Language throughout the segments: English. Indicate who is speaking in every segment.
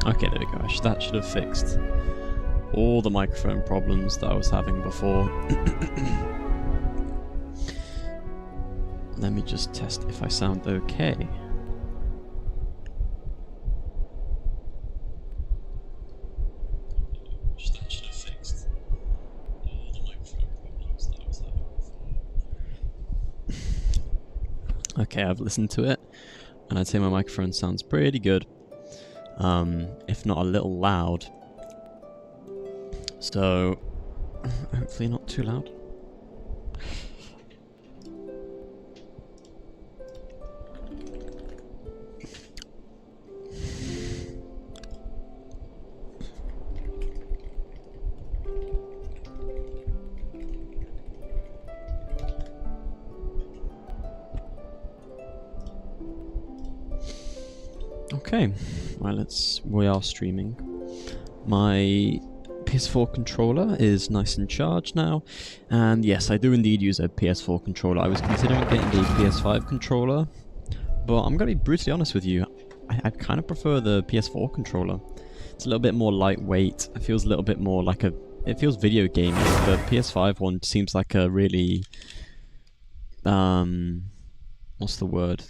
Speaker 1: Okay, there we go. That should have fixed all the microphone problems that I was having before. Let me just test if I sound okay. That should have fixed all the microphone problems that I was having before. Okay, I've listened to it, and I'd say my microphone sounds pretty good. If not a little loud. So, hopefully not too loud. Okay, right, we are streaming. My PS4 controller is nice and charged now, and yes, I do indeed use a PS4 controller. I was considering getting a PS5 controller, but I'm gonna be brutally honest with you, I kind of prefer the PS4 controller. It's a little bit more lightweight, it feels a little bit more like it feels video gamey. The PS5 one seems like a really, what's the word?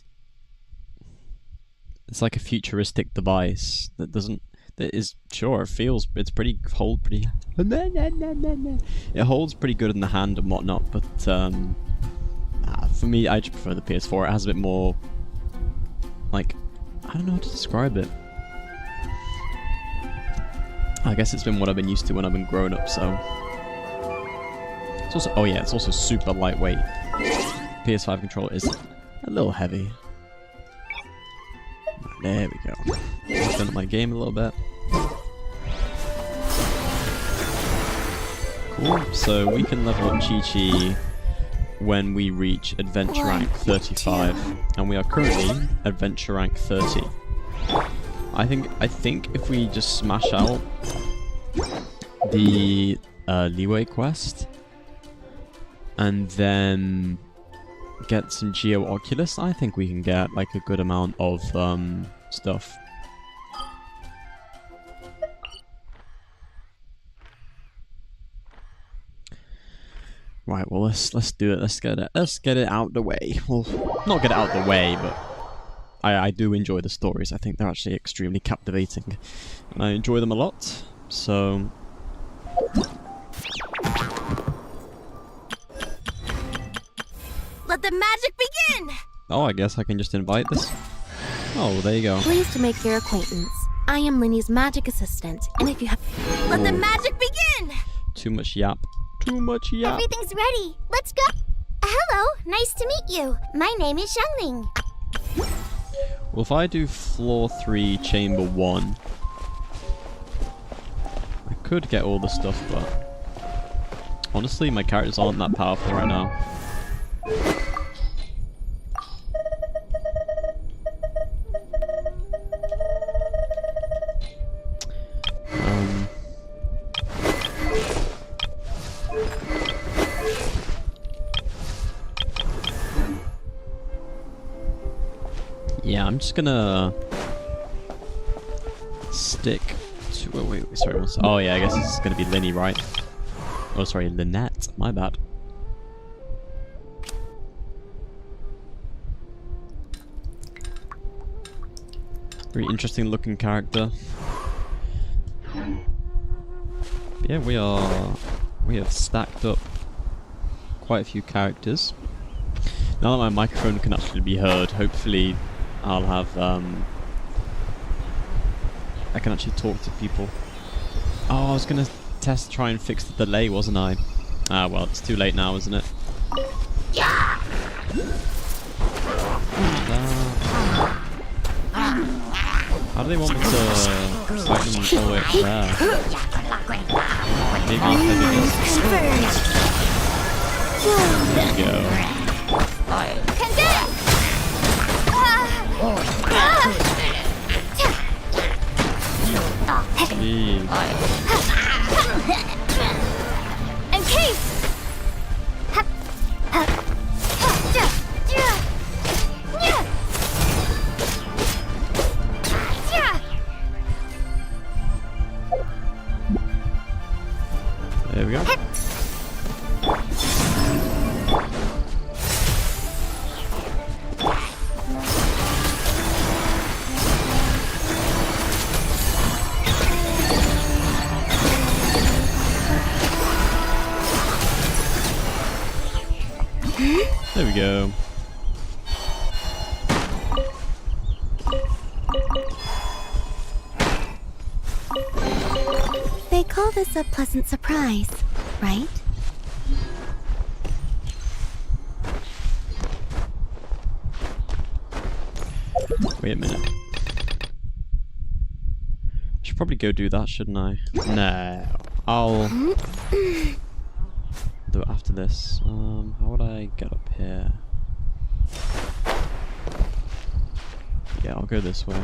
Speaker 1: It's like a futuristic device that it's pretty it holds pretty good in the hand and whatnot, but for me, I just prefer the PS4. It has a bit more, like, I don't know how to describe it. I guess it's been what I've been used to when I've been growing up, so. It's also, oh yeah, it's also super lightweight. PS5 controller is a little heavy. There we go. Open up my game a little bit. Cool. So we can level up Chi-Chi when we reach Adventure Rank 35, and we are currently Adventure Rank 30. I think if we just smash out the Liyue quest and then get some Geo Oculus, I think we can get like a good amount of stuff. Right, well let's do it. Let's get it out the way. Well, not get it out the way, but I do enjoy the stories. I think they're actually extremely captivating, and I enjoy them a lot. So.
Speaker 2: Let the magic begin!
Speaker 1: Oh, I guess I can just invite this. Oh, there you go.
Speaker 2: Pleased to make your acquaintance. I am Linny's magic assistant, and if you have... Let the magic begin!
Speaker 1: Too much yap. Too much yap.
Speaker 3: Everything's ready. Let's go. Hello, nice to meet you. My name is Xiangling.
Speaker 1: Well, if I do floor 3, chamber 1, I could get all the stuff, but honestly, my characters aren't that powerful right now. Yeah, I'm just gonna stick to. Oh, wait, sorry. Oh, yeah, I guess it's gonna be Linny, right? Oh, sorry, Lynette. My bad. Very interesting looking character. But yeah, we have stacked up quite a few characters. Now that my microphone can actually be heard, hopefully I'll have I can actually talk to people. Oh, I was gonna try and fix the delay, wasn't I? Ah, well, it's too late now, isn't it?
Speaker 3: Yeah.
Speaker 1: How do they want me to fight them all the way up there? Maybe if I do this. There we go. we go. There we go.
Speaker 2: They call this a pleasant surprise, right?
Speaker 1: Wait a minute. I should probably go do that, shouldn't I? No. I'll do it after this. How would I get up here? Yeah, I'll go this way.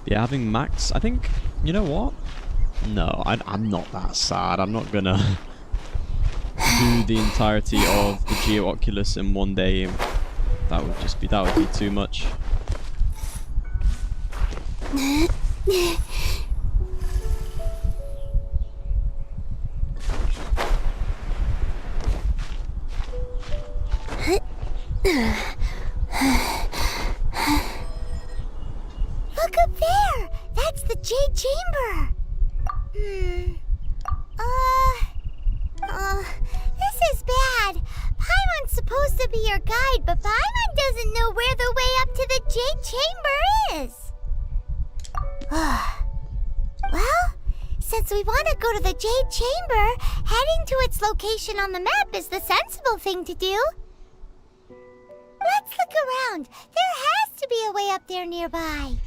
Speaker 1: Yeah, having max, I think, you know what? No, I'm not that sad. I'm not gonna do the entirety of the Geo Oculus in one day. That would be too much.
Speaker 3: Look up there! That's the Jade Chamber! This is bad. Paimon's supposed to be your guide, but Paimon doesn't know where the way up to the Jade Chamber is. Well, since we want to go to the Jade Chamber, heading to its location on the map is the sensible thing to do. Let's look around. There has to be a way up there nearby.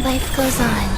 Speaker 2: Life goes on.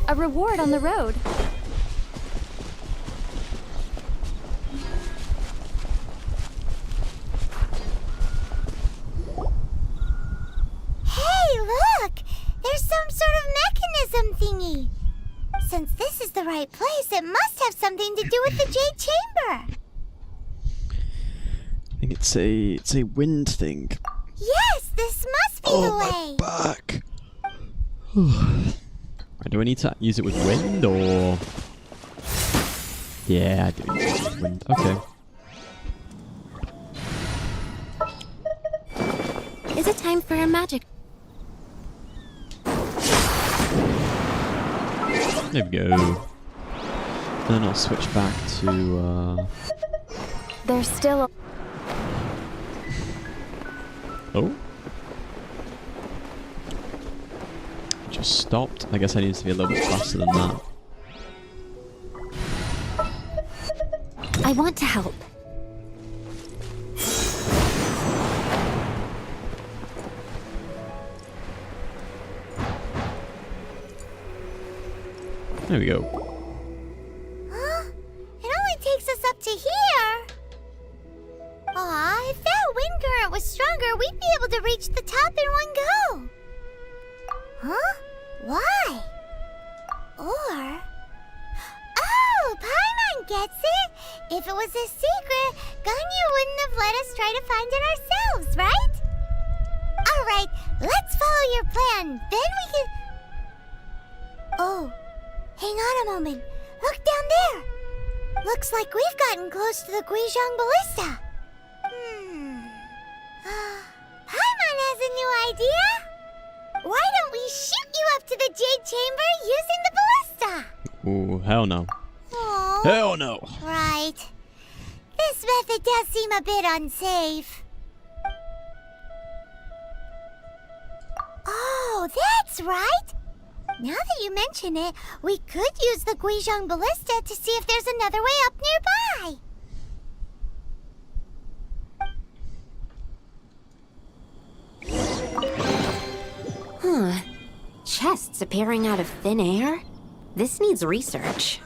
Speaker 4: A reward on the road.
Speaker 3: Hey, look! There's some sort of mechanism thingy. Since this is the right place, it must have something to do with the Jade Chamber.
Speaker 1: I think it's a wind thing.
Speaker 3: Yes, this must be the way.
Speaker 1: My back. Do I need to use it with wind or? Yeah, I do use it with wind. Okay.
Speaker 2: Is it time for a magic?
Speaker 1: There we go. Then I'll switch back to.
Speaker 4: There's still a...
Speaker 1: Oh. Just stopped. I guess I need to be a little bit faster than that.
Speaker 2: I want to help.
Speaker 1: There we go.
Speaker 3: Huh? It only takes us up to here. Aw, if that wind current was stronger, we'd be able to reach the top in one go. Huh? Why? Or... Oh, Paimon gets it! If it was a secret, Ganyu wouldn't have let us try to find it ourselves, right? Alright, let's follow your plan, then we can... Oh, hang on a moment. Look down there! Looks like we've gotten close to the Guizhong Ballista. Paimon has a new idea! Why don't we shoot you up to the Jade Chamber using the ballista?
Speaker 1: Ooh, hell no.
Speaker 3: Oh,
Speaker 1: Hell no!
Speaker 3: right. This method does seem a bit unsafe. Oh, that's right. Now that you mention it, we could use the Guizhong Ballista to see if there's another way up nearby.
Speaker 2: Huh. Chests appearing out of thin air? This needs research.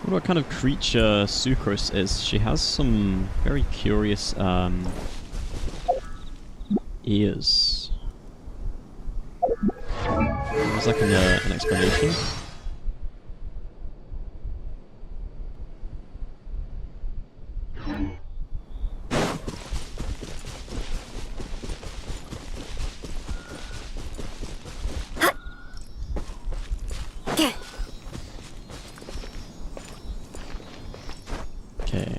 Speaker 1: What kind of creature Sucrose is? She has some very curious ears. There's like an explanation. Okay.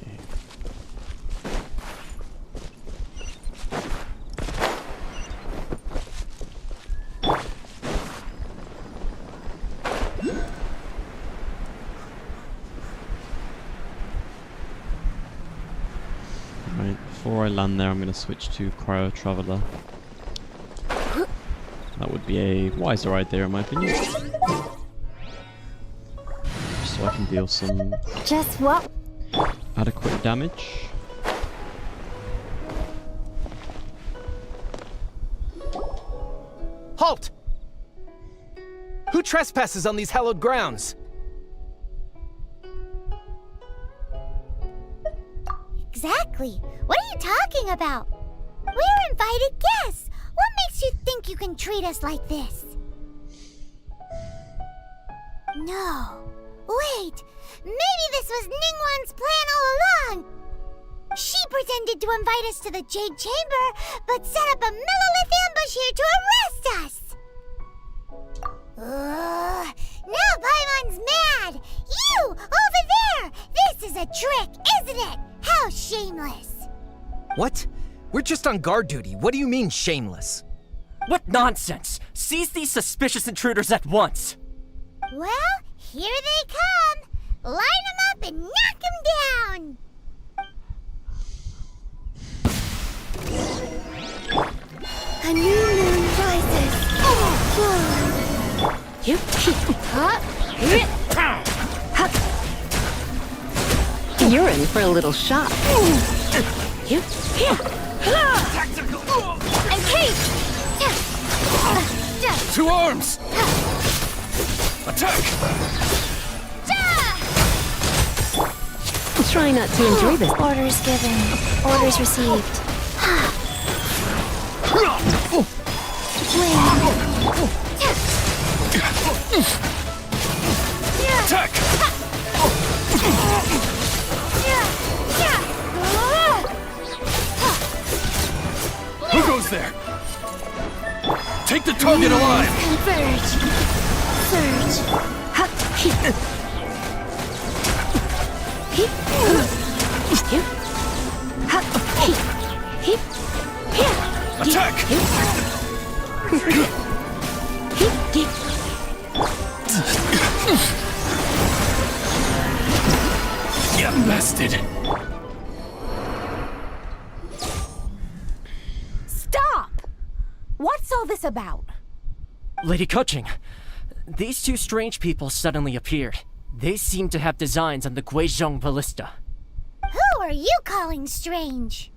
Speaker 1: Right, before I land there, I'm going to switch to Cryo Traveler. That would be a wiser idea, in my opinion. Just so I can deal some
Speaker 4: Just what?
Speaker 1: adequate damage.
Speaker 5: Halt! Who trespasses on these hallowed grounds?
Speaker 3: Exactly. What are you talking about? We're invited guests. What makes you think you can treat us like this? No. Wait. Maybe this was Ningguang's plan all along. She pretended to invite us to the Jade Chamber, but set up a Millilith ambush here to arrest us. Now Paimon's mad. You, over there. This is a trick, isn't it? How shameless.
Speaker 5: What? We're just on guard duty. What do you mean, shameless?
Speaker 6: What nonsense! Seize these suspicious intruders at once!
Speaker 3: Well, here they come. Line them up and knock them down. A new moon rises.
Speaker 2: You're in for a little shock.
Speaker 3: And Kate!
Speaker 5: To arms! Attack!
Speaker 4: Try not to enjoy this.
Speaker 3: Orders given. Orders received.
Speaker 5: Attack! Who goes there? Take the target alive! Attack! You bastard!
Speaker 2: Stop! What's all this about?
Speaker 6: Lady Kuching, these two strange people suddenly appeared. They seem to have designs on the Guizhong Ballista.
Speaker 3: Who are you calling strange?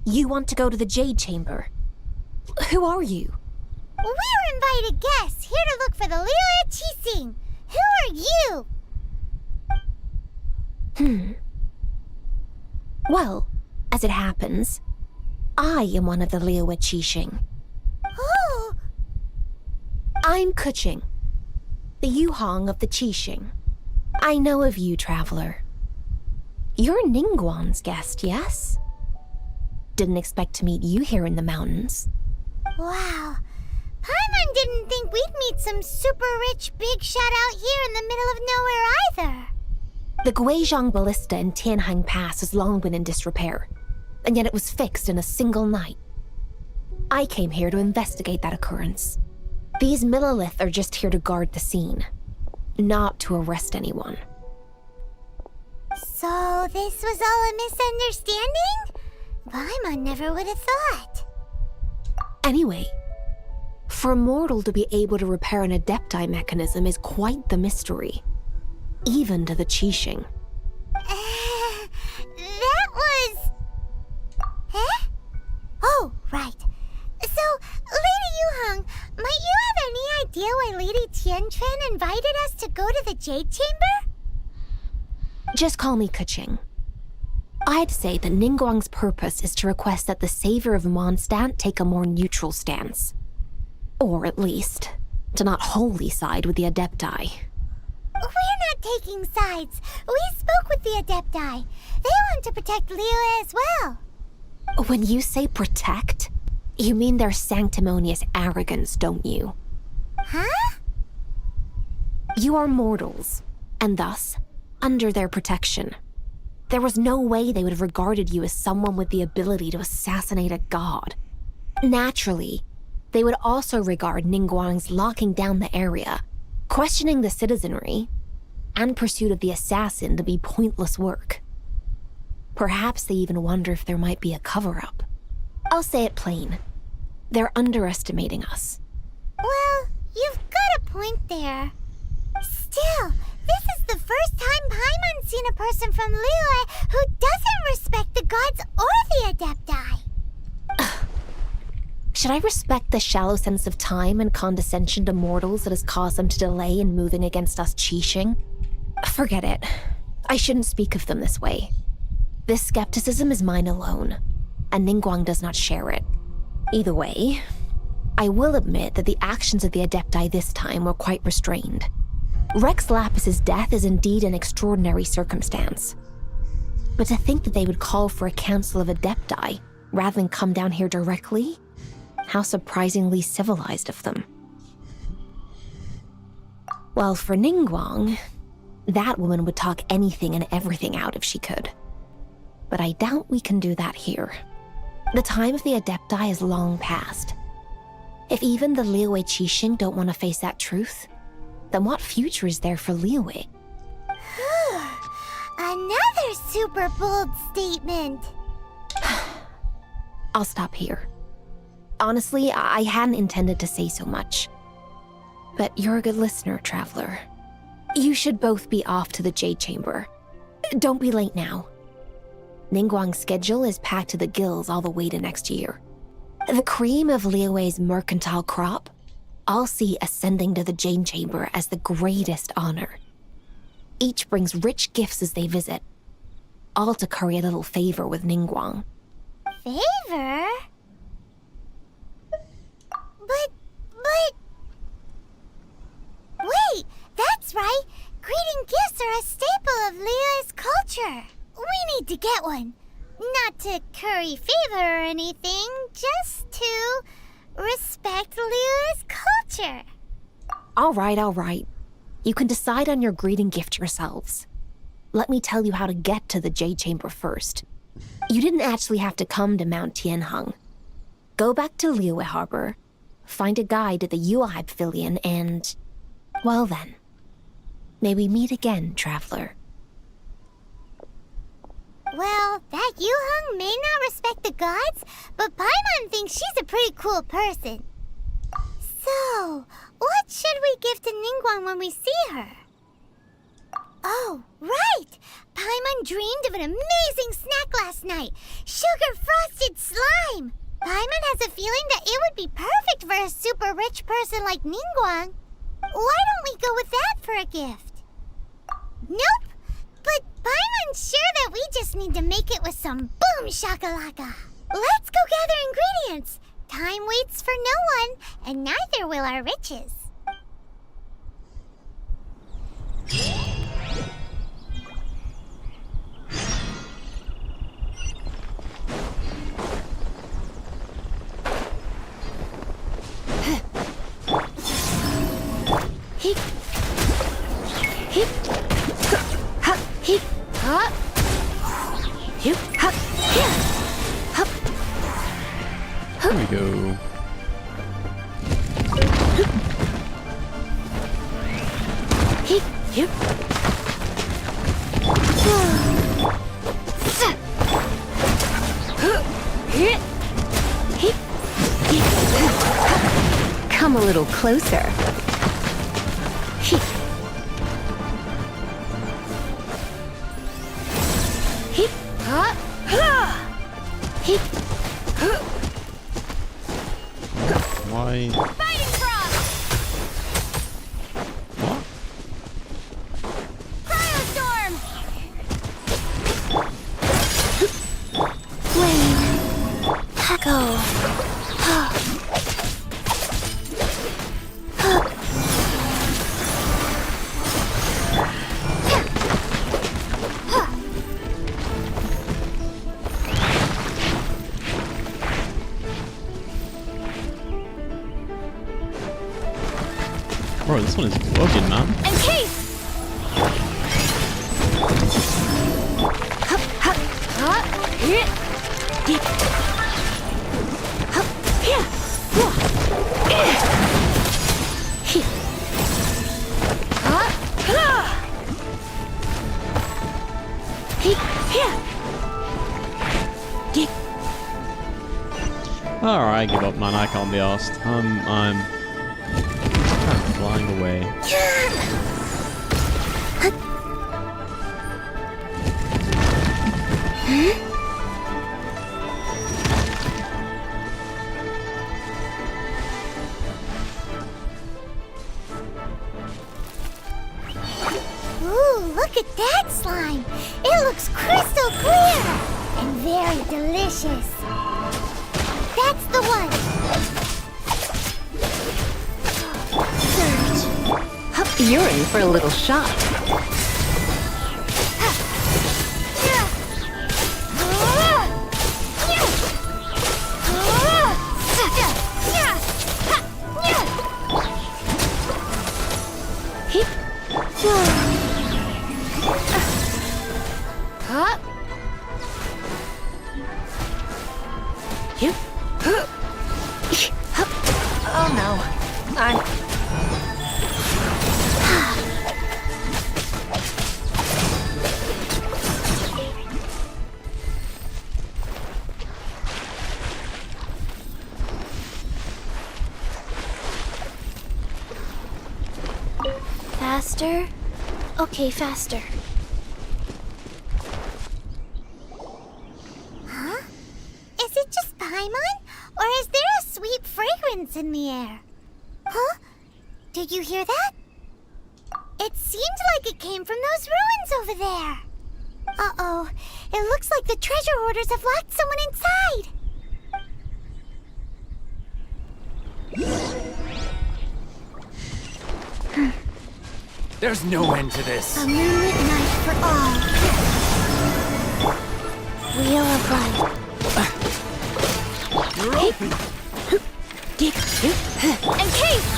Speaker 2: You want to go to the Jade Chamber? Who are you?
Speaker 3: We're invited guests here to look for the Liyue Qixing. Who are you?
Speaker 2: Well, as it happens, I am one of the Liyue Qixing.
Speaker 3: Who?
Speaker 2: I'm Kuching, the Yuhong of the Qixing. I know of you, traveler. You're Ningguang's guest, yes? Didn't expect to meet you here in the mountains.
Speaker 3: Wow. Paimon didn't think we'd meet some super rich big shot out here in the middle of nowhere either.
Speaker 2: The Guizhong Ballista in Tianhang Pass has long been in disrepair, and yet it was fixed in a single night. I came here to investigate that occurrence. These Millilith are just here to guard the scene, not to arrest anyone.
Speaker 3: So this was all a misunderstanding? Paimon never would have thought.
Speaker 2: Anyway, for a mortal to be able to repair an Adepti mechanism is quite the mystery, even to the Qixing.
Speaker 3: That was... Huh? Oh, right. So, Lady Yuhang, might you have any idea why Lady Tianquan invited us to go to the Jade Chamber?
Speaker 2: Just call me Keqing. I'd say that Ningguang's purpose is to request that the savior of Mondstadt take a more neutral stance. Or at least, to not wholly side with the Adepti.
Speaker 3: We're not taking sides. We spoke with the Adepti. They want to protect Liyue as well.
Speaker 2: When you say protect, you mean their sanctimonious arrogance, don't you?
Speaker 3: Huh?
Speaker 2: You are mortals, and thus, under their protection. There was no way they would have regarded you as someone with the ability to assassinate a god. Naturally, they would also regard Ningguang's locking down the area, questioning the citizenry, and pursuit of the assassin to be pointless work. Perhaps they even wonder if there might be a cover-up. I'll say it plain. They're underestimating us.
Speaker 3: Well, you've got a point there. Still, this is the first time Paimon's seen a person from Liyue who doesn't respect the gods or the Adepti.
Speaker 2: Should I respect the shallow sense of time and condescension to mortals that has caused them to delay in moving against us Qixing? Forget it. I shouldn't speak of them this way. This skepticism is mine alone, and Ningguang does not share it. Either way, I will admit that the actions of the Adepti this time were quite restrained. Rex Lapis's death is indeed an extraordinary circumstance. But to think that they would call for a council of Adepti rather than come down here directly? How surprisingly civilized of them. Well, for Ningguang, that woman would talk anything and everything out if she could. But I doubt we can do that here. The time of the Adepti is long past. If even the Liyue Qixing don't want to face that truth, then what future is there for Liyue?
Speaker 3: Another super bold statement.
Speaker 2: I'll stop here. Honestly, I hadn't intended to say so much. But you're a good listener, Traveler. You should both be off to the Jade Chamber. Don't be late now. Ningguang's schedule is packed to the gills all the way to next year. The cream of Liyue's mercantile crop, I'll see ascending to the Jade Chamber as the greatest honor. Each brings rich gifts as they visit, all to curry a little favor with Ningguang.
Speaker 3: Favor? But... Wait, that's right. Greeting gifts are a staple of Liyue's culture. We need to get one. Not to curry favor or anything, just to respect Liyue's culture.
Speaker 2: All right. You can decide on your greeting gift yourselves. Let me tell you how to get to the Jade Chamber first. You didn't actually have to come to Mount Tianheng. Go back to Liyue Harbor, find a guide at the Yuhai Pavilion, and... well then. May we meet again, Traveler.
Speaker 3: Well, that Yuhang may not respect the gods, but Paimon thinks she's a pretty cool person. So, what should we give to Ningguang when we see her? Oh, right! Paimon dreamed of an amazing snack last night! Sugar-frosted slime! Paimon has a feeling that it would be perfect for a super rich person like Ningguang. Why don't we go with that for a gift? Nope! But Paimon's sure that we just need to make it with some boom shakalaka. Let's go gather ingredients. Time waits for no one, and neither will our riches.
Speaker 1: Here we go.
Speaker 2: Come a little closer.
Speaker 1: Why?
Speaker 3: Fighting frog!
Speaker 1: What?
Speaker 3: Cryostorm!
Speaker 2: Flame. Go.
Speaker 1: Bro, this one is bugging, man.
Speaker 3: Encase!
Speaker 1: Alright, I give up, man. I can't be asked. I'm flying away.
Speaker 3: Ooh, look at that slime! It looks crystal clear! And very delicious. That's the one! Search.
Speaker 2: You're in for a little shock. Oh no. I'm...
Speaker 3: Faster? Okay, faster. Huh? Is it just Paimon? Or is there a sweet fragrance in the air? Huh? Did you hear that? It seemed like it came from those ruins over there. Uh-oh. It looks like the treasure hoarders have locked someone inside.
Speaker 5: There's no end to this.
Speaker 3: A moonlit night for all. Wheel of light.
Speaker 5: You're open.
Speaker 3: Encase!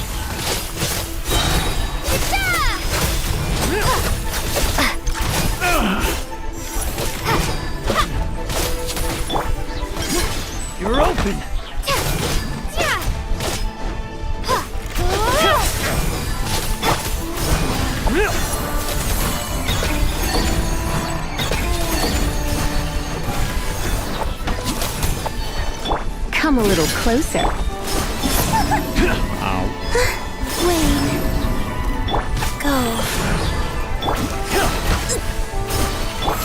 Speaker 5: You're open.
Speaker 2: Come a little closer.
Speaker 1: Ow.
Speaker 3: Wayne. Go.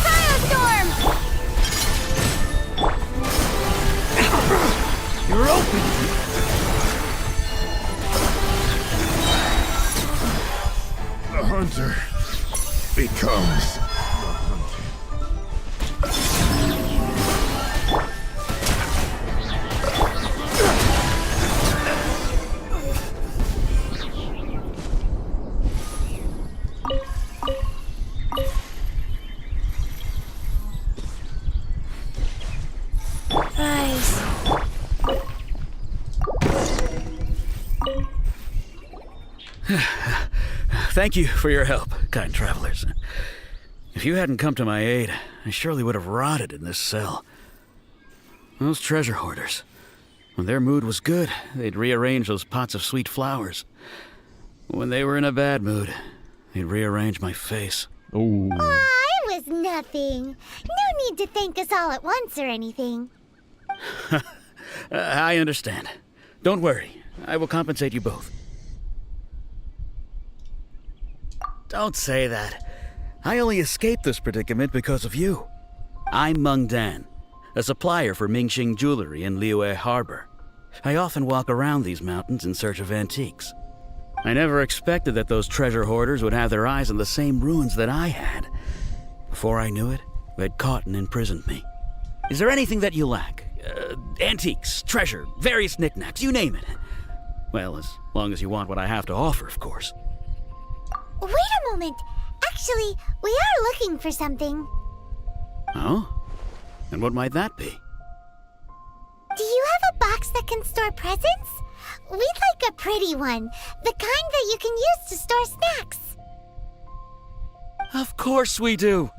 Speaker 3: Firestorm!
Speaker 5: You're open.
Speaker 7: The hunter becomes the hunted.
Speaker 3: Rise.
Speaker 8: Thank you for your help, kind travelers. If you hadn't come to my aid, I surely would have rotted in this cell. Those treasure hoarders. When their mood was good, they'd rearrange those pots of sweet flowers. When they were in a bad mood, they'd rearrange my face.
Speaker 1: Ooh.
Speaker 3: Aw, it was nothing. No need to thank us all at once or anything.
Speaker 8: I understand. Don't worry. I will compensate you both. Don't say that. I only escaped this predicament because of you. I'm Meng Dan, a supplier for Mingxing Jewelry in Liyue Harbor. I often walk around these mountains in search of antiques. I never expected that those treasure hoarders would have their eyes on the same ruins that I had. Before I knew it, they'd caught and imprisoned me. Is there anything that you lack? Antiques, treasure, various knickknacks, you name it. Well, as long as you want what I have to offer, of course.
Speaker 3: Wait a moment. Actually, we are looking for something.
Speaker 8: Oh? And what might that be?
Speaker 3: Do you have a box that can store presents? We'd like a pretty one. The kind that you can use to store snacks.
Speaker 8: Of course we do.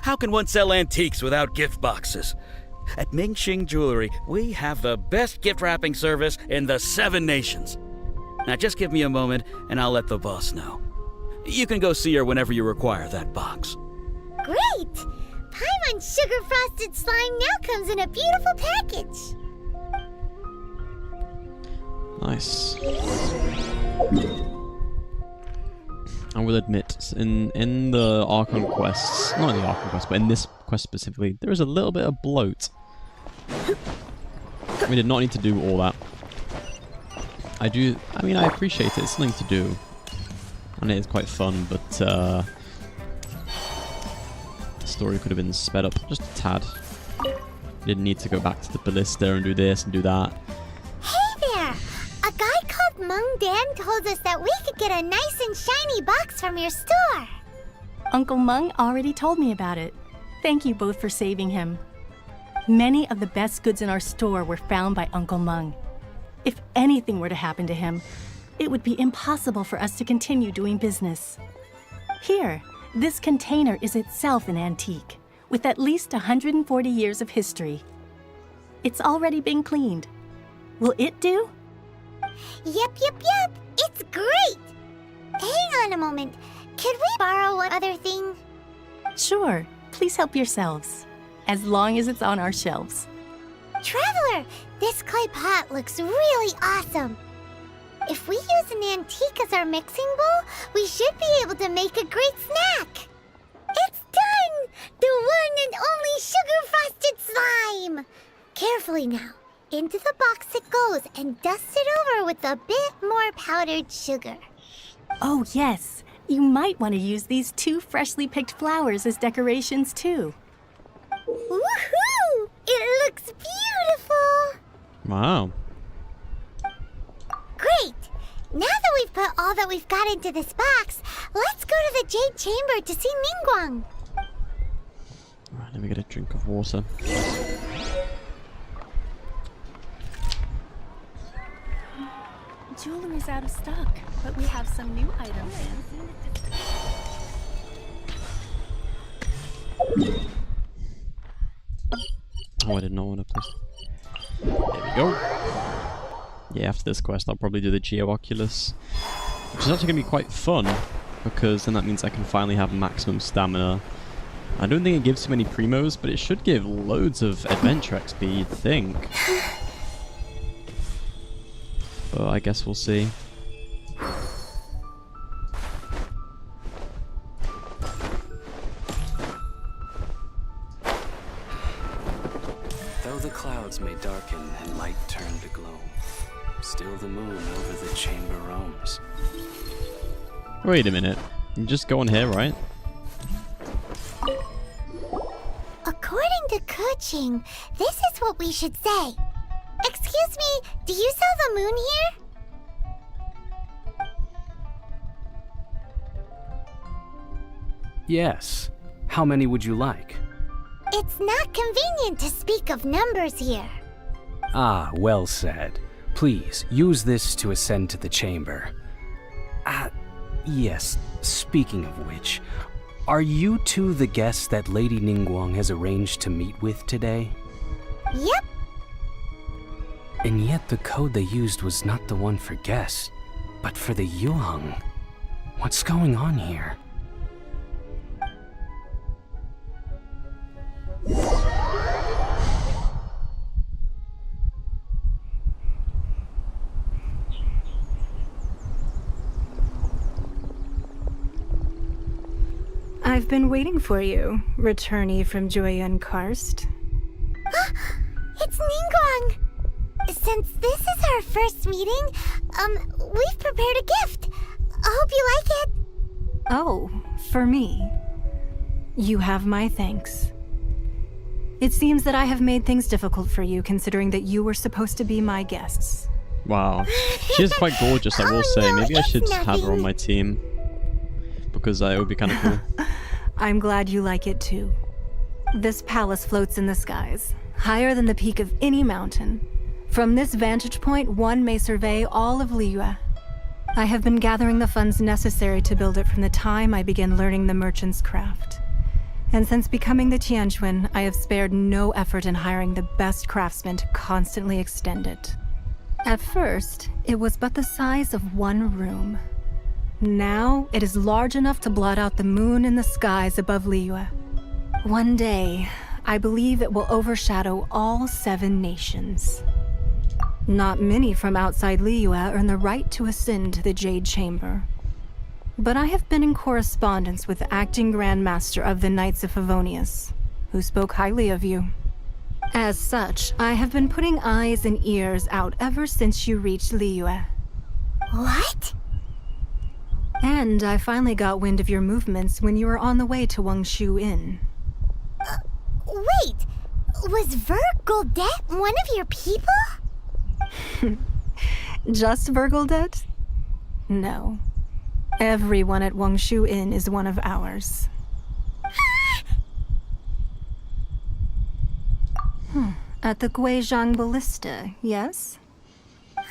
Speaker 8: How can one sell antiques without gift boxes? At Mingxing Jewelry, we have the best gift wrapping service in the 7 nations. Now just give me a moment and I'll let the boss know. You can go see her whenever you require that box.
Speaker 3: Great! Paimon's sugar frosted slime now comes in a beautiful package.
Speaker 1: Nice. I will admit, in the Archon quests, not in the Archon quest, but in this quest specifically, there is a little bit of bloat. We did not need to do all that. I appreciate it, it's something to do. And it is quite fun, but the story could have been sped up just a tad. Didn't need to go back to the ballista and do this and do that.
Speaker 3: Hey there! A guy called Meng Dan told us that we could get a nice and shiny box from your store.
Speaker 9: Uncle Meng already told me about it. Thank you both for saving him. Many of the best goods in our store were found by Uncle Meng. If anything were to happen to him, it would be impossible for us to continue doing business. Here, this container is itself an antique, with at least 140 years of history. It's already been cleaned. Will it do?
Speaker 3: Yep. It's great! Hang on a moment. Could we borrow one other thing?
Speaker 9: Sure, please help yourselves, as long as it's on our shelves.
Speaker 3: Traveler, this clay pot looks really awesome. If we use an antique as our mixing bowl, we should be able to make a great snack. It's done! The one and only sugar-frosted slime! Carefully now. Into the box it goes and dust it over with a bit more powdered sugar.
Speaker 9: Oh yes, you might want to use these 2 freshly picked flowers as decorations too.
Speaker 3: Woohoo! It looks beautiful!
Speaker 1: Wow.
Speaker 3: Great! Now that we've put all that we've got into this box, let's go to the Jade Chamber to see Ningguang.
Speaker 1: Alright, let me get a drink of water.
Speaker 9: Jewelry's out of stock, but we have some new items.
Speaker 1: Oh, I did not want to place. There we go. Yeah, after this quest, I'll probably do the Geo Oculus, which is actually going to be quite fun, because then that means I can finally have maximum stamina. I don't think it gives too many primos, but it should give loads of adventure XP, you'd think. But I guess we'll see.
Speaker 10: Though the clouds may darken and light turn to gloom, still the moon over the chamber roams.
Speaker 1: Wait a minute. You just go on here, right?
Speaker 3: According to Kuching, this is what we should say. Excuse me, do you sell the moon here?
Speaker 10: Yes. How many would you like?
Speaker 3: It's not convenient to speak of numbers here.
Speaker 10: Ah, well said. Please, use this to ascend to the chamber. Yes, speaking of which, are you two the guests that Lady Ningguang has arranged to meet with today?
Speaker 3: Yep.
Speaker 10: And yet the code they used was not the one for guests, but for the Yuhang. What's going on here?
Speaker 11: I've been waiting for you, returnee from Joyun Karst.
Speaker 3: It's Ningguang! Since this is our first meeting, we've prepared a gift. I hope you like it.
Speaker 11: Oh, for me. You have my thanks. It seems that I have made things difficult for you, considering that you were supposed to be my guests.
Speaker 1: Wow. She is quite gorgeous, I will say.
Speaker 3: no,
Speaker 1: Maybe I should
Speaker 3: it's
Speaker 1: have her on my team. Because it would be kind of cool.
Speaker 11: I'm glad you like it too. This palace floats in the skies, higher than the peak of any mountain. From this vantage point, one may survey all of Liyue. I have been gathering the funds necessary to build it from the time I began learning the merchant's craft. And since becoming the Tianquan, I have spared no effort in hiring the best craftsmen to constantly extend it. At first, it was but the size of one room. Now, it is large enough to blot out the moon in the skies above Liyue. One day, I believe it will overshadow all 7 nations. Not many from outside Liyue earn the right to ascend to the Jade Chamber. But I have been in correspondence with the acting Grand Master of the Knights of Favonius, who spoke highly of you. As such, I have been putting eyes and ears out ever since you reached Liyue.
Speaker 3: What?
Speaker 11: And I finally got wind of your movements when you were on the way to Wangshu Inn.
Speaker 3: Wait! Was Vergoldet one of your people?
Speaker 11: Just Vergoldet? No. Everyone at Wangshu Inn is one of ours. At the Guizhang Ballista, yes?
Speaker 3: You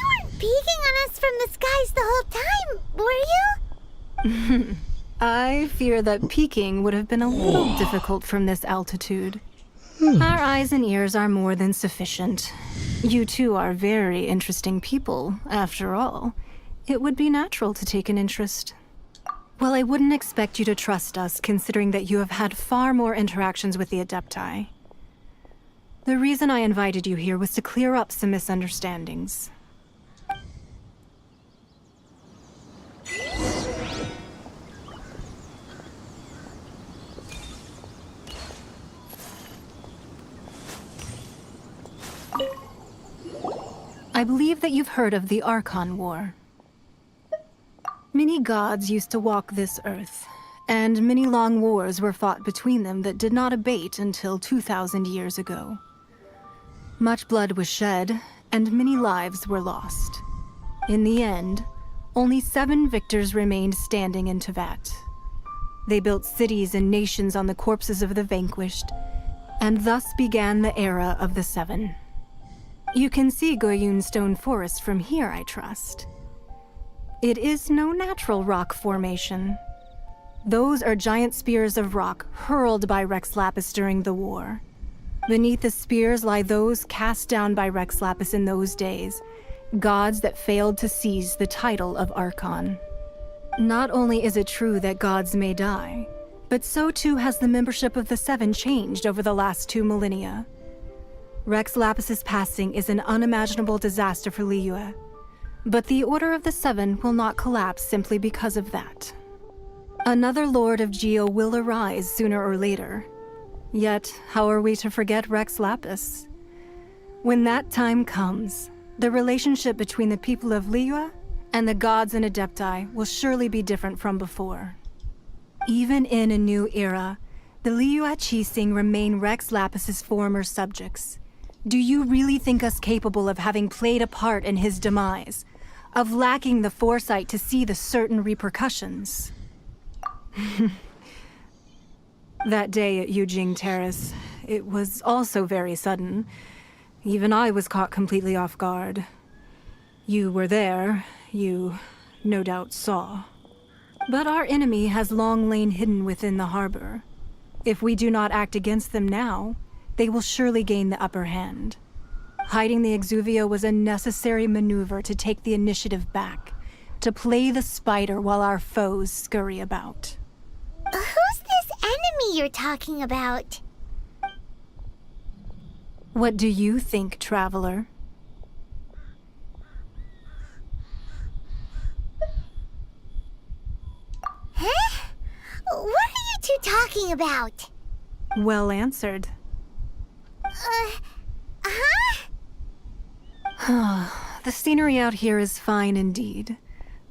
Speaker 3: weren't peeking on us from the skies the whole time, were you?
Speaker 11: I fear that peeking would have been a little difficult from this altitude. Our eyes and ears are more than sufficient. You two are very interesting people, after all. It would be natural to take an interest. Well, I wouldn't expect you to trust us, considering that you have had far more interactions with the Adepti. The reason I invited you here was to clear up some misunderstandings. I believe that you've heard of the Archon War. Many gods used to walk this earth, and many long wars were fought between them that did not abate until 2,000 years ago. Much blood was shed, and many lives were lost. In the end, only 7 victors remained standing in Tevat. They built cities and nations on the corpses of the vanquished, and thus began the era of the 7. You can see Goyun Stone Forest from here, I trust. It is no natural rock formation. Those are giant spears of rock hurled by Rex Lapis during the war. Beneath the spears lie those cast down by Rex Lapis in those days, gods that failed to seize the title of Archon. Not only is it true that gods may die, but so too has the membership of the 7 changed over the last 2 millennia. Rex Lapis's passing is an unimaginable disaster for Liyue, but the Order of the 7 will not collapse simply because of that. Another Lord of Geo will arise sooner or later. Yet, how are we to forget Rex Lapis? When that time comes, the relationship between the people of Liyue and the gods and Adepti will surely be different from before. Even in a new era, the Liyue Qixing remain Rex Lapis's former subjects. Do you really think us capable of having played a part in his demise? Of lacking the foresight to see the certain repercussions? That day at Yujing Terrace, it was also very sudden. Even I was caught completely off guard. You were there, you no doubt saw. But our enemy has long lain hidden within the harbor. If we do not act against them now, they will surely gain the upper hand. hiding the Exuvia was a necessary maneuver to take the initiative back, to play the spider while our foes scurry about.
Speaker 3: Who's this enemy you're talking about?
Speaker 11: What do you think, traveler?
Speaker 3: Huh? What are you two talking about?
Speaker 11: Well answered. The scenery out here is fine indeed,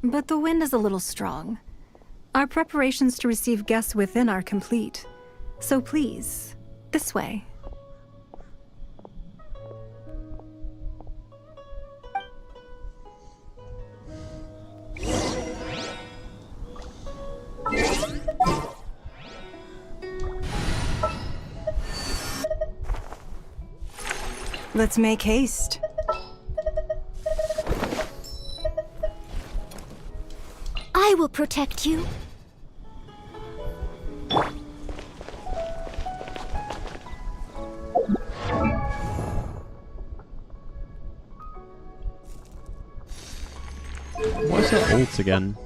Speaker 11: but the wind is a little strong. Our preparations to receive guests within are complete, so please, this way. Let's make haste.
Speaker 2: I will protect you.
Speaker 1: What's her ult again?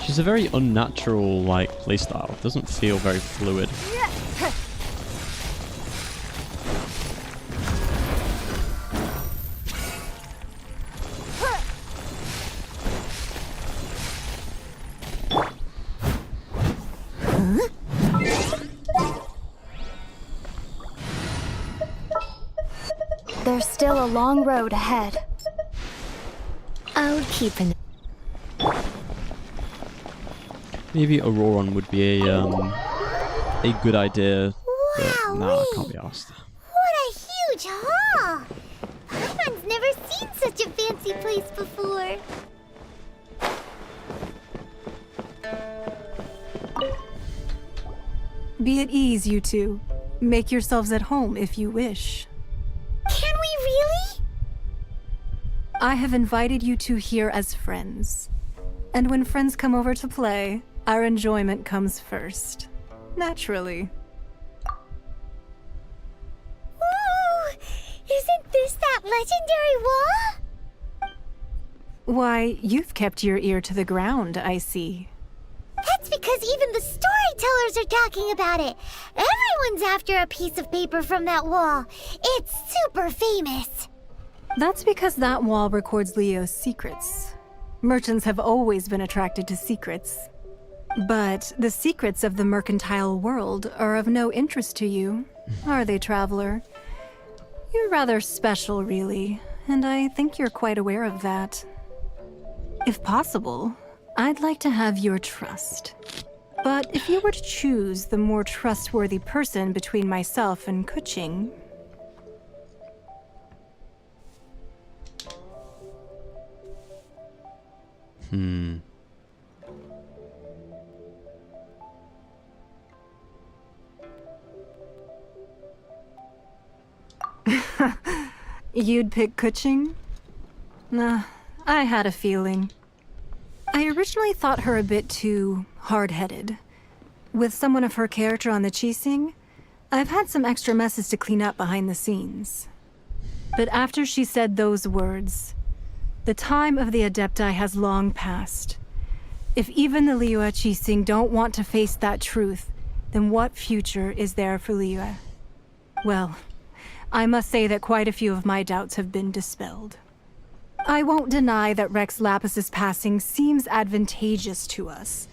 Speaker 1: She's a very unnatural, like, playstyle. Doesn't feel very fluid.
Speaker 4: There's still a long road ahead.
Speaker 2: I'll keep an
Speaker 1: Maybe Auroron would be a good idea. But nah, I can't be asked.
Speaker 3: What a huge hall! Paimon's never seen such a fancy place before.
Speaker 11: Be at ease, you two. Make yourselves at home if you wish.
Speaker 3: Can we really?
Speaker 11: I have invited you two here as friends. And when friends come over to play, our enjoyment comes first. Naturally.
Speaker 3: Ooh! Isn't this that legendary wall?
Speaker 11: Why, you've kept your ear to the ground, I see.
Speaker 3: That's because even the storytellers are talking about it. Everyone's after a piece of paper from that wall. It's super famous.
Speaker 11: That's because that wall records Liyue's secrets. Merchants have always been attracted to secrets. But the secrets of the mercantile world are of no interest to you, are they, traveler? You're rather special, really, and I think you're quite aware of that. If possible, I'd like to have your trust. But if you were to choose the more trustworthy person between myself and Kuching... You'd pick Kuching? Nah, I had a feeling. I originally thought her a bit too hard-headed. With someone of her character on the Qixing, I've had some extra messes to clean up behind the scenes. But after she said those words, the time of the Adepti has long passed. If even the Liyue Qixing don't want to face that truth, then what future is there for Liyue? Well, I must say that quite a few of my doubts have been dispelled. I won't deny that Rex Lapis's passing seems advantageous to us.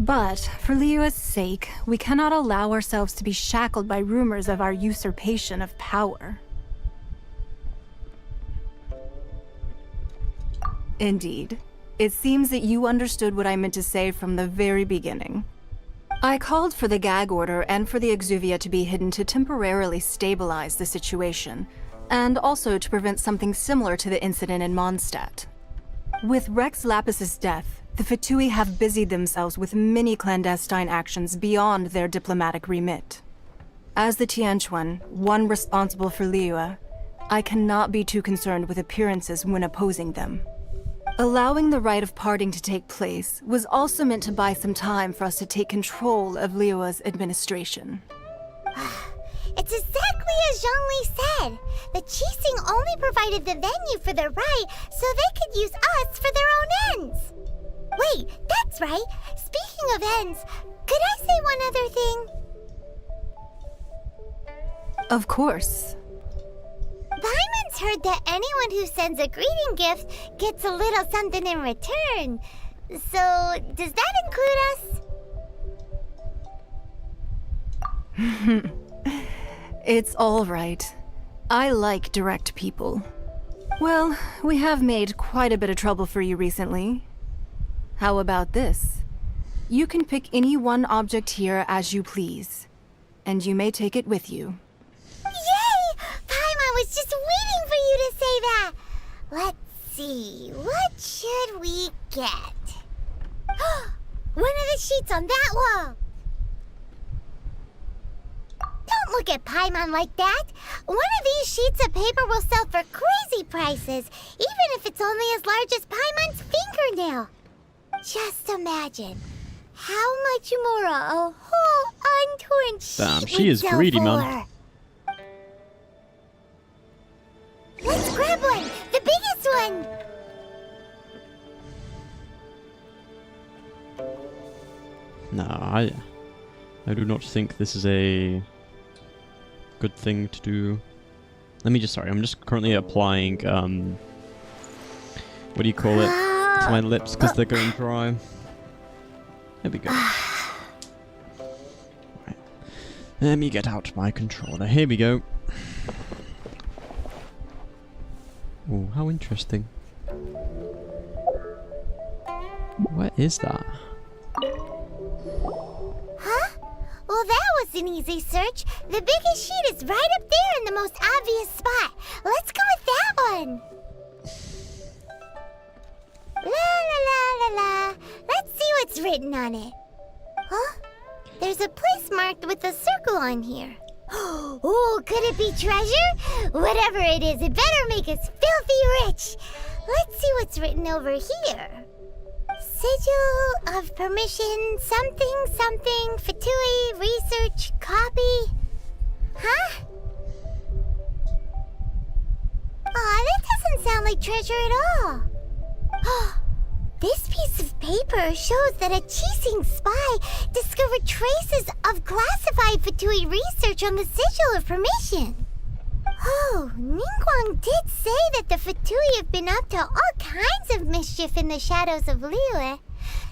Speaker 11: But, for Liyue's sake, we cannot allow ourselves to be shackled by rumors of our usurpation of power. Indeed. It seems that you understood what I meant to say from the very beginning. I called for the gag order and for the Exuvia to be hidden to temporarily stabilize the situation, and also to prevent something similar to the incident in Mondstadt. With Rex Lapis's death, the Fatui have busied themselves with many clandestine actions beyond their diplomatic remit. As the Tianquan, one responsible for Liyue, I cannot be too concerned with appearances when opposing them. Allowing the rite of parting to take place was also meant to buy some time for us to take control of Liyue's administration.
Speaker 3: It's exactly as Zhongli said. The Qixing only provided the venue for the rite so they could use us for their own ends. Wait, that's right. Speaking of ends, could I say one other thing?
Speaker 11: Of course.
Speaker 3: Paimon's heard that anyone who sends a greeting gift gets a little something in return. So, does that include us?
Speaker 11: It's all right. I like direct people. Well, we have made quite a bit of trouble for you recently. How about this? You can pick any one object here as you please, and you may take it with you.
Speaker 3: Yay! Paimon was just waiting for you to say that! Let's see, what should we get? One of the sheets on that wall! Don't look at Paimon like that! One of these sheets of paper will sell for crazy prices, even if it's only as large as Paimon's fingernail. Just imagine how much more a whole untorn sheet
Speaker 1: Damn, she
Speaker 3: would
Speaker 1: is
Speaker 3: sell
Speaker 1: greedy,
Speaker 3: for.
Speaker 1: man.
Speaker 3: Let's grab one! The biggest one!
Speaker 1: No, I do not think this is a good thing to do. I'm just currently applying, what do you call it, to my lips because they're going dry. There we go. Right. Let me get out my controller. Here we go. Oh, how interesting. What is that?
Speaker 3: Huh? Well, that was an easy search. The biggest sheet is right up there in the most obvious spot. Let's go with that one. La la la la la. Let's see what's written on it. Huh? There's a place marked with a circle on here. Oh, could it be treasure? Whatever it is, it better make us filthy rich. Let's see what's written over here. Sigil of permission, something, Fatui, research, copy. Huh? Aw, that doesn't sound like treasure at all. This piece of paper shows that a Qixing spy discovered traces of classified Fatui research on the Sigil of Permission. Oh, Ningguang did say that the Fatui have been up to all kinds of mischief in the shadows of Liyue,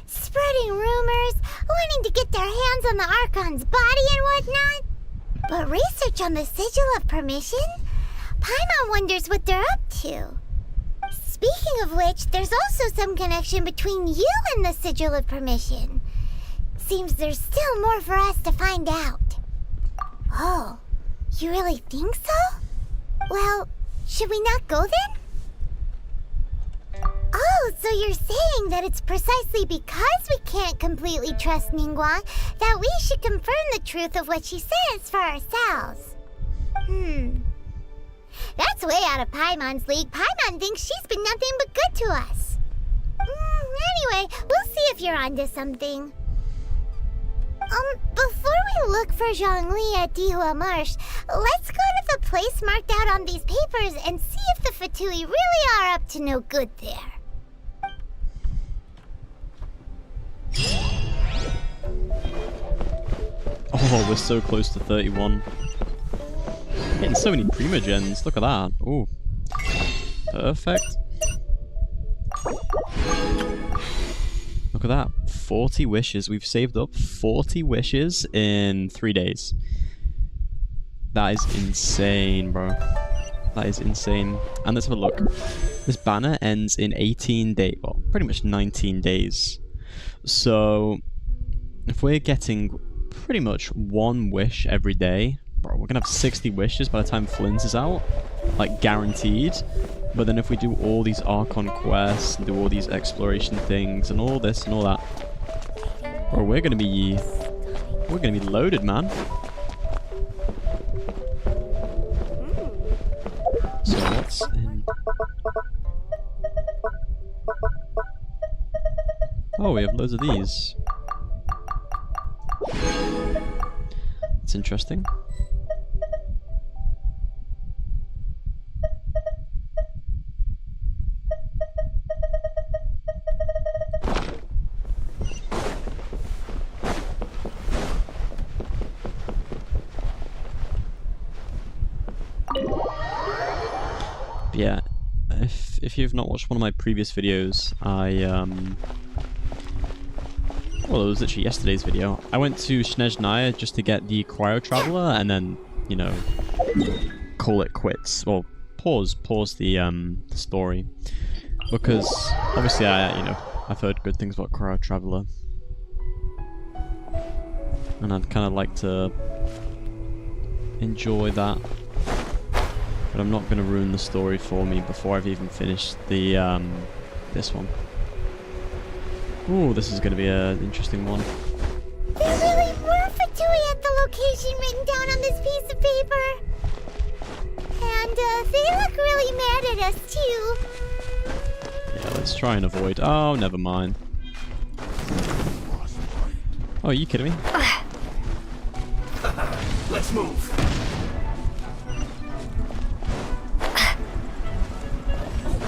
Speaker 3: spreading rumors, wanting to get their hands on the Archon's body and whatnot. But research on the Sigil of Permission? Paimon wonders what they're up to. Speaking of which, there's also some connection between you and the Sigil of Permission. Seems there's still more for us to find out. Oh, you really think so? Well, should we not go then? Oh, so you're saying that it's precisely because we can't completely trust Ningguang that we should confirm the truth of what she says for ourselves. That's way out of Paimon's league. Paimon thinks she's been nothing but good to us. Anyway, we'll see if you're onto something. Before we look for Zhongli at Dihua Marsh, let's go to the place marked out on these papers and see if the Fatui really are up to no good there.
Speaker 1: Oh, we're so close to 31. Getting so many primogens. Look at that. Ooh. Perfect. Look at that. 40 wishes. We've saved up 40 wishes in 3 days. That is insane, bro. That is insane. And let's have a look. This banner ends in 18 days. Well, pretty much 19 days. So, if we're getting pretty much one wish every day, bro, we're gonna have 60 wishes by the time Flint is out. Like, guaranteed. But then if we do all these Archon quests, and do all these exploration things, and all this and all that, bro, we're gonna be loaded, man. So what's in... Oh, we have loads of these. It's interesting. But yeah, if you've not watched one of my previous videos, well, it was literally yesterday's video. I went to Snezhnaya just to get the Cryo Traveler, and then, you know, call it quits. Well, pause the story, because obviously I've heard good things about Cryo Traveler, and I'd kind of like to enjoy that. But I'm not going to ruin the story for me before I've even finished the this one. Ooh, this is going to be an interesting one.
Speaker 3: They really were Fatui at the location written down on this piece of paper. And they look really mad at us too.
Speaker 1: Yeah, let's try and avoid. Oh, never mind. Oh, are you kidding me?
Speaker 7: Let's move.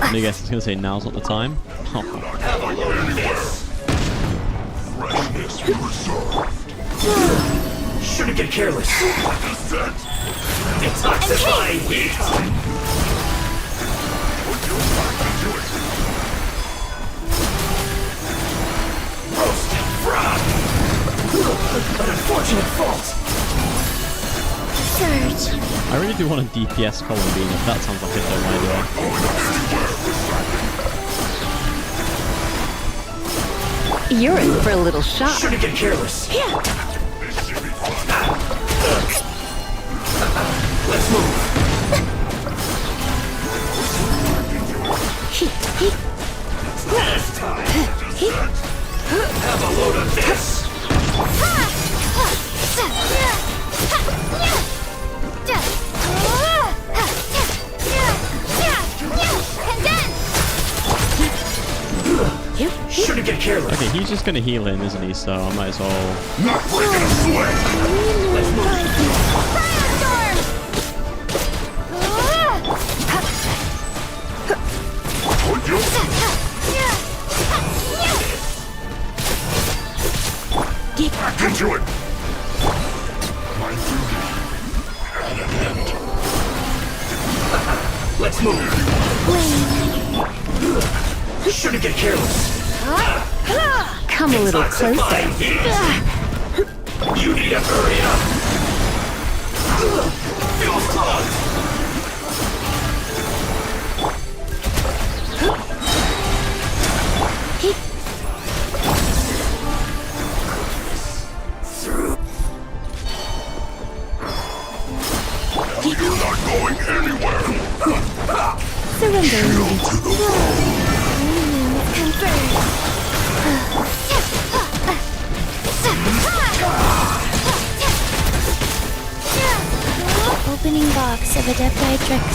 Speaker 1: I guess it's going to say now's not the time. Oh.
Speaker 7: Shouldn't get careless. Detoxifying heat. Roasted frog. An unfortunate fault.
Speaker 3: Surge.
Speaker 1: I really do want a DPS column beam if that sounds like a dumb idea.
Speaker 12: You're in for a little shock.
Speaker 7: Shouldn't get careless.
Speaker 3: Yeah.
Speaker 7: Let's move. This time. Have a load of this. Shouldn't get careless.
Speaker 1: Okay, he's just gonna heal in, isn't he? So I might as well.
Speaker 7: Not breaking a sweat. Let's move. Back into it. My duty at an end. Let's move. Shouldn't get careless.
Speaker 12: Come a little closer.
Speaker 7: You need to hurry up. Feels clogged. Through. You're not going anywhere.
Speaker 12: Surrender.
Speaker 7: Shield to the bone.
Speaker 3: Opening box of Adeptitrix.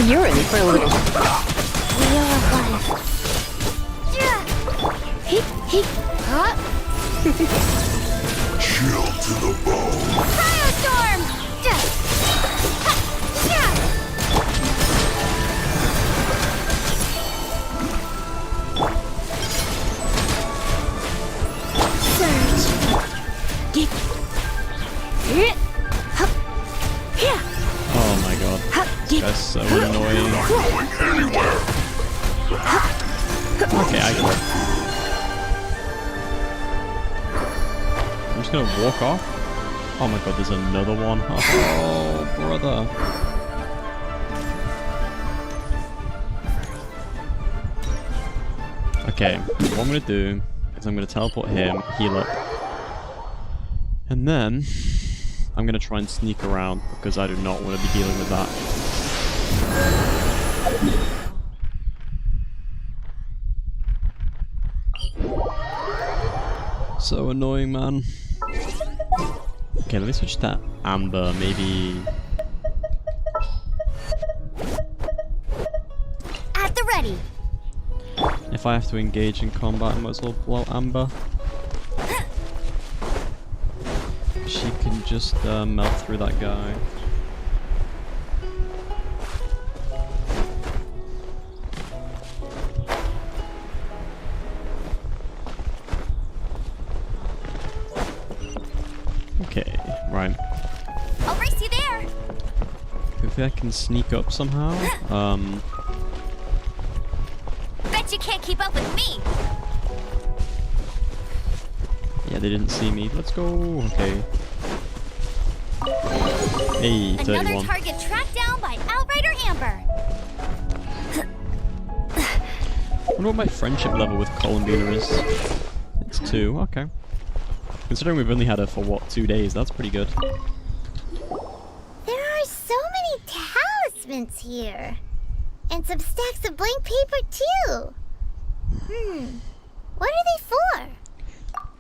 Speaker 12: You're in for a little.
Speaker 3: We are one.
Speaker 7: Chill to the bone.
Speaker 3: Firestorm! Surge.
Speaker 1: Oh my god. That's so annoying.
Speaker 7: Not going anywhere.
Speaker 1: Okay, I get it. I'm just gonna walk off. Oh my god, there's another one. Oh, brother. Okay, what I'm gonna do is I'm gonna teleport him, heal up, and then I'm gonna try and sneak around because I do not want to be dealing with that. So annoying, man. Okay, let me switch to Amber, maybe.
Speaker 3: At the ready.
Speaker 1: If I have to engage in combat, I might as well blow Amber. She can just melt through that guy. Okay, right.
Speaker 3: I'll race you there.
Speaker 1: Hopefully I can sneak up somehow.
Speaker 3: Bet you can't keep up with me.
Speaker 1: Yeah, they didn't see me. Let's go. Okay. Hey, 31.
Speaker 3: Another target tracked down by Outrider Amber.
Speaker 1: I wonder what my friendship level with Columbina is. It's 2, okay. Considering we've only had her for, what, 2 days, that's pretty good.
Speaker 3: There are so many talismans here. And some stacks of blank paper, too. What are they for?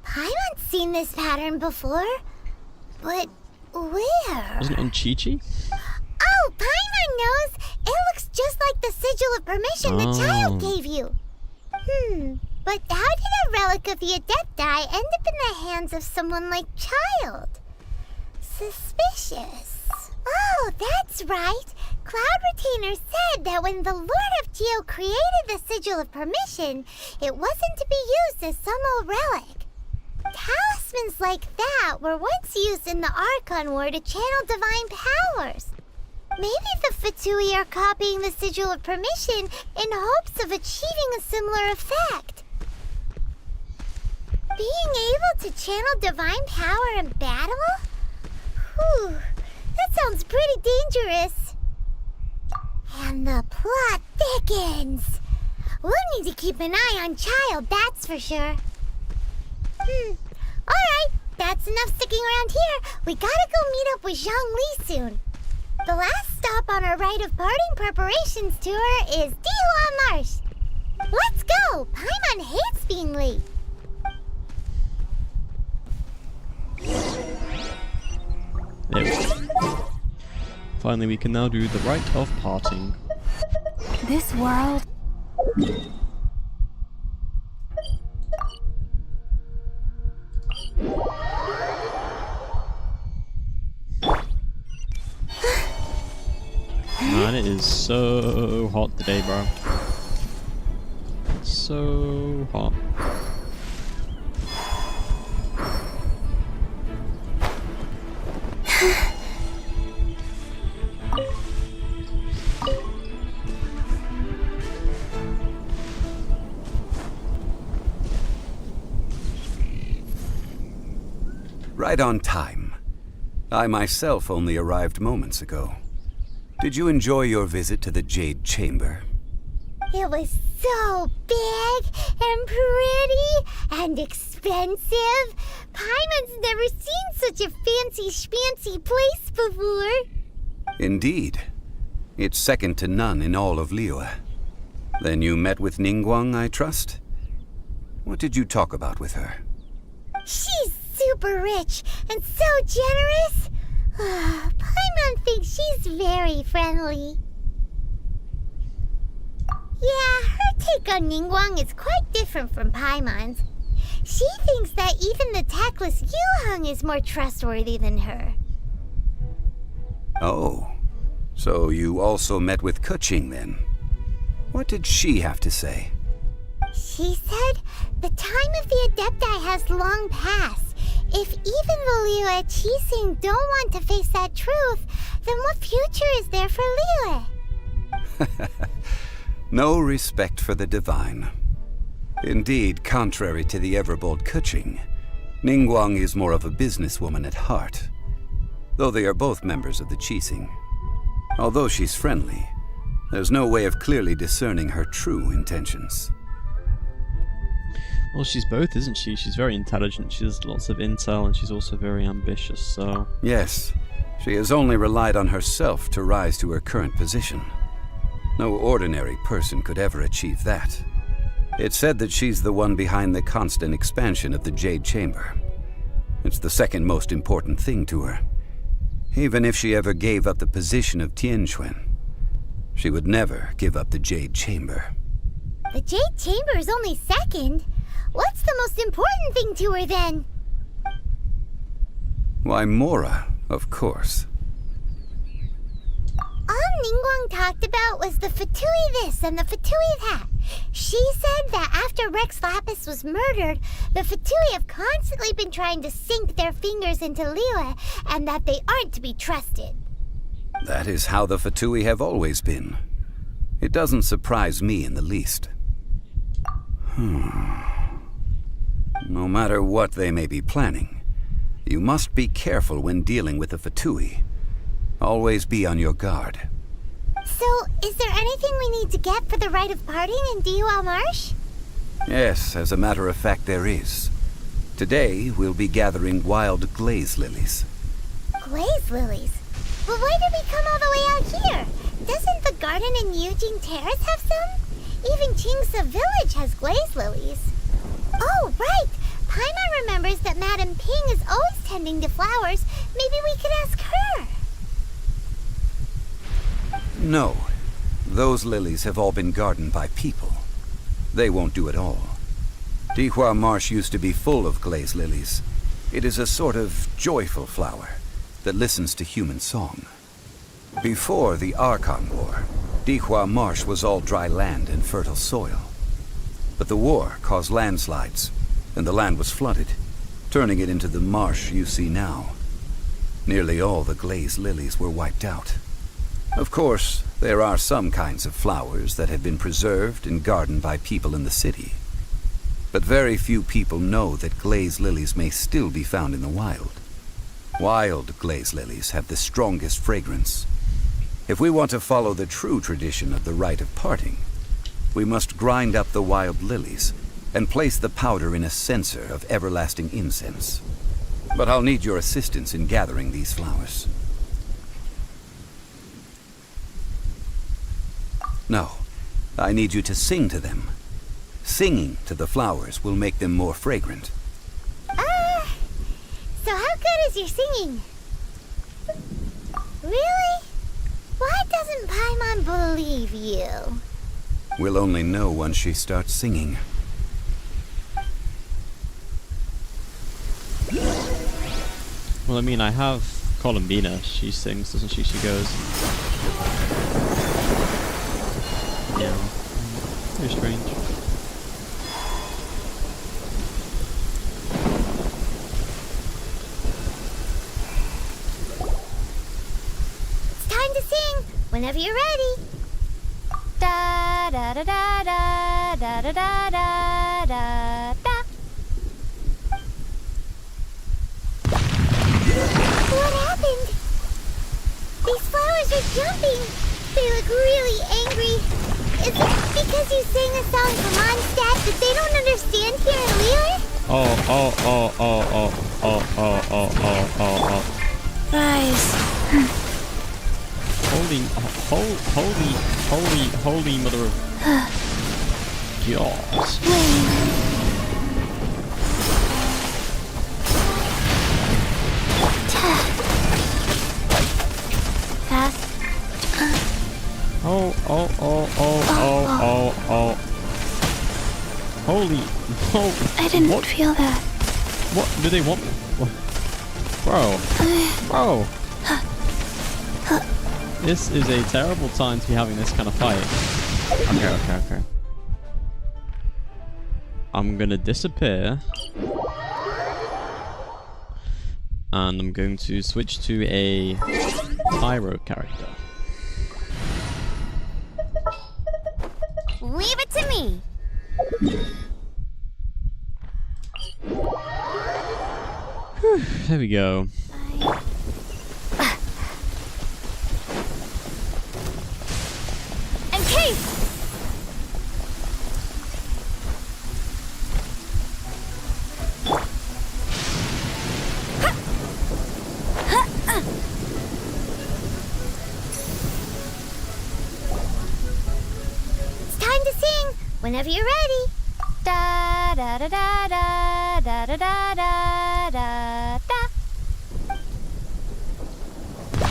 Speaker 3: Paimon's seen this pattern before. But where?
Speaker 1: Wasn't it on Chi-Chi?
Speaker 3: Oh, Paimon knows! It looks just like the sigil of permission the child gave you. But how did a relic of the Adepti end up in the hands of someone like Child? Suspicious. Oh, that's right. Cloud Retainer said that when the Lord of Geo created the sigil of permission, it wasn't to be used as some old relic. Talismans like that were once used in the Archon War to channel divine powers. Maybe the Fatui are copying the sigil of permission in hopes of achieving a similar effect. Being able to channel divine power in battle? Whew, that sounds pretty dangerous. And the plot thickens. We'll need to keep an eye on Child, that's for sure. Alright, that's enough sticking around here. We gotta go meet up with Zhang Li soon. The last stop on our rite of parting preparations tour is Dihua Marsh. Let's go! Paimon hates being late.
Speaker 1: There we go. Finally, we can now do the rite of parting.
Speaker 4: This world.
Speaker 1: Man, it is so hot today, bro. So hot.
Speaker 13: Right on time. I myself only arrived moments ago. Did you enjoy your visit to the Jade Chamber?
Speaker 3: It was so big and pretty and expensive. Paimon's never seen such a fancy schmancy place before.
Speaker 13: Indeed. It's second to none in all of Liyue. Then you met with Ningguang, I trust? What did you talk about with her?
Speaker 3: She's super rich and so generous. Paimon thinks she's very friendly. Yeah, her take on Ningguang is quite different from Paimon's. She thinks that even the tactless Yuheng is more trustworthy than her.
Speaker 13: Oh, so you also met with Keqing then? What did she have to say?
Speaker 3: She said the time of the Adepti has long passed. If even the Liyue Qixing don't want to face that truth, then what future is there for Liyue?
Speaker 13: No respect for the divine. Indeed, contrary to the ever-bold Keqing, Ningguang is more of a businesswoman at heart, though they are both members of the Qixing. Although she's friendly, there's no way of clearly discerning her true intentions.
Speaker 1: Well, she's both, isn't she? She's very intelligent, she has lots of intel, and she's also very ambitious, so...
Speaker 13: Yes, she has only relied on herself to rise to her current position. No ordinary person could ever achieve that. It's said that she's the one behind the constant expansion of the Jade Chamber. It's the second most important thing to her. Even if she ever gave up the position of Tianquan, she would never give up the Jade Chamber.
Speaker 3: The Jade Chamber is only second. What's the most important thing to her then?
Speaker 13: Why, Mora, of course.
Speaker 3: All Ningguang talked about was the Fatui this and the Fatui that. She said that after Rex Lapis was murdered, the Fatui have constantly been trying to sink their fingers into Liyue, and that they aren't to be trusted.
Speaker 13: That is how the Fatui have always been. It doesn't surprise me in the least. No matter what they may be planning, you must be careful when dealing with the Fatui. Always be on your guard.
Speaker 3: So, is there anything we need to get for the rite of parting in Dihua Marsh?
Speaker 13: Yes, as a matter of fact, there is. Today, we'll be gathering wild glaze lilies.
Speaker 3: Glaze lilies? But why did we come all the way out here? Doesn't the garden in Yujing Terrace have some? Even Qingse Village has glaze lilies. Oh, right! Paimon remembers that Madame Ping is always tending to flowers. Maybe we could ask her.
Speaker 13: No. Those lilies have all been gardened by people. They won't do it all. Dihua Marsh used to be full of glaze lilies. It is a sort of joyful flower that listens to human song. Before the Archon War, Dihua Marsh was all dry land and fertile soil. But the war caused landslides, and the land was flooded, turning it into the marsh you see now. Nearly all the glaze lilies were wiped out. Of course, there are some kinds of flowers that have been preserved and gardened by people in the city. But very few people know that glaze lilies may still be found in the wild. Wild glaze lilies have the strongest fragrance. If we want to follow the true tradition of the rite of parting, we must grind up the wild lilies and place the powder in a censer of everlasting incense. But I'll need your assistance in gathering these flowers. No, I need you to sing to them. Singing to the flowers will make them more fragrant.
Speaker 3: So how good is your singing? Really? Why doesn't Paimon believe you?
Speaker 13: We'll only know once she starts singing.
Speaker 1: Well, I mean, I have Columbina. She sings, doesn't she? She goes. Yeah. Very strange.
Speaker 3: It's time to sing. Whenever you're ready. Da da da da da da da da da da da. What happened? These flowers are jumping. They look really angry. Is it because you sang a song for Mondstadt that they don't understand here in Liyue?
Speaker 2: Rise.
Speaker 1: Holy mother of gods.
Speaker 2: Pass.
Speaker 1: Oh. Holy. Oh.
Speaker 2: I didn't
Speaker 1: what?
Speaker 2: feel that.
Speaker 1: What do they want? Bro. This is a terrible time to be having this kind of fight. Okay. I'm gonna disappear. And I'm going to switch to a pyro character.
Speaker 3: Leave it to me.
Speaker 1: Whew, there we go.
Speaker 3: And Case! It's time to sing. Whenever you're ready. da da da da da da da da da da da.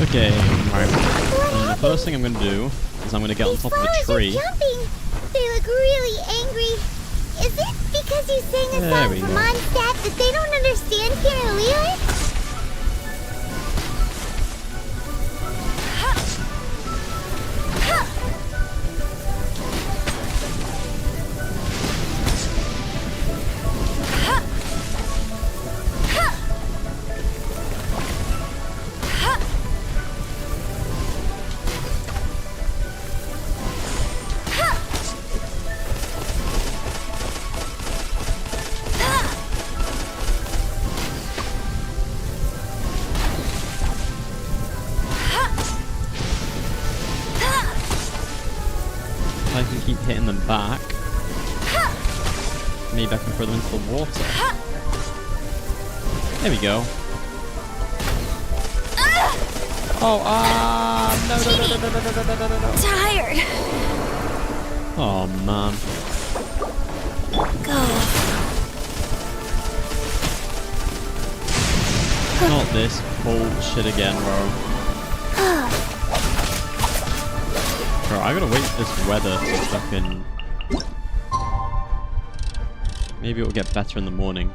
Speaker 1: Okay, right. And the first thing I'm gonna do is I'm gonna get on top of a tree.
Speaker 3: Flowers are jumping. They look really angry. Is it because you sang a
Speaker 1: There
Speaker 3: song
Speaker 1: we
Speaker 3: from
Speaker 1: go.
Speaker 3: Mondstadt that they don't understand here in Liyue?
Speaker 1: I can keep hitting them back. Maybe I can throw them into the water. There we go. Oh, no, no, no, no, no, no, no, no, no, no.
Speaker 3: Tired.
Speaker 1: Oh, man.
Speaker 3: Go.
Speaker 1: Not this bullshit again, bro. Bro, I gotta wait for this weather to fucking... Maybe it'll get better in the morning.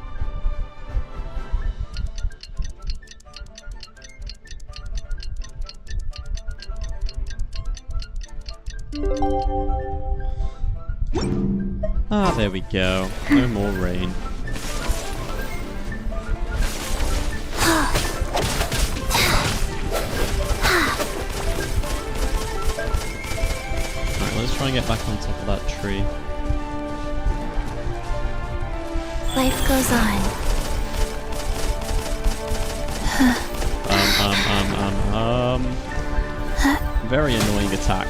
Speaker 1: Ah, there we go. No more rain. Alright, let's try and get back on top of that tree.
Speaker 3: Life goes on.
Speaker 1: Very annoying attack.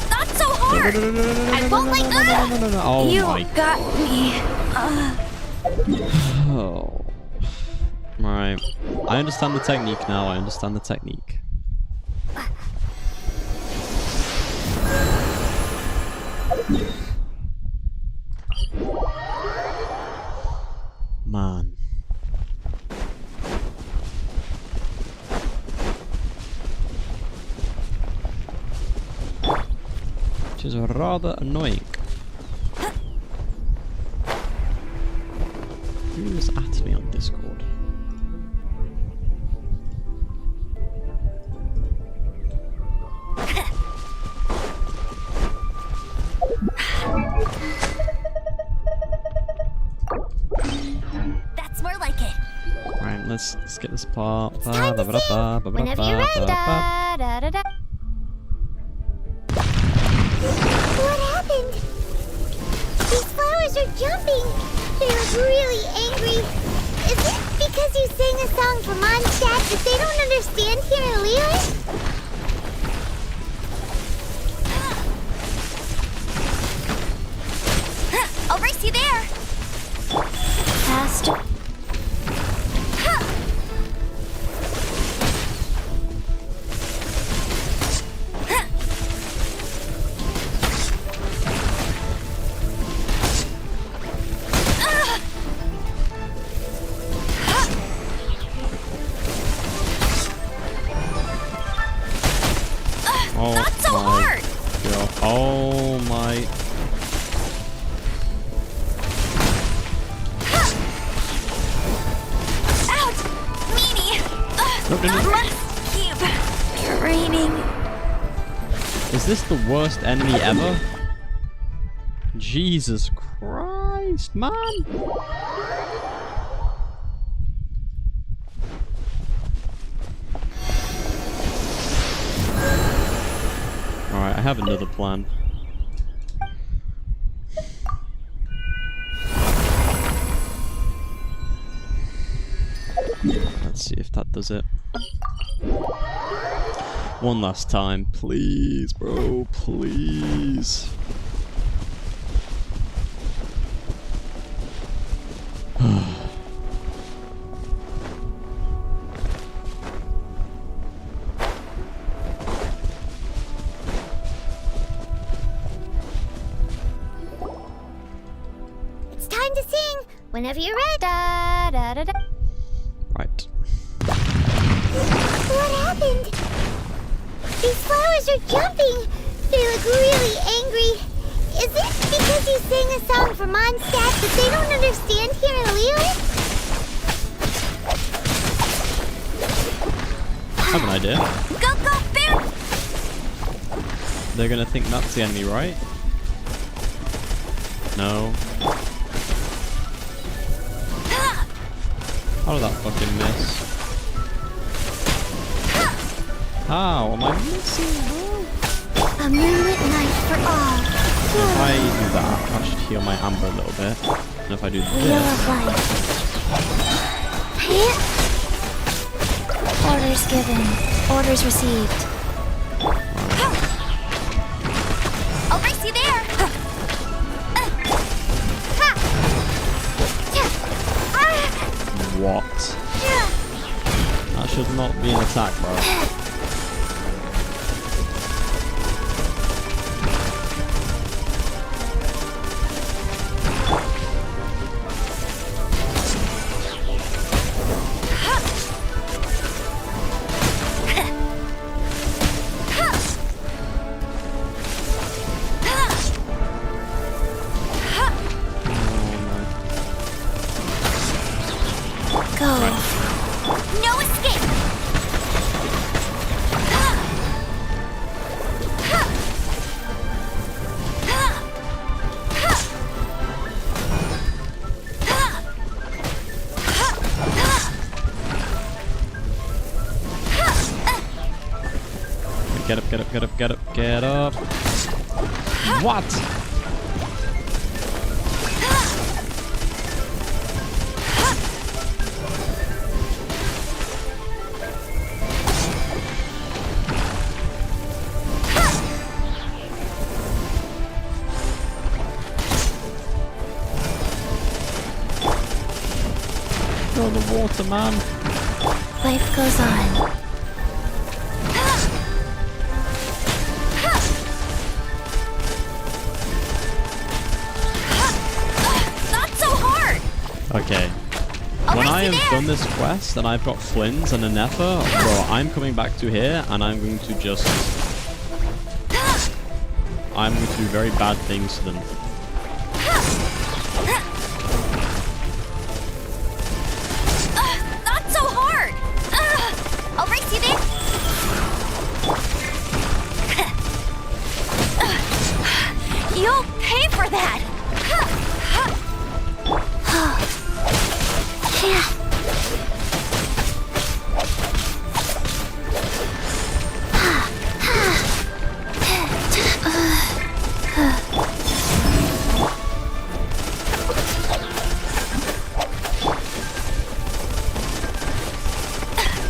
Speaker 3: Not so hard! I won't let go!
Speaker 1: Oh
Speaker 3: You
Speaker 1: my
Speaker 3: got me.
Speaker 1: Oh. Right. I understand the technique now. I understand the technique. Man. Which is rather annoying. Who is at me on Discord?
Speaker 3: That's more like it.
Speaker 1: Right, let's get this apart.
Speaker 3: Time to sing. Whenever you're ready. Da, da, da, da. What happened? These flowers are jumping. They look really angry. Is it because you sang a song from Mondstadt that they don't understand here in Liyue? I'll race you there. Fast.
Speaker 1: Oh,
Speaker 3: Not so hard.
Speaker 1: God. Oh my.
Speaker 3: Out! Meanie! Must keep raining.
Speaker 1: Is this the worst enemy ever? Jesus Christ, man! Alright, I have another plan. Let's see if that does it. One last time, please, bro, please.
Speaker 3: Whenever you're ready. Da, da, da, da.
Speaker 1: Right.
Speaker 3: What happened? These flowers are jumping. They look really angry. Is it because you sang a song for Mondstadt that they don't understand here in Liyue?
Speaker 1: I have an idea.
Speaker 3: Go, go, bear!
Speaker 1: They're gonna think that's the enemy, right? No. How did that fucking miss? How am I missing?
Speaker 3: A moonlit night for all.
Speaker 1: If I do that, I should heal my amber a little bit. And if I do
Speaker 3: Wheel
Speaker 1: this...
Speaker 3: of life. Orders given. Orders received. I'll race you there.
Speaker 1: What? That should not be an attack, bro.
Speaker 3: Go. No escape.
Speaker 1: Get up, get up, get up, get up, get up. What? Oh, the water, man.
Speaker 3: Life goes on. Not so hard.
Speaker 1: Okay. When I have done this quest and I've got Flynn's and a Nefer, bro, I'm coming back to here and I'm going to just... I'm going to do very bad things to them.
Speaker 3: Not so hard. I'll race you there. You'll pay for that.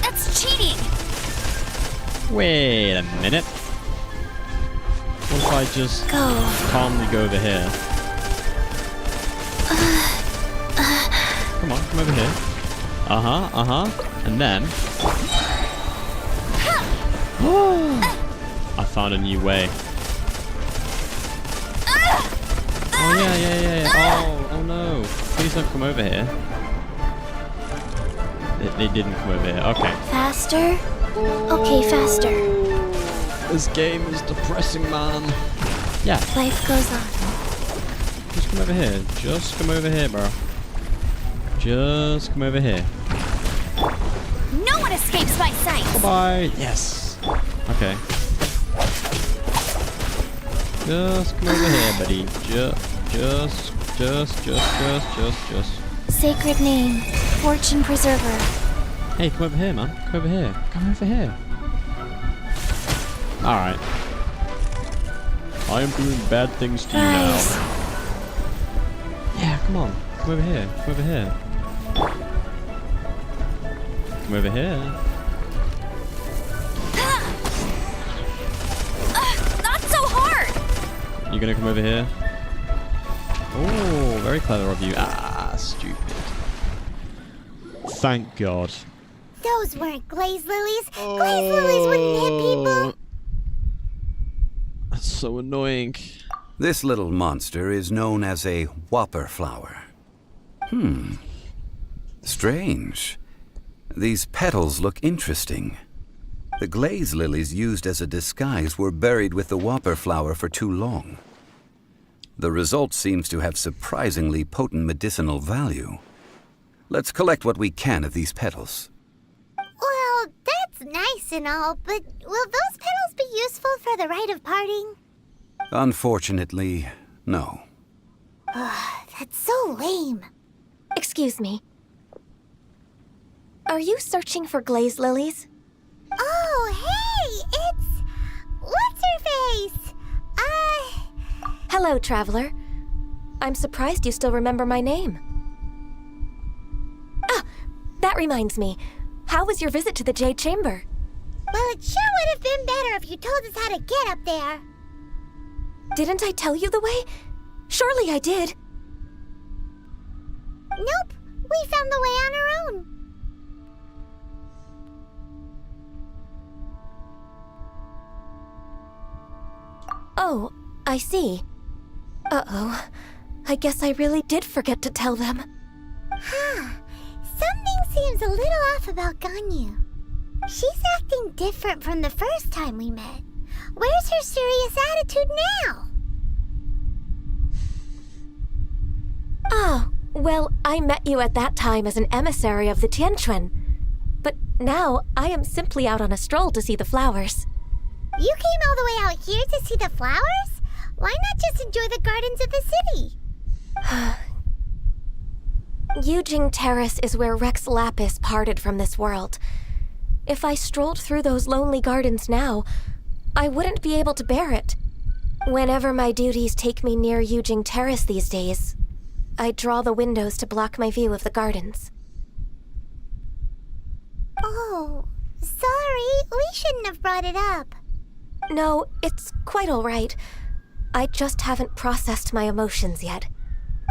Speaker 3: That's cheating.
Speaker 1: Wait a minute. What if I just calmly go over here? Come on, come over here. And then... I found a new way. Oh yeah. Oh no. Please don't come over here. They didn't come over here. Okay.
Speaker 3: Faster? Okay, faster.
Speaker 1: This game is depressing, man. Yeah.
Speaker 3: Life goes on.
Speaker 1: Just come over here. Just come over here, bro. Just come over here.
Speaker 3: No one escapes my sight.
Speaker 1: Bye-bye. Yes. Okay. Just come over here, buddy. Just.
Speaker 3: Sacred name, fortune preserver.
Speaker 1: Hey, come over here, man. Come over here. Come over here. Alright. I am doing bad things to you now. Yeah, come on. Come over here. Come over here. Come over here.
Speaker 3: Not so hard.
Speaker 1: You gonna come over here? Oh, very clever of you. Ah, stupid. Thank God.
Speaker 3: Those weren't glaze lilies. Glaze lilies wouldn't hit people.
Speaker 1: That's so annoying.
Speaker 13: This little monster is known as a whopper flower. Strange. These petals look interesting. The glaze lilies used as a disguise were buried with the whopper flower for too long. The result seems to have surprisingly potent medicinal value. Let's collect what we can of these petals.
Speaker 3: Well, that's nice and all, but will those petals be useful for the rite of parting?
Speaker 13: Unfortunately, no.
Speaker 3: That's so lame.
Speaker 2: Excuse me. Are you searching for glaze lilies?
Speaker 3: Oh, hey! It's... What's-her-face?
Speaker 2: Hello, traveler. I'm surprised you still remember my name. Ah, that reminds me. How was your visit to the Jade Chamber?
Speaker 3: Well, it sure would have been better if you told us how to get up there.
Speaker 2: Didn't I tell you the way? Surely I did.
Speaker 3: Nope, we found the way on our own.
Speaker 2: Oh, I see. Uh-oh. I guess I really did forget to tell them.
Speaker 3: Something seems a little off about Ganyu. She's acting different from the first time we met. Where's her serious attitude now?
Speaker 2: Ah, well, I met you at that time as an emissary of the Tianquan. But now, I am simply out on a stroll to see the flowers.
Speaker 3: You came all the way out here to see the flowers? Why not just enjoy the gardens of the city?
Speaker 2: Yujing Terrace is where Rex Lapis parted from this world. If I strolled through those lonely gardens now, I wouldn't be able to bear it. Whenever my duties take me near Yujing Terrace these days, I draw the windows to block my view of the gardens.
Speaker 3: Oh, sorry, we shouldn't have brought it up.
Speaker 2: No, it's quite all right. I just haven't processed my emotions yet.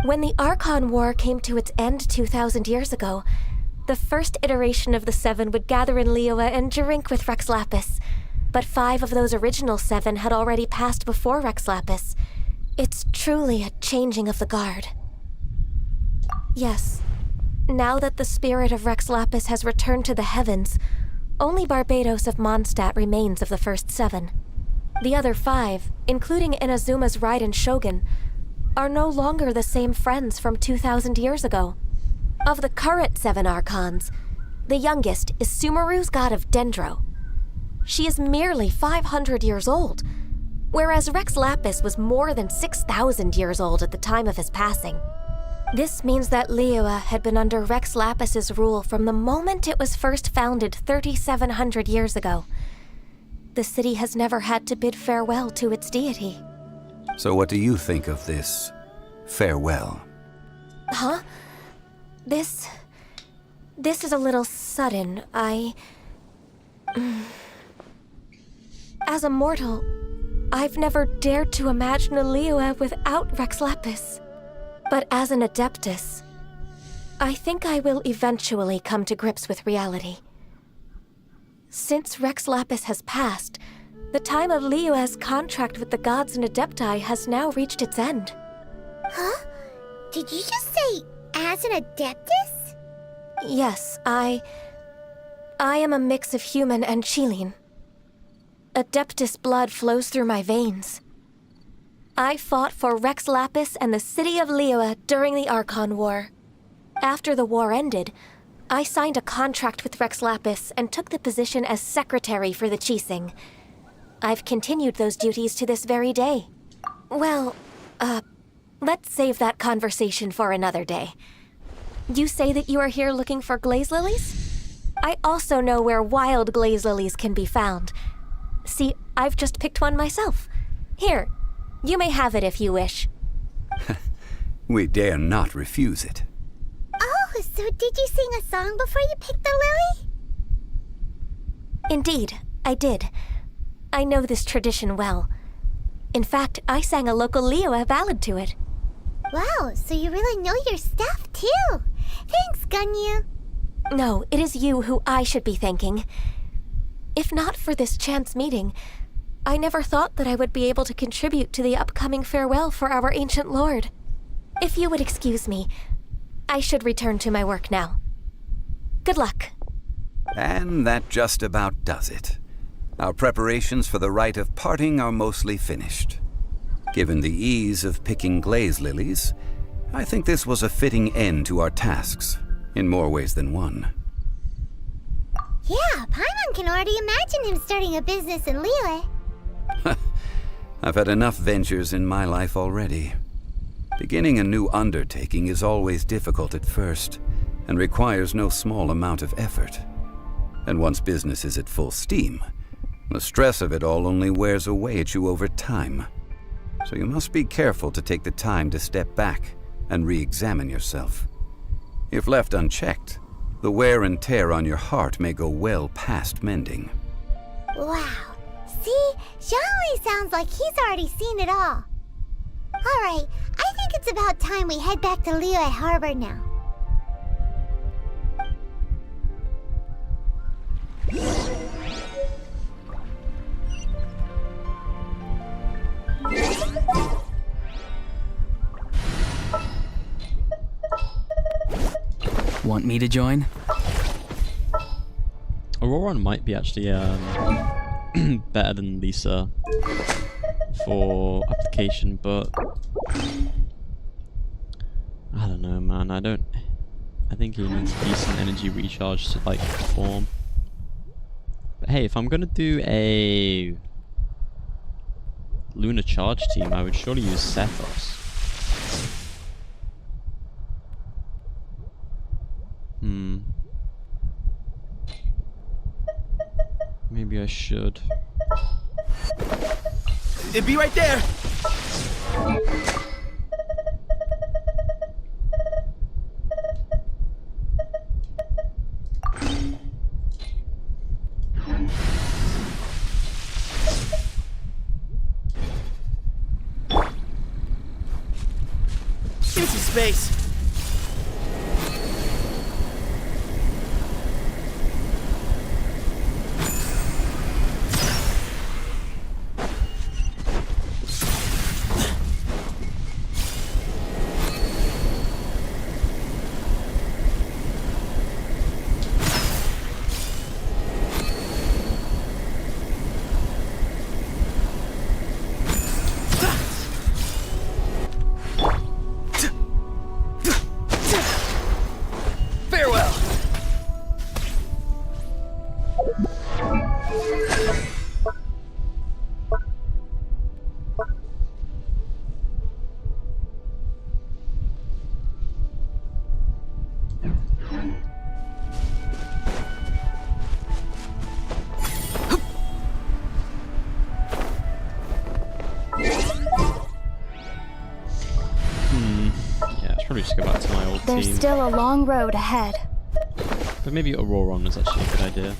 Speaker 2: When the Archon War came to its end 2,000 years ago, the first iteration of the Seven would gather in Liyue and drink with Rex Lapis. But 5 of those original 7 had already passed before Rex Lapis. It's truly a changing of the guard. Yes, now that the spirit of Rex Lapis has returned to the heavens, only Barbados of Mondstadt remains of the first 7. The other 5, including Inazuma's Raiden Shogun, are no longer the same friends from 2,000 years ago. Of the current 7 Archons, the youngest is Sumeru's god of Dendro. She is merely 500 years old, whereas Rex Lapis was more than 6,000 years old at the time of his passing. This means that Liyue had been under Rex Lapis's rule from the moment it was first founded 3,700 years ago. The city has never had to bid farewell to its deity.
Speaker 13: So what do you think of this farewell?
Speaker 2: Huh? This is a little sudden. As a mortal, I've never dared to imagine a Liyue without Rex Lapis. But as an Adeptus, I think I will eventually come to grips with reality. Since Rex Lapis has passed, the time of Liyue's contract with the gods and Adepti has now reached its end.
Speaker 3: Huh? Did you just say, as an Adeptus?
Speaker 2: Yes, I am a mix of human and Chilean. Adeptus blood flows through my veins. I fought for Rex Lapis and the city of Liyue during the Archon War. After the war ended, I signed a contract with Rex Lapis and took the position as secretary for the Qixing. I've continued those duties to this very day. Well, let's save that conversation for another day. You say that you are here looking for glaze lilies? I also know where wild glaze lilies can be found. See, I've just picked one myself. Here, you may have it if you wish.
Speaker 13: We dare not refuse it.
Speaker 3: Oh, so did you sing a song before you picked the lily?
Speaker 2: Indeed, I did. I know this tradition well. In fact, I sang a local Liyue ballad to it.
Speaker 3: Wow, so you really know your stuff, too. Thanks, Ganyu.
Speaker 2: No, it is you who I should be thanking. If not for this chance meeting, I never thought that I would be able to contribute to the upcoming farewell for our ancient lord. If you would excuse me, I should return to my work now. Good luck.
Speaker 13: And that just about does it. Our preparations for the rite of parting are mostly finished. Given the ease of picking glaze lilies, I think this was a fitting end to our tasks, in more ways than one.
Speaker 3: Yeah, Paimon can already imagine him starting a business in Liyue.
Speaker 13: I've had enough ventures in my life already. Beginning a new undertaking is always difficult at first, and requires no small amount of effort. And once business is at full steam, the stress of it all only wears away at you over time. So you must be careful to take the time to step back and re-examine yourself. If left unchecked, the wear and tear on your heart may go well past mending.
Speaker 3: Wow. See? Zhongli sounds like he's already seen it all. Alright, I think it's about time we head back to Liyue Harbor now.
Speaker 10: Want me to join?
Speaker 1: Auroron might be actually better than Lisa for application, but I don't know, man. I think he needs decent energy recharge to like perform. But hey, if I'm gonna do a Lunar Charge team, I would surely use Sethos. Maybe I should.
Speaker 5: It'd be right there! Empty space!
Speaker 1: Probably just go back to my old
Speaker 4: There's
Speaker 1: team.
Speaker 4: still a long road ahead.
Speaker 1: But maybe Auroron was actually a good idea.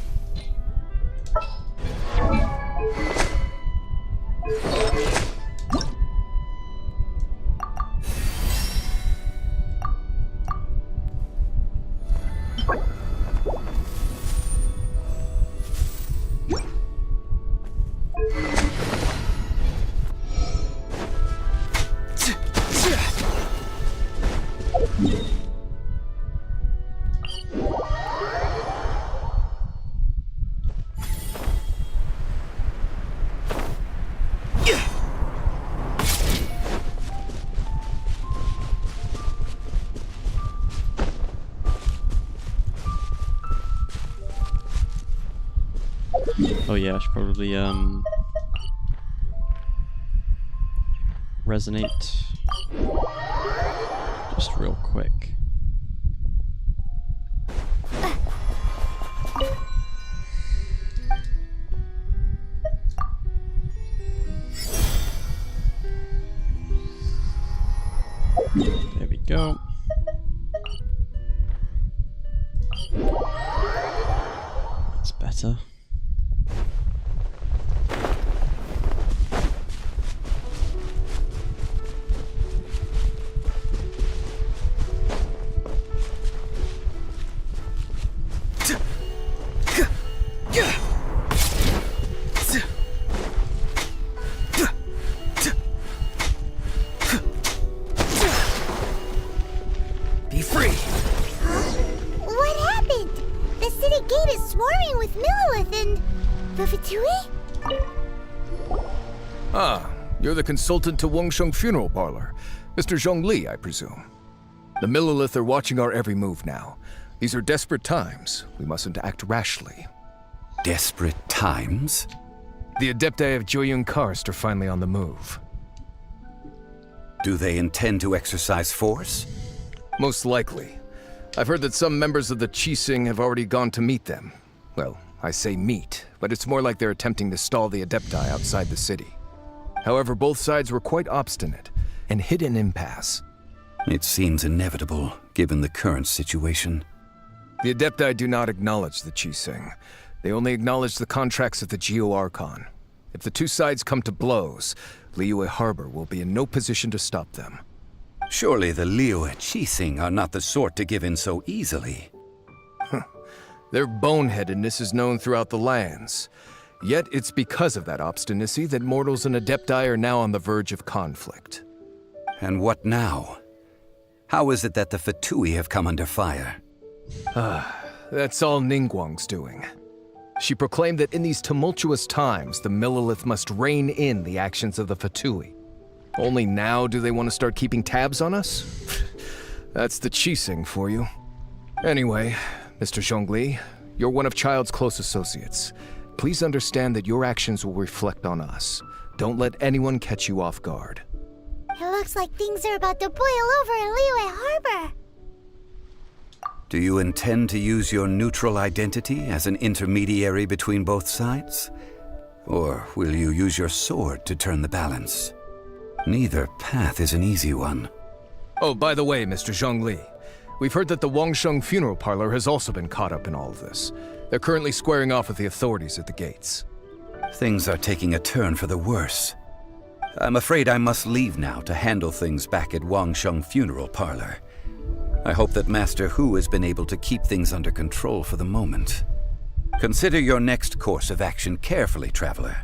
Speaker 1: Oh yeah, I should probably resonate just real quick. There we go. That's better.
Speaker 5: Be free! You're the consultant to Wangsheng Funeral Parlor. Mr. Zhongli, I presume. The Millilith are watching our every move now. These are desperate times. We mustn't act rashly.
Speaker 13: Desperate times?
Speaker 5: The Adepti of Joyun Karst are finally on the move.
Speaker 13: Do they intend to exercise force?
Speaker 5: Most likely. I've heard that some members of the Qixing have already gone to meet them. Well, I say meet, but it's more like they're attempting to stall the Adepti outside the city. However, both sides were quite obstinate and hit an impasse.
Speaker 13: It seems inevitable, given the current situation.
Speaker 5: The Adepti do not acknowledge the Qixing. They only acknowledge the contracts of the Geo-Archon. If the two sides come to blows, Liyue Harbor will be in no position to stop them.
Speaker 13: Surely the Liyue Qixing are not the sort to give in so easily.
Speaker 5: Their boneheadedness is known throughout the lands. Yet it's because of that obstinacy that mortals and Adepti are now on the verge of conflict.
Speaker 13: And what now? How is it that the Fatui have come under fire?
Speaker 5: That's all Ningguang's doing. She proclaimed that in these tumultuous times, the Millilith must rein in the actions of the Fatui. Only now do they want to start keeping tabs on us? That's the Qixing for you. Anyway, Mr. Zhongli, you're one of Child's close associates. Please understand that your actions will reflect on us. Don't let anyone catch you off guard.
Speaker 3: It looks like things are about to boil over in Liyue Harbor.
Speaker 13: Do you intend to use your neutral identity as an intermediary between both sides? Or will you use your sword to turn the balance? Neither path is an easy one.
Speaker 5: Oh, by the way, Mr. Zhongli, we've heard that the Wangsheng Funeral Parlor has also been caught up in all of this. They're currently squaring off with the authorities at the gates.
Speaker 13: Things are taking a turn for the worse. I'm afraid I must leave now to handle things back at Wangsheng Funeral Parlor. I hope that Master Hu has been able to keep things under control for the moment. Consider your next course of action carefully, Traveler.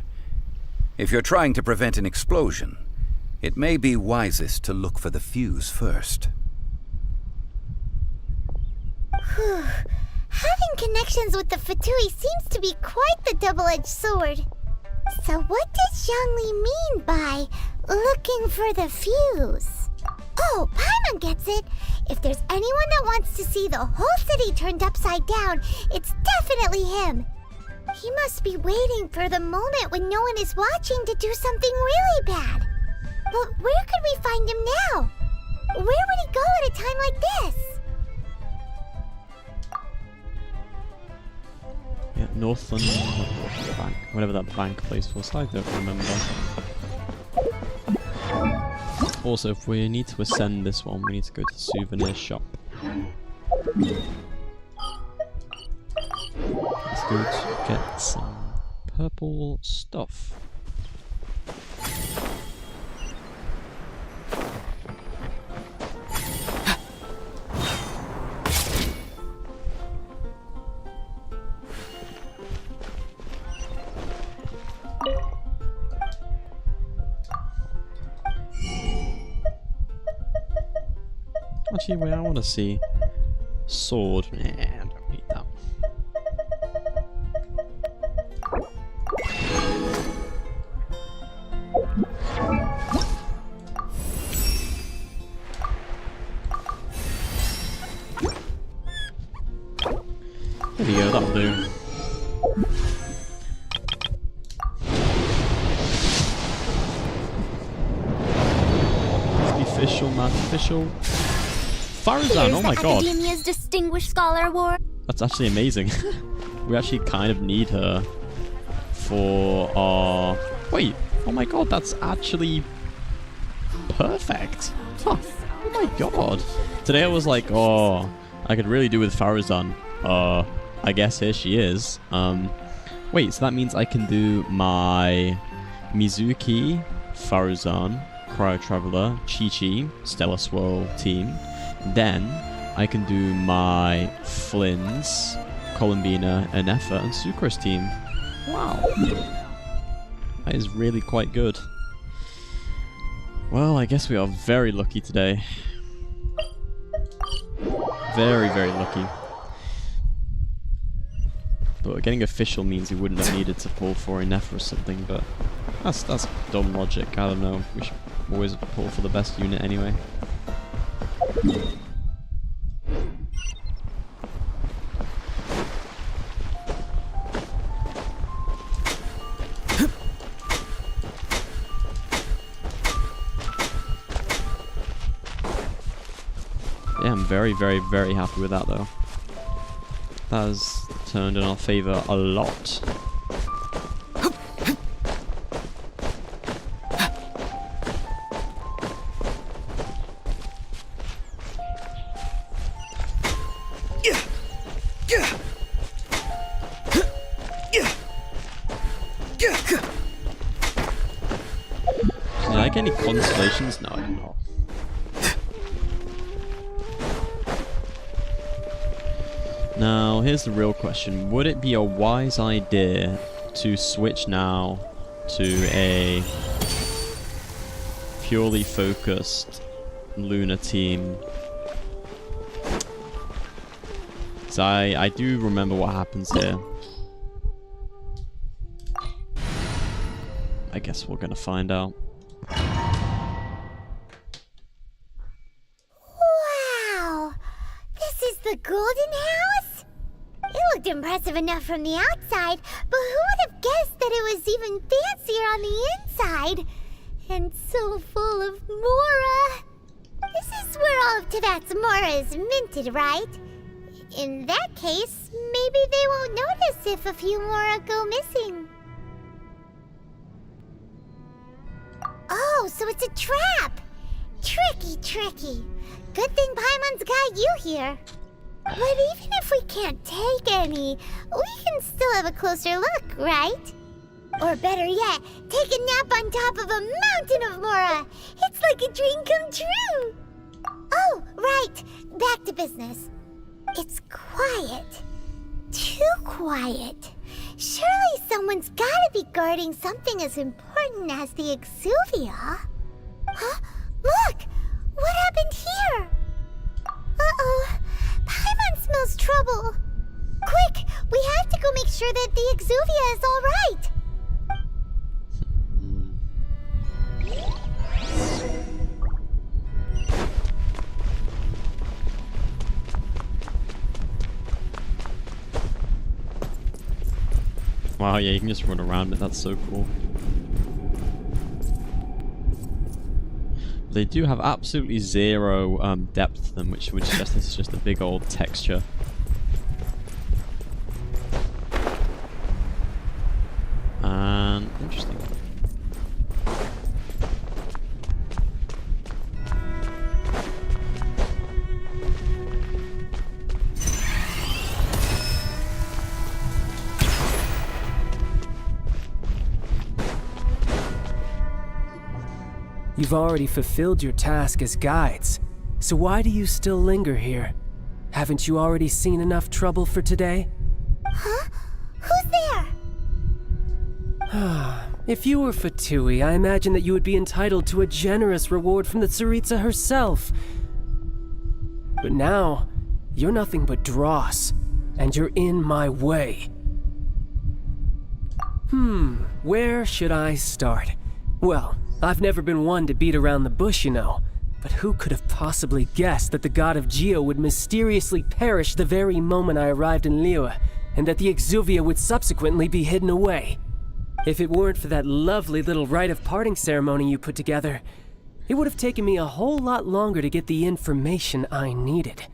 Speaker 13: If you're trying to prevent an explosion, it may be wisest to look for the fuse first.
Speaker 3: Having connections with the Fatui seems to be quite the double-edged sword. So what does Zhongli mean by looking for the fuse? Oh, Paimon gets it. If there's anyone that wants to see the whole city turned upside down, it's definitely him. He must be waiting for the moment when no one is watching to do something really bad. But where could we find him now? Where would he go at a time like this?
Speaker 1: Yeah, Northland Bank. Whatever that bank place was, I don't remember. Also, if we need to ascend this one, we need to go to the souvenir shop. Let's go to get some purple stuff. Actually, wait, I want to see sword. Nah, I don't need that. There we go, that'll do. Official, not official. Farazan, oh my god.
Speaker 3: Academia's Distinguished Scholar Award.
Speaker 1: That's actually amazing. We actually kind of need her for our... Wait, oh my god, that's actually perfect. Huh. Oh my god. Today I was like, oh, I could really do with Farazan. I guess here she is. Wait, so that means I can do my Mizuki, Farazan, Cryo Traveler, Chi-Chi, Stellar Swirl team. Then I can do my Flynn's, Columbina, Anefa, and Sucrose team. Wow. That is really quite good. Well, I guess we are very lucky today. Very, very lucky. But getting official means we wouldn't have needed to pull for Anefa or something, but That's dumb logic. I don't know. We should always pull for the best unit anyway. Yeah, I'm very, very, very happy with that though. That has turned in our favor a lot. Did I get any constellations? No, I did not. Now, here's the real question. Would it be a wise idea to switch now to a purely focused lunar team? Because I do remember what happens here. I guess we're gonna find out.
Speaker 3: Wow! This is the Golden House? It looked impressive enough from the outside, but who would have guessed that it was even fancier on the inside? And so full of Mora. This is where all of Teyvat's Mora is minted, right? In that case, maybe they won't notice if a few Mora go missing. Oh, so it's a trap! Tricky, tricky. Good thing Paimon's got you here. But even if we can't take any, we can still have a closer look, right? Or better yet, take a nap on top of a mountain of Mora. It's like a dream come true. Oh, right. Back to business. It's quiet. Too quiet. Surely someone's gotta be guarding something as important as the Exuvia. Huh? Look! What happened here? Uh-oh. Paimon smells trouble. Quick! We have to go make sure that the Exuvia is all right.
Speaker 1: Wow, yeah, you can just run around it. That's so cool. They do have absolutely zero depth to them, which would suggest this is just a big old texture. And interesting.
Speaker 6: You've already fulfilled your task as guides, so why do you still linger here? Haven't you already seen enough trouble for today?
Speaker 3: Huh? Who's there?
Speaker 6: If you were Fatui, I imagine that you would be entitled to a generous reward from the Tsaritsa herself. But now, you're nothing but dross, and you're in my way. Where should I start? Well, I've never been one to beat around the bush, you know. But who could have possibly guessed that the god of Geo would mysteriously perish the very moment I arrived in Liyue, and that the Exuvia would subsequently be hidden away? If it weren't for that lovely little rite of parting ceremony you put together, it would have taken me a whole lot longer to get the information I needed.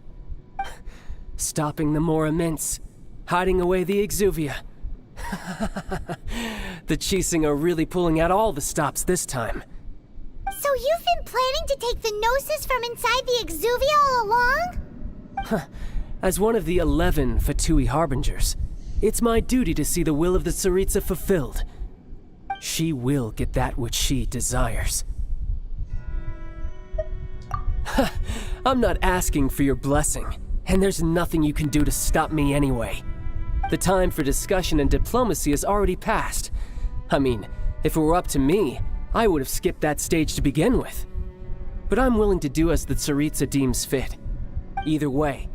Speaker 6: Stopping the Mora mints, hiding away the Exuvia. The Chising are really pulling out all the stops this time.
Speaker 3: So you've been planning to take the Gnosis from inside the Exuvia all along?
Speaker 6: As one of the 11 Fatui Harbingers, it's my duty to see the will of the Tsaritsa fulfilled. She will get that which she desires. I'm not asking for your blessing, and there's nothing you can do to stop me anyway. The time for discussion and diplomacy has already passed. I mean, if it were up to me, I would have skipped that stage to begin with. But I'm willing to do as the Tsaritsa deems fit. Either way,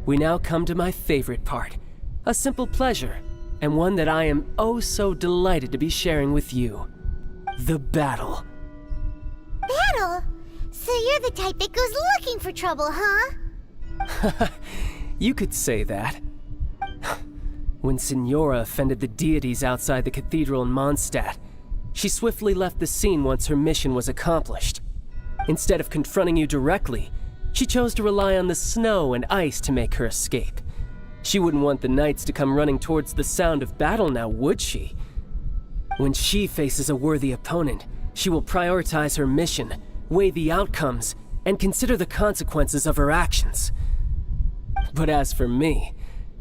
Speaker 6: we now come to my favorite part. A simple pleasure, and one that I am oh so delighted to be sharing with you. the battle.
Speaker 3: Battle? So you're the type that goes looking for trouble, huh?
Speaker 6: You could say that. When Signora offended the deities outside the cathedral in Mondstadt, she swiftly left the scene once her mission was accomplished. Instead of confronting you directly, she chose to rely on the snow and ice to make her escape. She wouldn't want the knights to come running towards the sound of battle now, would she? When she faces a worthy opponent, she will prioritize her mission, weigh the outcomes, and consider the consequences of her actions. But as for me,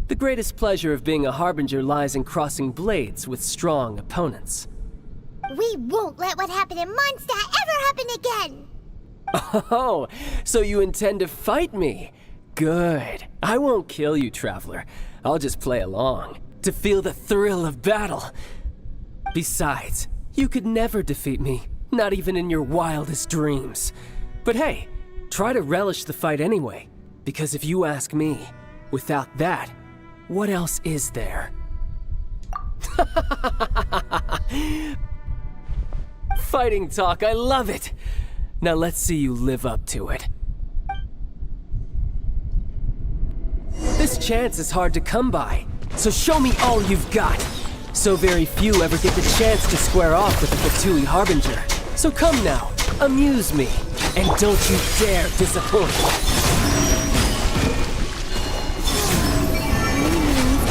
Speaker 6: the greatest pleasure of being a harbinger lies in crossing blades with strong opponents.
Speaker 3: We won't let what happened in Mondstadt ever happen again!
Speaker 6: Oh, so you intend to fight me? Good. I won't kill you, Traveler. I'll just play along, to feel the thrill of battle. Besides, you could never defeat me, not even in your wildest dreams. But hey, try to relish the fight anyway, because if you ask me, without that, what else is there? Fighting talk, I love it! Now let's see you live up to it. This chance is hard to come by, so show me all you've got. So very few ever get the chance to square off with the Fatui Harbinger. So come now, amuse me, and don't you dare disappoint.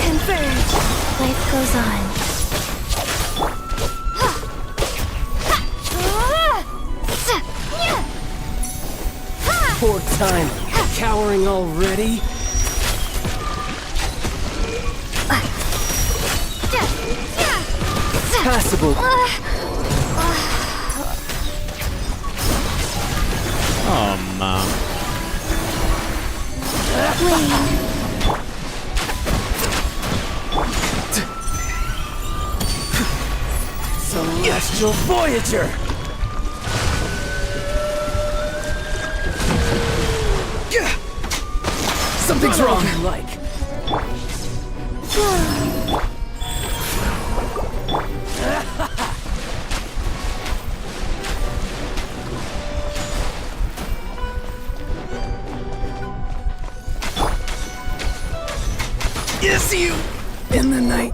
Speaker 2: Confirmed. Life goes on.
Speaker 6: Poor time, cowering already? Passable.
Speaker 1: Oh, man.
Speaker 6: Celestial Voyager! Something's wrong. Is you in the night?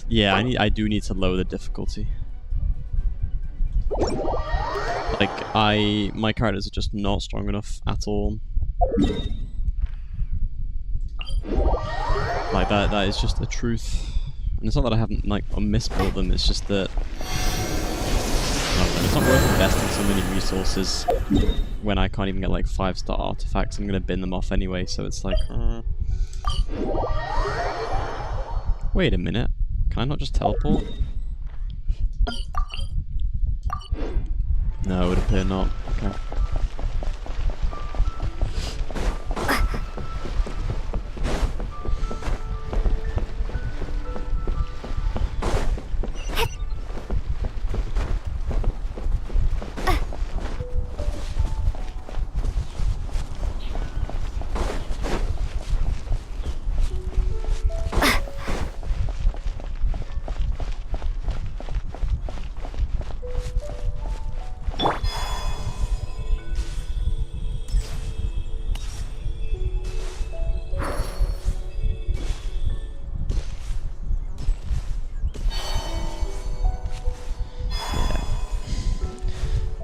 Speaker 1: Yeah, I do need to lower the difficulty. Like, my characters are just not strong enough at all. Like, that is just the truth. And it's not that I haven't, like, misbuilt them, it's just that... it's not worth investing so many resources when I can't even get, like, 5-star artifacts. I'm gonna bin them off anyway, so it's like... Wait a minute. Can I not just teleport? No, it would appear not. Okay.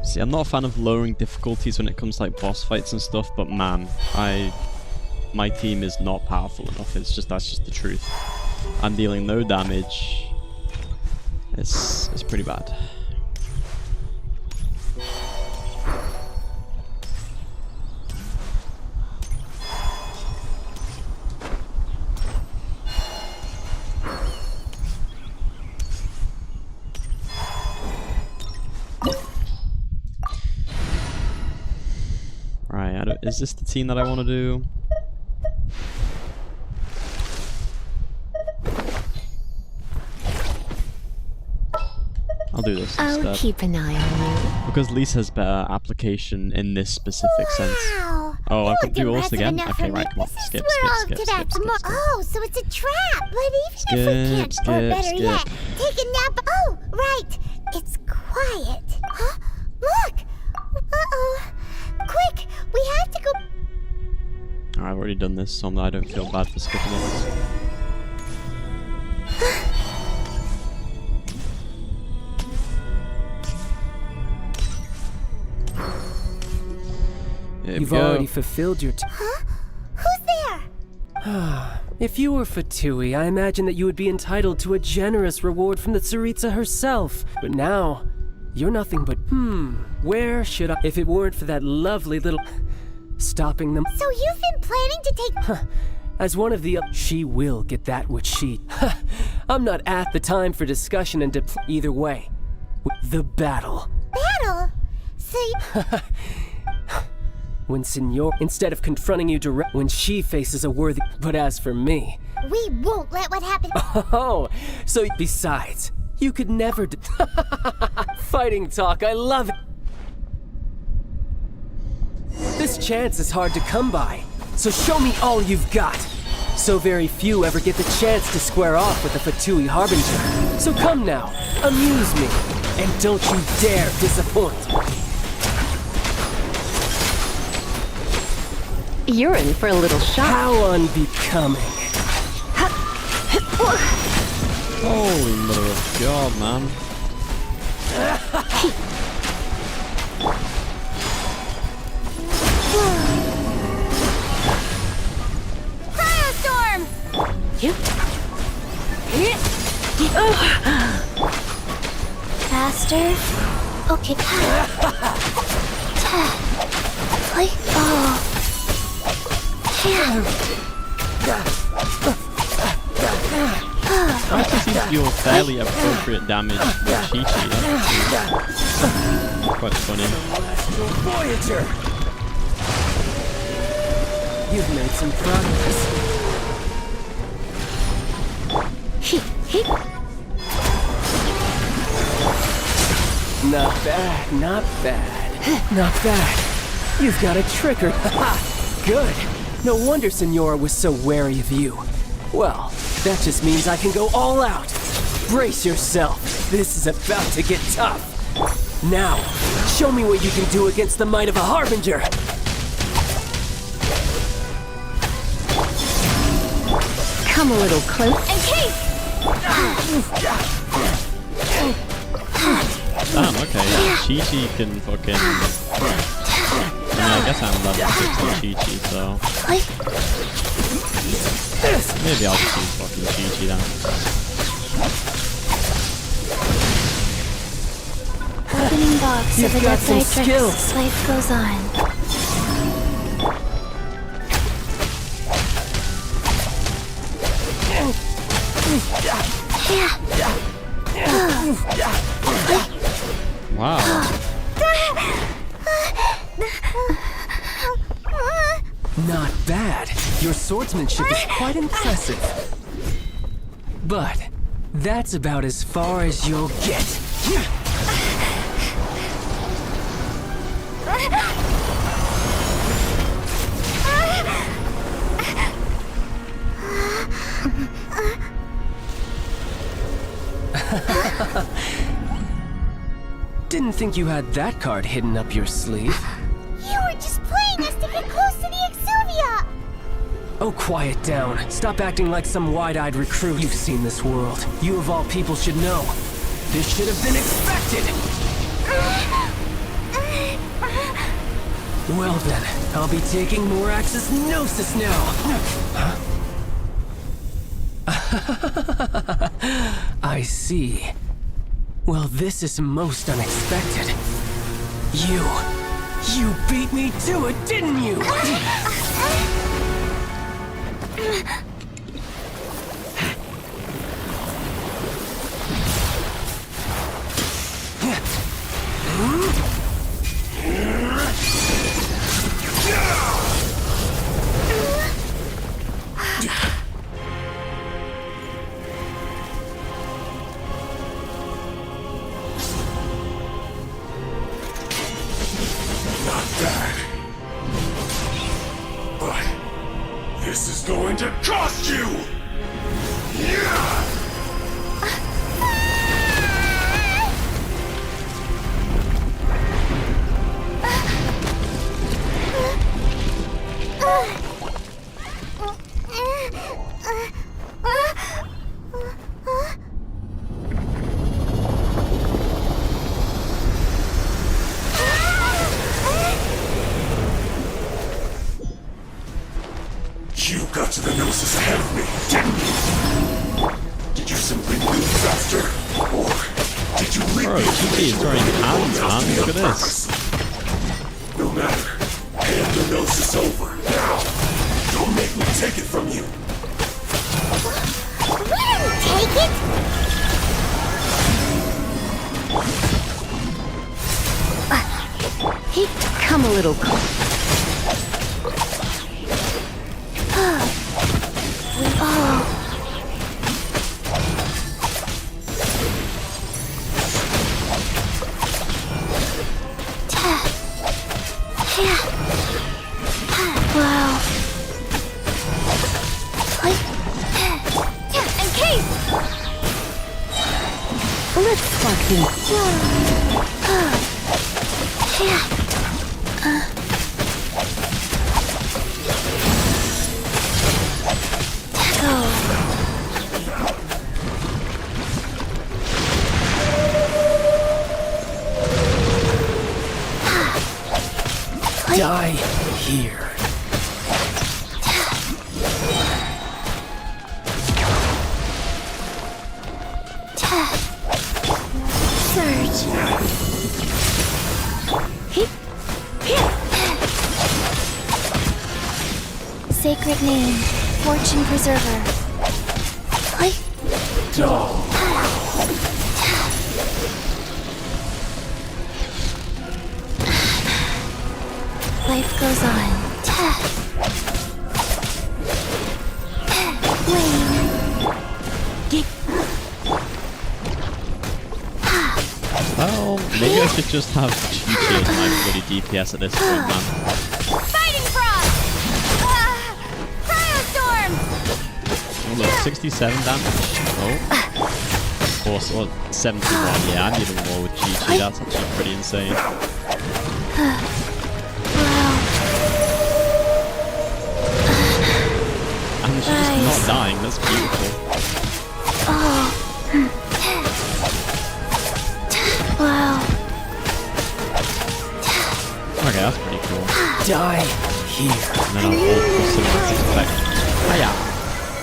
Speaker 1: See, I'm not a fan of lowering difficulties when it comes to like boss fights and stuff, but man, my team is not powerful enough. That's just the truth. I'm dealing no damage. It's pretty bad. Is this the team that I want to do? I'll do this instead.
Speaker 2: I'll keep an eye on you.
Speaker 1: Because Lisa has better application in this specific sense. Oh, I can do all this again? Okay, right, come on. Skip.
Speaker 3: Oh, so it's a trap. But even if we can't, or better yet, take a nap. Oh, right. It's quiet. Huh? Look! Uh-oh. Quick! We have to go...
Speaker 1: I've already done this, so I don't feel bad for skipping it.
Speaker 6: You've already fulfilled your
Speaker 3: Huh? Who's there?
Speaker 6: If you were Fatui, I imagine that you would be entitled to a generous reward from the Tsaritsa herself. But now, you're nothing but... where should I... If it weren't for that lovely little... stopping them...
Speaker 3: So you've been planning to take...
Speaker 6: As one of the... She will get that which she... I'm not at the time for discussion and either way. The battle.
Speaker 3: Battle? So you...
Speaker 6: When Senor... Instead of confronting you direct... When she faces a worthy... But as for me...
Speaker 3: We won't let what happened...
Speaker 6: Oh, so besides, you could never... Fighting talk, I love it. This chance is hard to come by, so show me all you've got. So very few ever get the chance to square off with the Fatui Harbinger. So come now, amuse me, and don't you dare disappoint.
Speaker 12: You're in for a little shock.
Speaker 6: How unbecoming.
Speaker 1: Holy mother of God, man.
Speaker 3: Firestorm! Faster? Okay. Like,
Speaker 1: I actually seem to deal fairly appropriate damage with Chi-Chi. That's quite funny.
Speaker 6: Voyager! You've made some progress. Not bad, not bad. Not bad. You've got a trigger. Good. No wonder Senora was so wary of you. Well, that just means I can go all out. Brace yourself. This is about to get tough. Now, show me what you can do against the might of a Harbinger.
Speaker 12: Come a little close.
Speaker 3: Encase!
Speaker 1: Damn, okay. Chi-Chi can fucking... I guess I'm level 6 on Chi-Chi, so... Maybe I'll just use fucking Chi-Chi then.
Speaker 3: Opening box of the
Speaker 6: got some
Speaker 3: Death
Speaker 6: skills.
Speaker 3: Life goes on.
Speaker 1: Wow.
Speaker 6: Not bad. Your swordsmanship is quite impressive. But that's about as far as you'll get. Didn't think you had that card hidden up your sleeve.
Speaker 3: You were just playing us to get close to the Exuvia!
Speaker 6: Oh, quiet down. Stop acting like some wide-eyed recruit. You've seen this world. You of all people should know. This should have been expected! Well then, I'll be taking Morax's Gnosis now! I see. Well, this is most unexpected. You beat me to it, didn't you?
Speaker 7: This is going to cost you! to the Gnosis ahead of me, didn't you? Did you simply move faster? Or did you leap
Speaker 1: Bro, GG is throwing hands, man. Look at this.
Speaker 7: No matter. Hand the Gnosis over. Now! Don't make me take it from you.
Speaker 3: We didn't take it!
Speaker 12: Come a little closer.
Speaker 3: We all... Wow. And Case!
Speaker 12: Let's spark things.
Speaker 6: Die here.
Speaker 3: Surge. Sacred name, fortune preserver. Life goes on.
Speaker 1: Well, maybe I should just have Chi-Chi as my bloody DPS at this point, man.
Speaker 3: Fighting Frost! Cryostorm!
Speaker 1: Oh, look, 67 damage. Oh. Of course, well, 71. Yeah, I need a more with Chi-Chi. That's actually pretty insane. And she's just not dying. That's beautiful.
Speaker 3: Wow.
Speaker 1: Okay, that's pretty cool.
Speaker 6: Die here.
Speaker 1: And then I'll ult for cinematic effect. Hiya!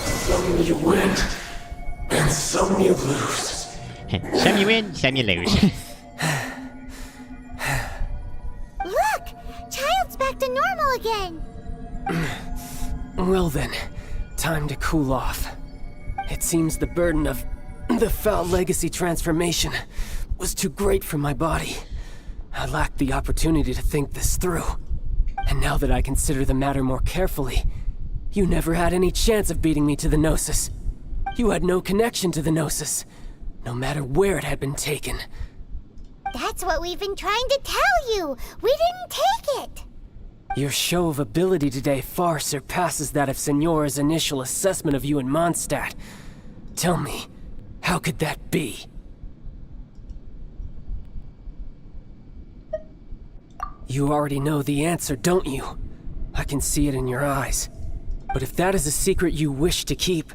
Speaker 7: Some you win, and some you lose.
Speaker 1: Some you win, some you lose.
Speaker 3: Look! Child's back to normal again!
Speaker 6: Well then, time to cool off. It seems the burden of the foul legacy transformation was too great for my body. I lacked the opportunity to think this through. And now that I consider the matter more carefully, you never had any chance of beating me to the Gnosis. You had no connection to the Gnosis, no matter where it had been taken.
Speaker 3: That's what we've been trying to tell you! We didn't take it!
Speaker 6: Your show of ability today far surpasses that of Signora's initial assessment of you in Mondstadt. Tell me, how could that be? You already know the answer, don't you? I can see it in your eyes. But if that is a secret you wish to keep,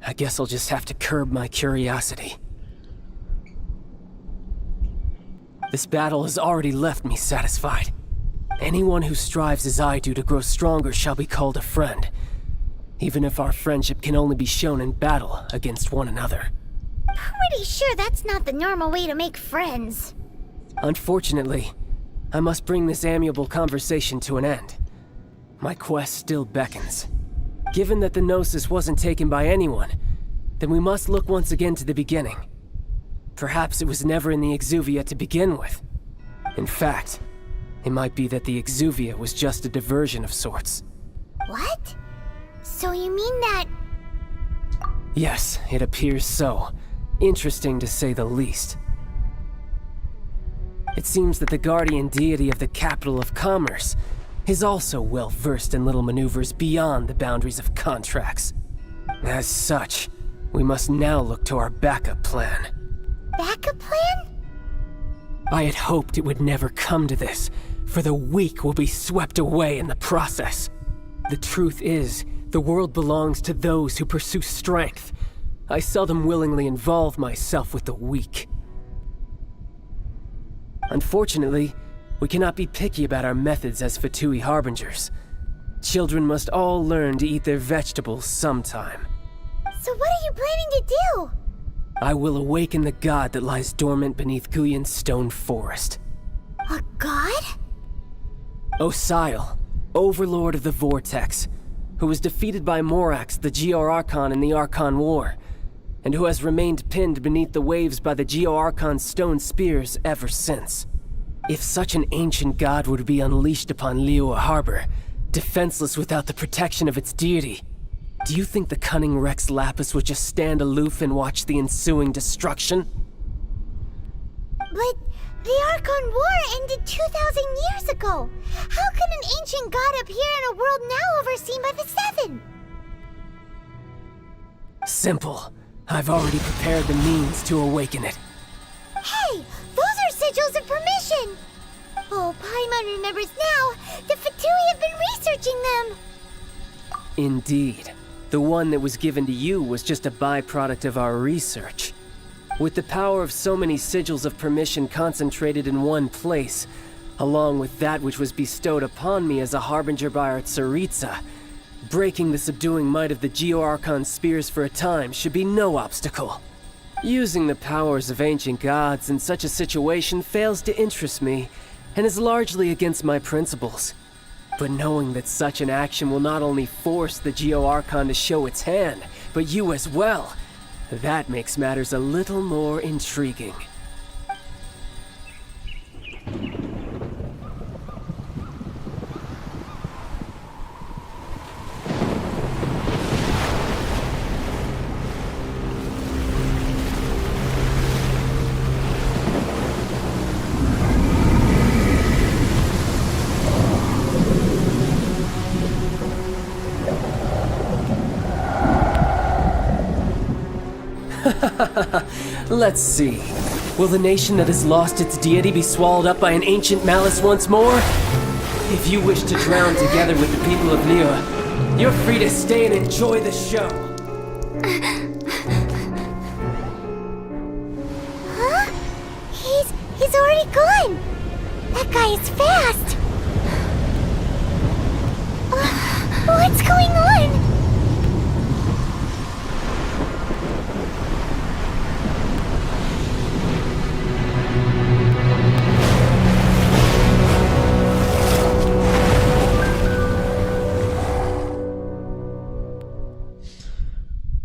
Speaker 6: I guess I'll just have to curb my curiosity. This battle has already left me satisfied. Anyone who strives as I do to grow stronger shall be called a friend, even if our friendship can only be shown in battle against one another.
Speaker 3: Pretty sure that's not the normal way to make friends.
Speaker 6: Unfortunately, I must bring this amiable conversation to an end. My quest still beckons. Given that the Gnosis wasn't taken by anyone, then we must look once again to the beginning. Perhaps it was never in the Exuvia to begin with. In fact, it might be that the Exuvia was just a diversion of sorts.
Speaker 3: What? So you mean that...
Speaker 6: Yes, it appears so. Interesting to say the least. It seems that the guardian deity of the capital of commerce is also well versed in little maneuvers beyond the boundaries of contracts. As such, we must now look to our backup plan.
Speaker 3: Backup plan?
Speaker 6: I had hoped it would never come to this, for the weak will be swept away in the process. The truth is, the world belongs to those who pursue strength. I seldom willingly involve myself with the weak. Unfortunately, we cannot be picky about our methods as Fatui Harbingers. Children must all learn to eat their vegetables sometime.
Speaker 3: So what are you planning to do?
Speaker 6: I will awaken the god that lies dormant beneath Guyon's stone forest.
Speaker 3: A god?
Speaker 6: Osial, overlord of the Vortex, who was defeated by Morax, the Geo-Archon in the Archon War, and who has remained pinned beneath the waves by the Geo-Archon's stone spears ever since. If such an ancient god would be unleashed upon Liyue Harbor, defenseless without the protection of its deity, do you think the cunning Rex Lapis would just stand aloof and watch the ensuing destruction?
Speaker 3: But the Archon War ended 2,000 years ago. How can an ancient god appear in a world now overseen by the Seven?
Speaker 6: Simple. I've already prepared the means to awaken it.
Speaker 3: Hey, those are sigils of permission! Oh, Paimon remembers now. The Fatui have been researching them.
Speaker 6: Indeed. The one that was given to you was just a byproduct of our research. With the power of so many sigils of permission concentrated in one place, along with that which was bestowed upon me as a harbinger by our Tsaritsa, breaking the subduing might of the Geo-Archon spears for a time should be no obstacle. Using the powers of ancient gods in such a situation fails to interest me, and is largely against my principles. But knowing that such an action will not only force the Geo-Archon to show its hand, but you as well, that makes matters a little more intriguing. Let's see. Will the nation that has lost its deity be swallowed up by an ancient malice once more? If you wish to drown together with the people of Liyue, you're free to stay and enjoy the show.
Speaker 3: Huh? He's already gone. That guy is fast. What's going on?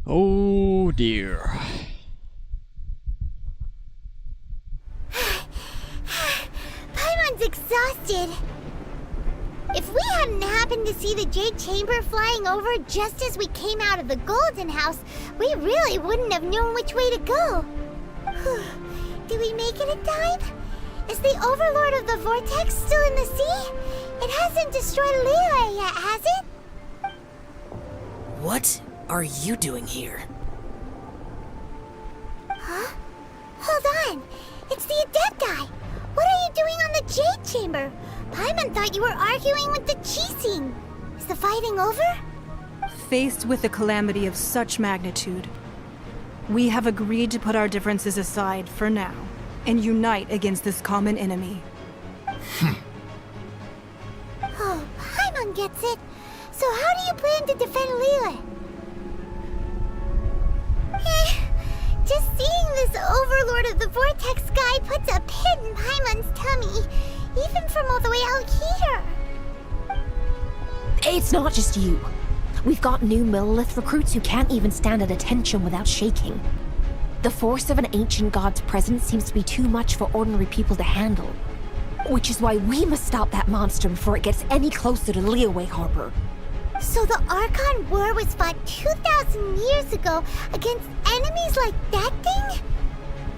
Speaker 1: Oh dear.
Speaker 3: Paimon's exhausted. If we hadn't happened to see the Jade Chamber flying over just as we came out of the Golden House, we really wouldn't have known which way to go. Did we make it in time? Is the Overlord of the Vortex still in the sea? It hasn't destroyed Liyue yet, has it?
Speaker 6: What are you doing here?
Speaker 3: Huh? Hold on. It's the Adepti. What are you doing on the Jade Chamber? Paimon thought you were arguing with the Qixing. Is the fighting over?
Speaker 11: Faced with a calamity of such magnitude, we have agreed to put our differences aside for now and unite against this common enemy.
Speaker 3: Oh, Paimon gets it. So how do you plan to defend Liyue? Just seeing this Overlord of the Vortex guy puts a pit in Paimon's tummy, even from all the way out here.
Speaker 2: It's not just you. We've got new Millilith recruits who can't even stand at attention without shaking. The force of an ancient god's presence seems to be too much for ordinary people to handle. Which is why we must stop that monster before it gets any closer to Liyue Harbor.
Speaker 3: So the Archon War was fought 2,000 years ago against enemies like that thing?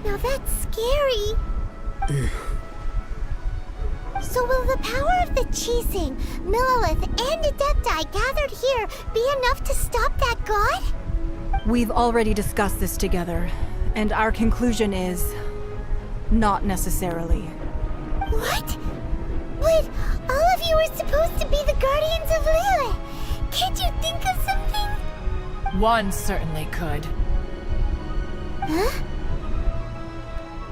Speaker 3: Now that's scary. So will the power of the Qixing, Millilith, and Adepti gathered here be enough to stop that god?
Speaker 11: We've already discussed this together, and our conclusion is... not necessarily.
Speaker 3: What? But all of you are supposed to be the guardians of Liyue. Can't you think of something?
Speaker 14: One certainly could.
Speaker 3: Huh?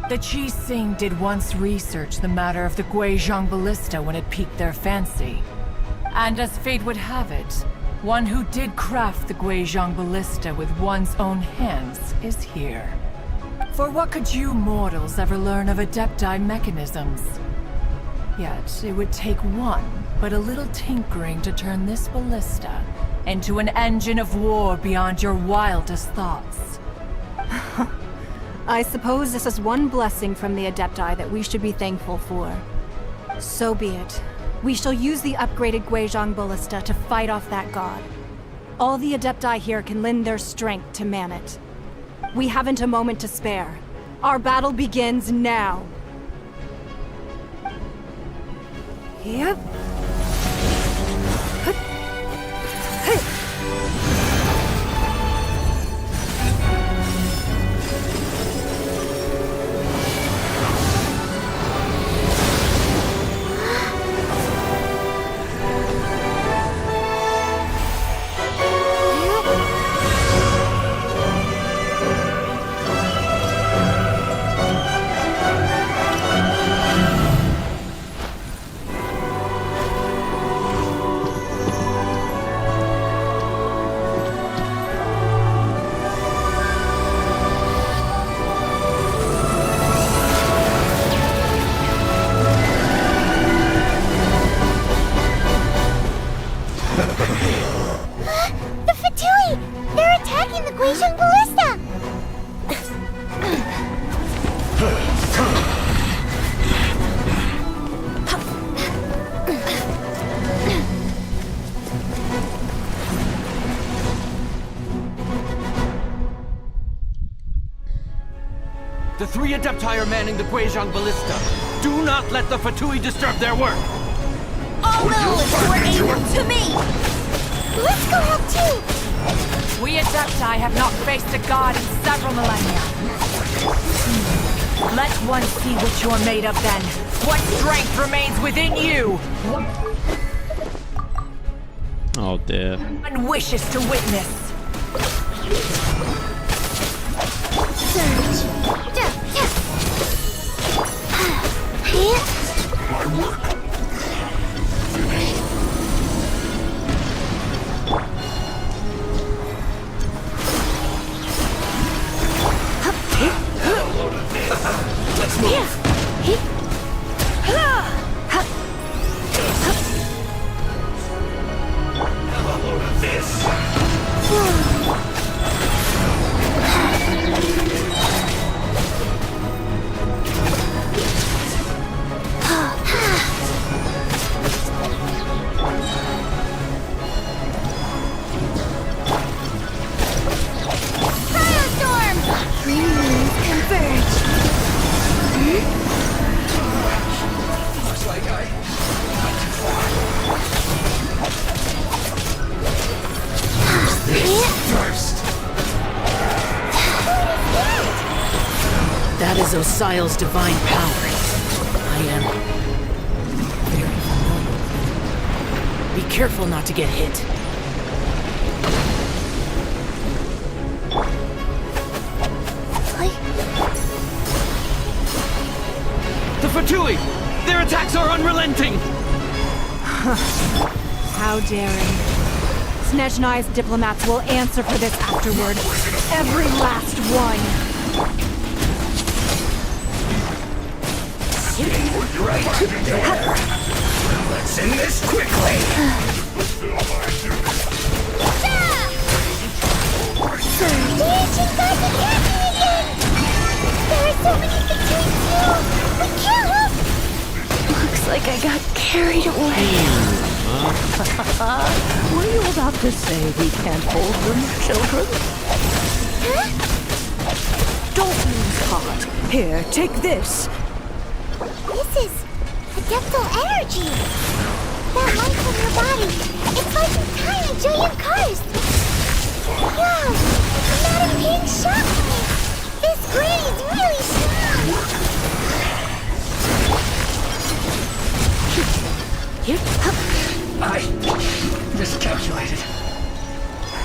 Speaker 14: The Qixing did once research the matter of the Guizhong Ballista when it piqued their fancy. And as fate would have it, one who did craft the Guizhong Ballista with one's own hands is here. For what could you mortals ever learn of Adepti mechanisms? Yet, it would take one, but a little tinkering to turn this ballista into an engine of war beyond your wildest thoughts.
Speaker 11: I suppose this is one blessing from the Adepti that we should be thankful for. So be it. We shall use the upgraded Guizhong Ballista to fight off that god. All the Adepti here can lend their strength to man it. We haven't a moment to spare. Our battle begins now. Yep.
Speaker 3: The Fatui! They're attacking the Guizhong Ballista!
Speaker 15: The 3 Adepti are manning the Guizhong Ballista. Do not let the Fatui disturb their work.
Speaker 3: All Lilith who are able to me! Let's go help too!
Speaker 14: We Adepti have not faced a god in several millennia. Let one see what you're made of then. What strength remains within you?
Speaker 1: Oh dear.
Speaker 14: One wishes to witness.
Speaker 3: Surge.
Speaker 7: My work.
Speaker 15: Let's move.
Speaker 7: Have a load of this.
Speaker 3: Firestorm! Green moons converge.
Speaker 15: Looks like I went too far.
Speaker 7: First.
Speaker 14: That is Osial's divine power. I am very familiar. Be careful not to get hit.
Speaker 15: The Fatui! Their attacks are unrelenting!
Speaker 11: How daring. Snezhnai's diplomats will answer for this afterward. Every last one.
Speaker 7: Right. Let's end this quickly.
Speaker 3: The ancient gods attacking again! There are so many Fatui too! We can't help!
Speaker 12: Looks like I got carried away.
Speaker 16: Were you about to say we can't hold them, children?
Speaker 3: Huh?
Speaker 16: Don't lose heart. Here, take this.
Speaker 3: This is Adeptal energy! That light from your body, it's like a tiny giant cars! Wow! Madam Ping shocked me! This green is really strong!
Speaker 7: I miscalculated.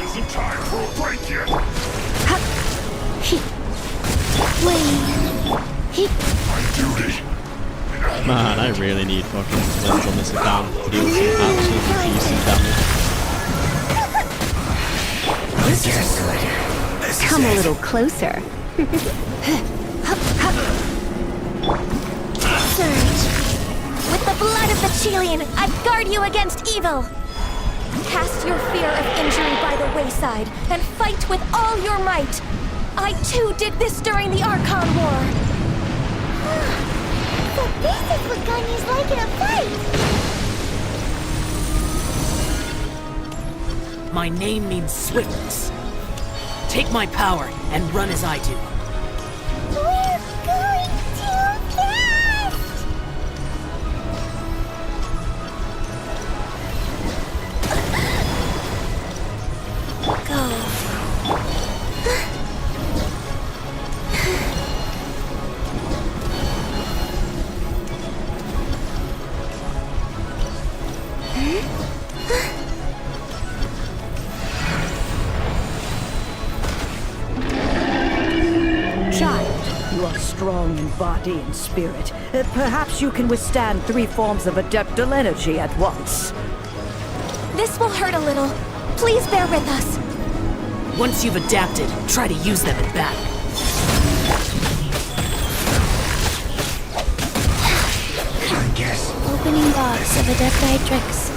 Speaker 7: Isn't time for a break yet. My duty.
Speaker 1: Man, I really need fucking friends on this account to deal with some absolute beasts.
Speaker 12: Come a little closer.
Speaker 3: Surge. With the blood of the Chilean, I guard you against evil. Cast your fear of injury by the wayside and fight with all your might. I too did this during the Archon War. So this is what Ganyu's like in a fight.
Speaker 6: My name means swiftness. Take my power and run as I do.
Speaker 3: We're going too fast! Go.
Speaker 16: You are strong in body and spirit. Perhaps you can withstand 3 forms of adeptal energy at once.
Speaker 3: This will hurt a little. Please bear with us.
Speaker 6: Once you've adapted, try to use them in battle.
Speaker 3: Opening box of adepti tricks.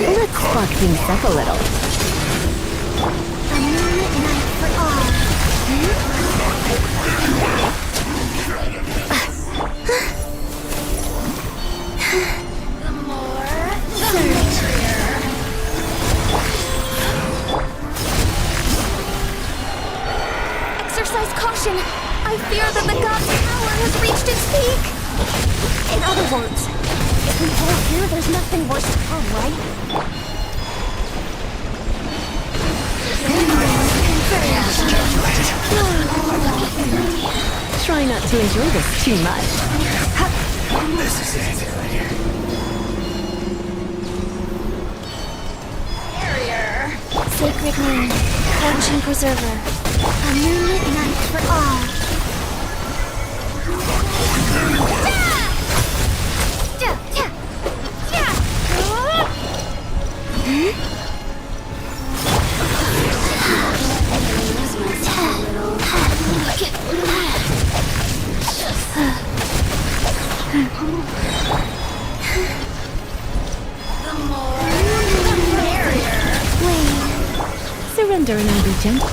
Speaker 12: Let's spark things up a little.
Speaker 3: A moonlit night for all. The more exercise caution. I fear that the god's power has reached its peak. In other words, if we hold here, there's nothing worse to come, right?
Speaker 12: Try not to enjoy this too much.
Speaker 7: This is it.
Speaker 3: Sacred moon, Genshin preserver. A moonlit night for all.
Speaker 12: Surrender and I'll be gentle.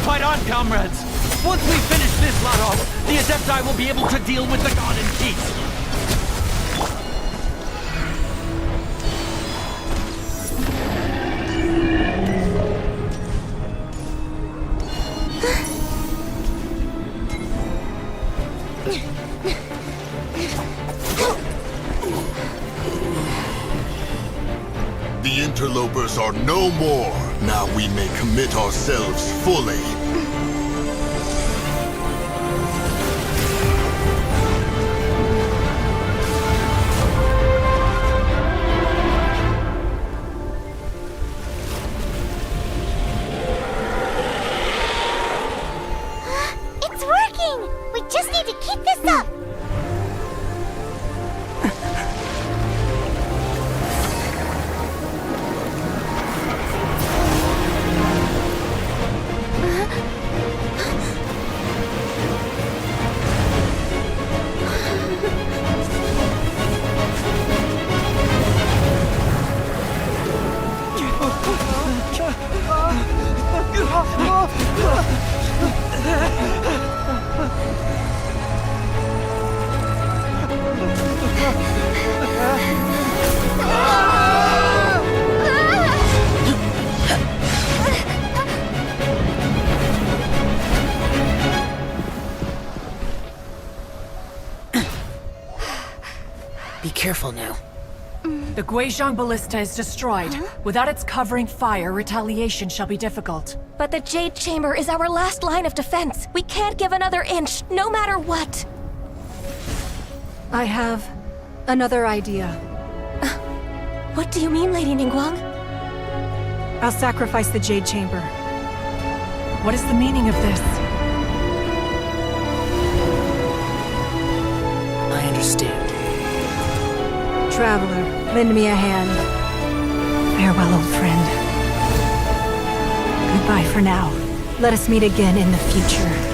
Speaker 15: Fight on, comrades! Once we finish this lot off, the Adepti will be able to deal with the god in peace.
Speaker 7: The interlopers are no more. Now we may commit ourselves fully.
Speaker 3: It's working! We just need to keep this up!
Speaker 6: Be careful now.
Speaker 14: The Guizhong Ballista is destroyed. Without its covering fire, retaliation shall be difficult.
Speaker 3: But the Jade Chamber is our last line of defense. We can't give another inch, no matter what.
Speaker 11: I have another idea.
Speaker 2: What do you mean, Lady Ningguang?
Speaker 11: I'll sacrifice the Jade Chamber.
Speaker 14: What is the meaning of this?
Speaker 6: I understand.
Speaker 11: Traveler, lend me a hand. Farewell, old friend. Goodbye for now. Let us meet again in the future.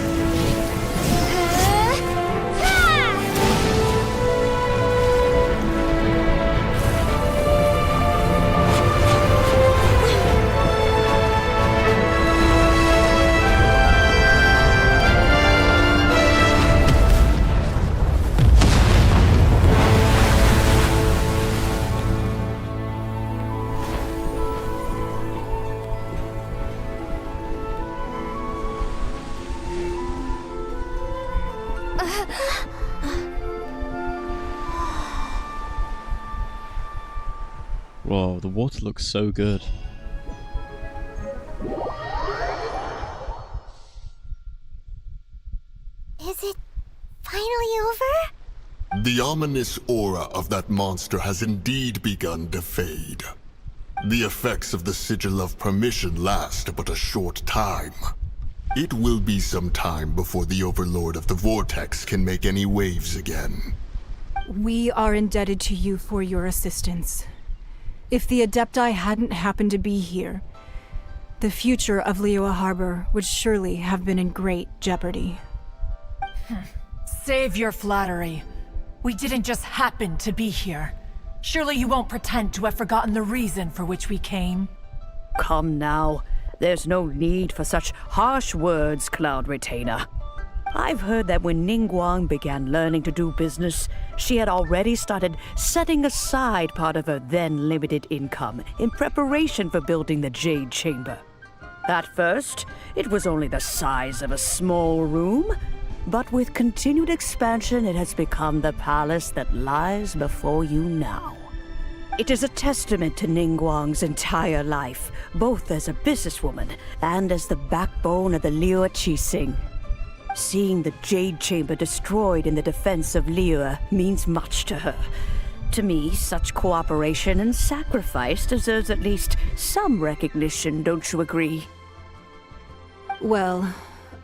Speaker 1: Whoa, the water looks so good.
Speaker 3: Is it finally over?
Speaker 7: The ominous aura of that monster has indeed begun to fade. The effects of the Sigil of Permission last but a short time. It will be some time before the Overlord of the Vortex can make any waves again.
Speaker 11: We are indebted to you for your assistance. If the Adepti hadn't happened to be here, the future of Liyue Harbor would surely have been in great jeopardy.
Speaker 14: Save your flattery. We didn't just happen to be here. Surely you won't pretend to have forgotten the reason for which we came.
Speaker 16: Come now. There's no need for such harsh words, Cloud Retainer. I've heard that when Ningguang began learning to do business, she had already started setting aside part of her then limited income in preparation for building the Jade Chamber. At first, it was only the size of a small room, but with continued expansion, it has become the palace that lies before you now. It is a testament to Ningguang's entire life, both as a businesswoman and as the backbone of the Liyue Qixing. Seeing the Jade Chamber destroyed in the defense of Liyue means much to her. To me, such cooperation and sacrifice deserves at least some recognition, don't you agree?
Speaker 11: Well,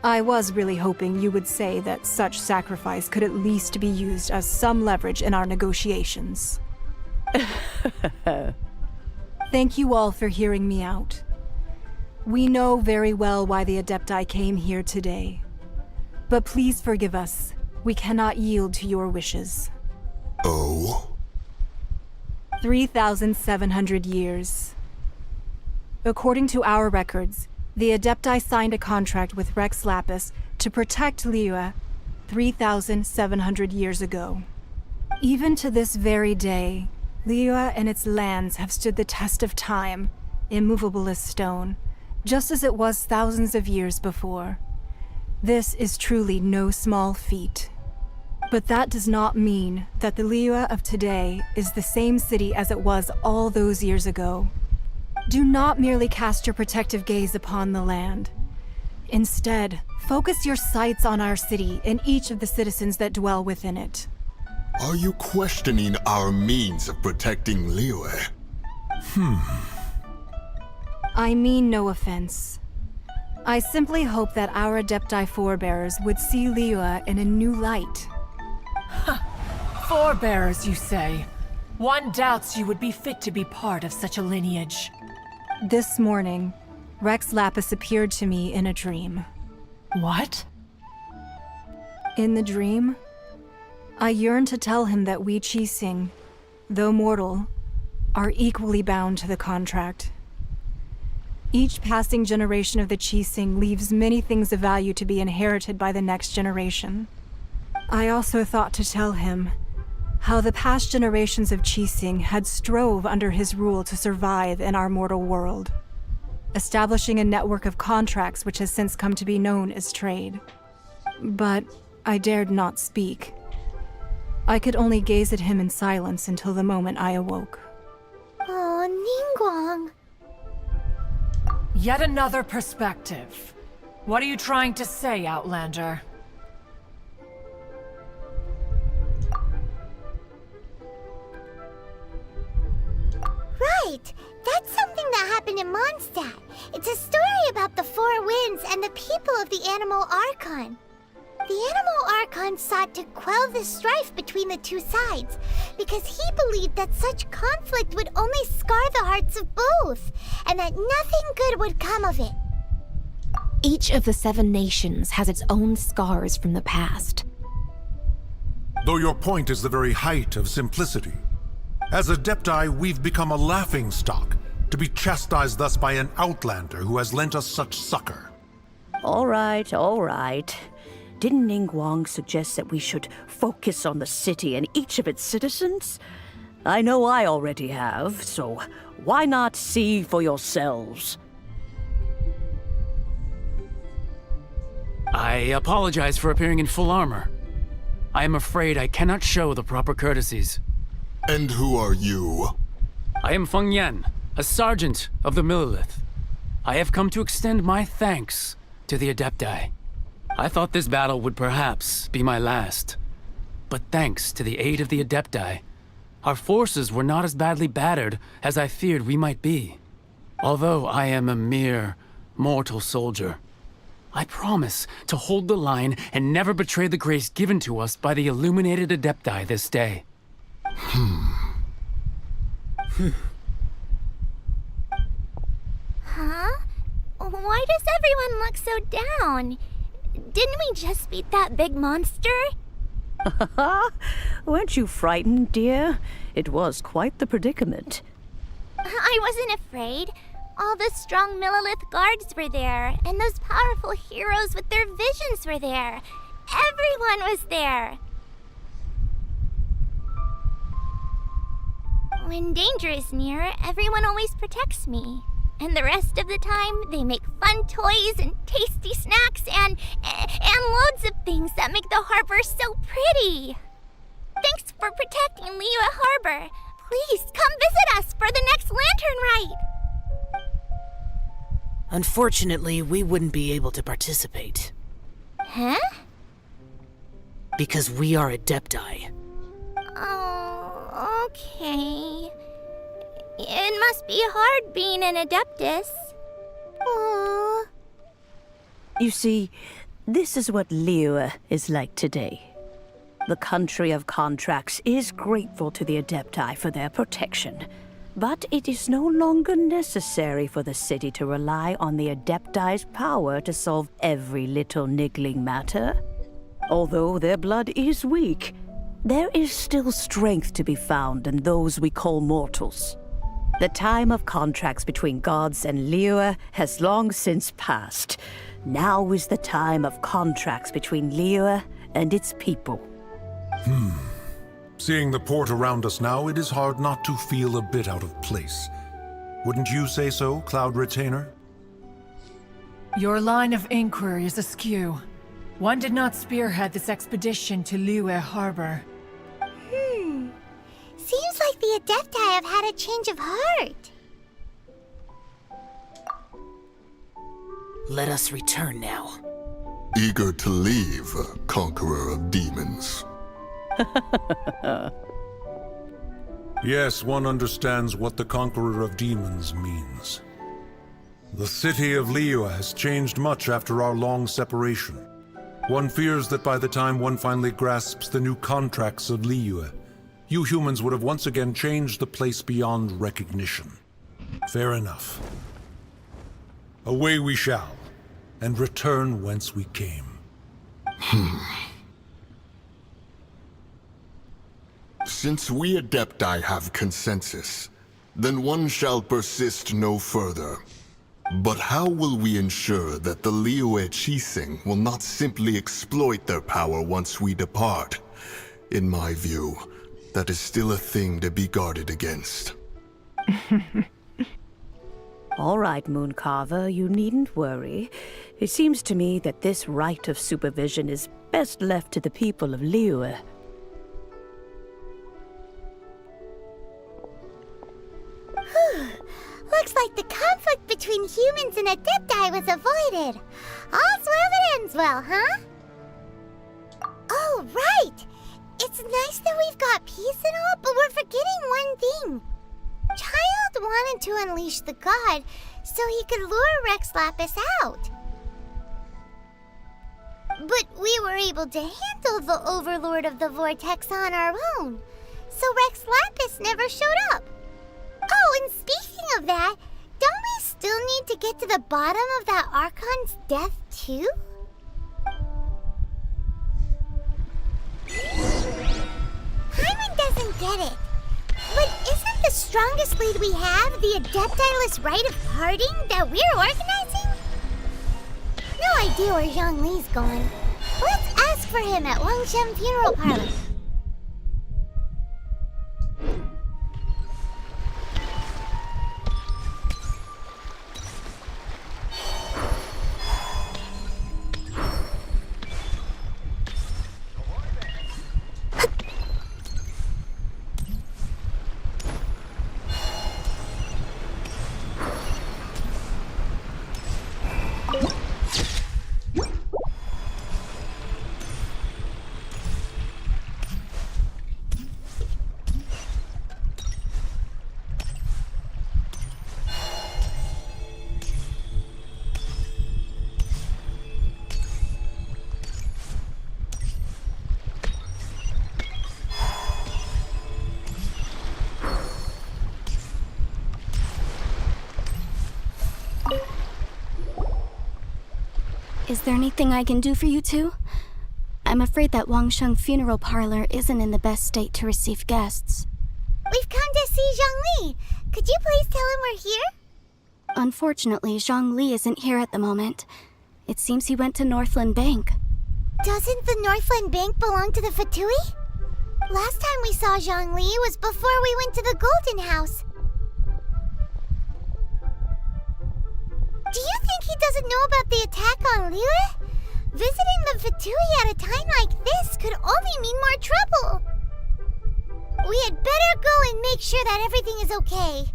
Speaker 11: I was really hoping you would say that such sacrifice could at least be used as some leverage in our negotiations. Thank you all for hearing me out. We know very well why the Adepti came here today. But please forgive us. We cannot yield to your wishes.
Speaker 7: Oh?
Speaker 11: 3,700 years. According to our records, the Adepti signed a contract with Rex Lapis to protect Liyue 3,700 years ago. Even to this very day, Liyue and its lands have stood the test of time, immovable as stone, just as it was thousands of years before. This is truly no small feat. But that does not mean that the Liyue of today is the same city as it was all those years ago. Do not merely cast your protective gaze upon the land. Instead, focus your sights on our city and each of the citizens that dwell within it.
Speaker 7: Are you questioning our means of protecting Liyue?
Speaker 11: I mean no offense. I simply hope that our Adepti forebears would see Liyue in a new light.
Speaker 14: Forebearers, you say? One doubts you would be fit to be part of such a lineage.
Speaker 11: This morning, Rex Lapis appeared to me in a dream.
Speaker 14: What?
Speaker 11: In the dream, I yearned to tell him that we Qixing, though mortal, are equally bound to the contract. Each passing generation of the Qixing leaves many things of value to be inherited by the next generation. I also thought to tell him how the past generations of Qixing had strove under his rule to survive in our mortal world, establishing a network of contracts which has since come to be known as trade. But I dared not speak. I could only gaze at him in silence until the moment I awoke.
Speaker 3: Oh, Ningguang.
Speaker 14: Yet another perspective. What are you trying to say, Outlander?
Speaker 3: right! That's something that happened in Mondstadt. It's a story about the Four Winds and the people of the Animal Archon. The Animal Archon sought to quell the strife between the two sides, because he believed that such conflict would only scar the hearts of both, and that nothing good would come of it.
Speaker 2: Each of the 7 nations has its own scars from the past.
Speaker 17: Though your point is the very height of simplicity. As Adepti, we've become a laughingstock, to be chastised thus by an outlander who has lent us such succor.
Speaker 16: All right, all right. Didn't Ningguang suggest that we should focus on the city and each of its citizens? I know I already have, so why not see for yourselves?
Speaker 10: I apologize for appearing in full armor. I am afraid I cannot show the proper courtesies.
Speaker 7: And who are you?
Speaker 10: I am Feng Yan, a sergeant of the Millelith. I have come to extend my thanks to the Adepti. I thought this battle would perhaps be my last. But thanks to the aid of the Adepti, our forces were not as badly battered as I feared we might be. Although I am a mere mortal soldier, I promise to hold the line and never betray the grace given to us by the illuminated Adepti this day.
Speaker 3: Huh? Why does everyone look so down? Didn't we just beat that big monster?
Speaker 16: Weren't you frightened, dear? It was quite the predicament.
Speaker 3: I wasn't afraid. All the strong Millelith guards were there, and those powerful heroes with their visions were there. Everyone was there. When danger is near, everyone always protects me. And the rest of the time, they make fun toys and tasty snacks and loads of things that make the harbor so pretty. Thanks for protecting Liyue Harbor. Please come visit us for the next lantern rite.
Speaker 18: Unfortunately, we wouldn't be able to participate.
Speaker 3: Huh?
Speaker 18: Because we are Adepti.
Speaker 3: Oh, okay. It must be hard being an Adeptus. Aww.
Speaker 16: You see, this is what Liyue is like today. The country of contracts is grateful to the Adepti for their protection, but it is no longer necessary for the city to rely on the Adepti's power to solve every little niggling matter. Although their blood is weak, there is still strength to be found in those we call mortals. The time of contracts between gods and Liyue has long since passed. Now is the time of contracts between Liyue and its people.
Speaker 17: Seeing the port around us now, it is hard not to feel a bit out of place. Wouldn't you say so, Cloud Retainer?
Speaker 14: Your line of inquiry is askew. One did not spearhead this expedition to Liyue Harbor.
Speaker 3: Seems like the Adepti have had a change of heart.
Speaker 18: Let us return now.
Speaker 7: Eager to leave, conqueror of demons.
Speaker 17: Yes, one understands what the Conqueror of Demons means. The city of Liyue has changed much after our long separation. One fears that by the time one finally grasps the new contracts of Liyue, you humans would have once again changed the place beyond recognition. Fair enough. Away we shall, and return whence we came.
Speaker 7: Since we Adepti have consensus, then one shall persist no further. But how will we ensure that the Liyue Qixing will not simply exploit their power once we depart? In my view, that is still a thing to be guarded against.
Speaker 16: All right, Mooncarver, you needn't worry. It seems to me that this right of supervision is best left to the people of Liyue.
Speaker 3: Looks like the conflict between humans and Adepti was avoided. All's well that ends well, huh? Oh, right! It's nice that we've got peace and all, but we're forgetting one thing. Child wanted to unleash the god so he could lure Rex Lapis out. But we were able to handle the Overlord of the Vortex on our own, so Rex Lapis never showed up. Oh, and speaking of that, don't we still need to get to the bottom of that Archon's death too? Paimon doesn't get it. But isn't the strongest lead we have the Adeptiless Rite of Parting that we're organizing? No idea where Zhongli's going. Let's ask for him at Wangshan Funeral Parlor.
Speaker 4: Is there anything I can do for you two? I'm afraid that Wangsheng Funeral Parlor isn't in the best state to receive guests.
Speaker 3: We've come to see Zhongli. Could you please tell him we're here?
Speaker 4: Unfortunately, Zhongli isn't here at the moment. It seems he went to Northland Bank.
Speaker 3: Doesn't the Northland Bank belong to the Fatui? Last time we saw Zhongli was before we went to the Golden House. Do you think he doesn't know about the attack on Liyue? Visiting the Fatui at a time like this could only mean more trouble. We had better go and make sure that everything is okay.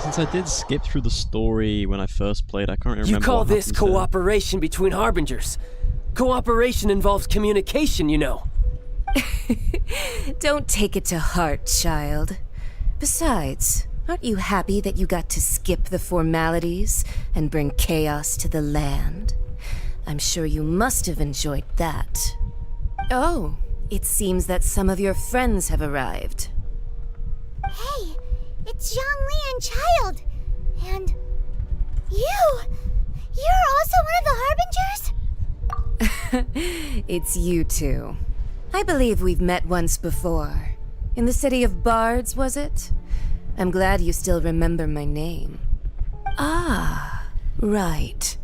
Speaker 1: Since I did skip through the story when I first played, I can't remember.
Speaker 6: You call
Speaker 1: what
Speaker 6: this
Speaker 1: happened there.
Speaker 6: cooperation between Harbingers? Cooperation involves communication, you know.
Speaker 19: Don't take it to heart, child. Besides, aren't you happy that you got to skip the formalities and bring chaos to the land? I'm sure you must have enjoyed that. Oh, it seems that some of your friends have arrived.
Speaker 3: Hey, it's Zhongli and Child. And you! You're also one of the Harbingers?
Speaker 19: It's you two. I believe we've met once before. In the city of Bards, was it? I'm glad you still remember my name. Ah, right.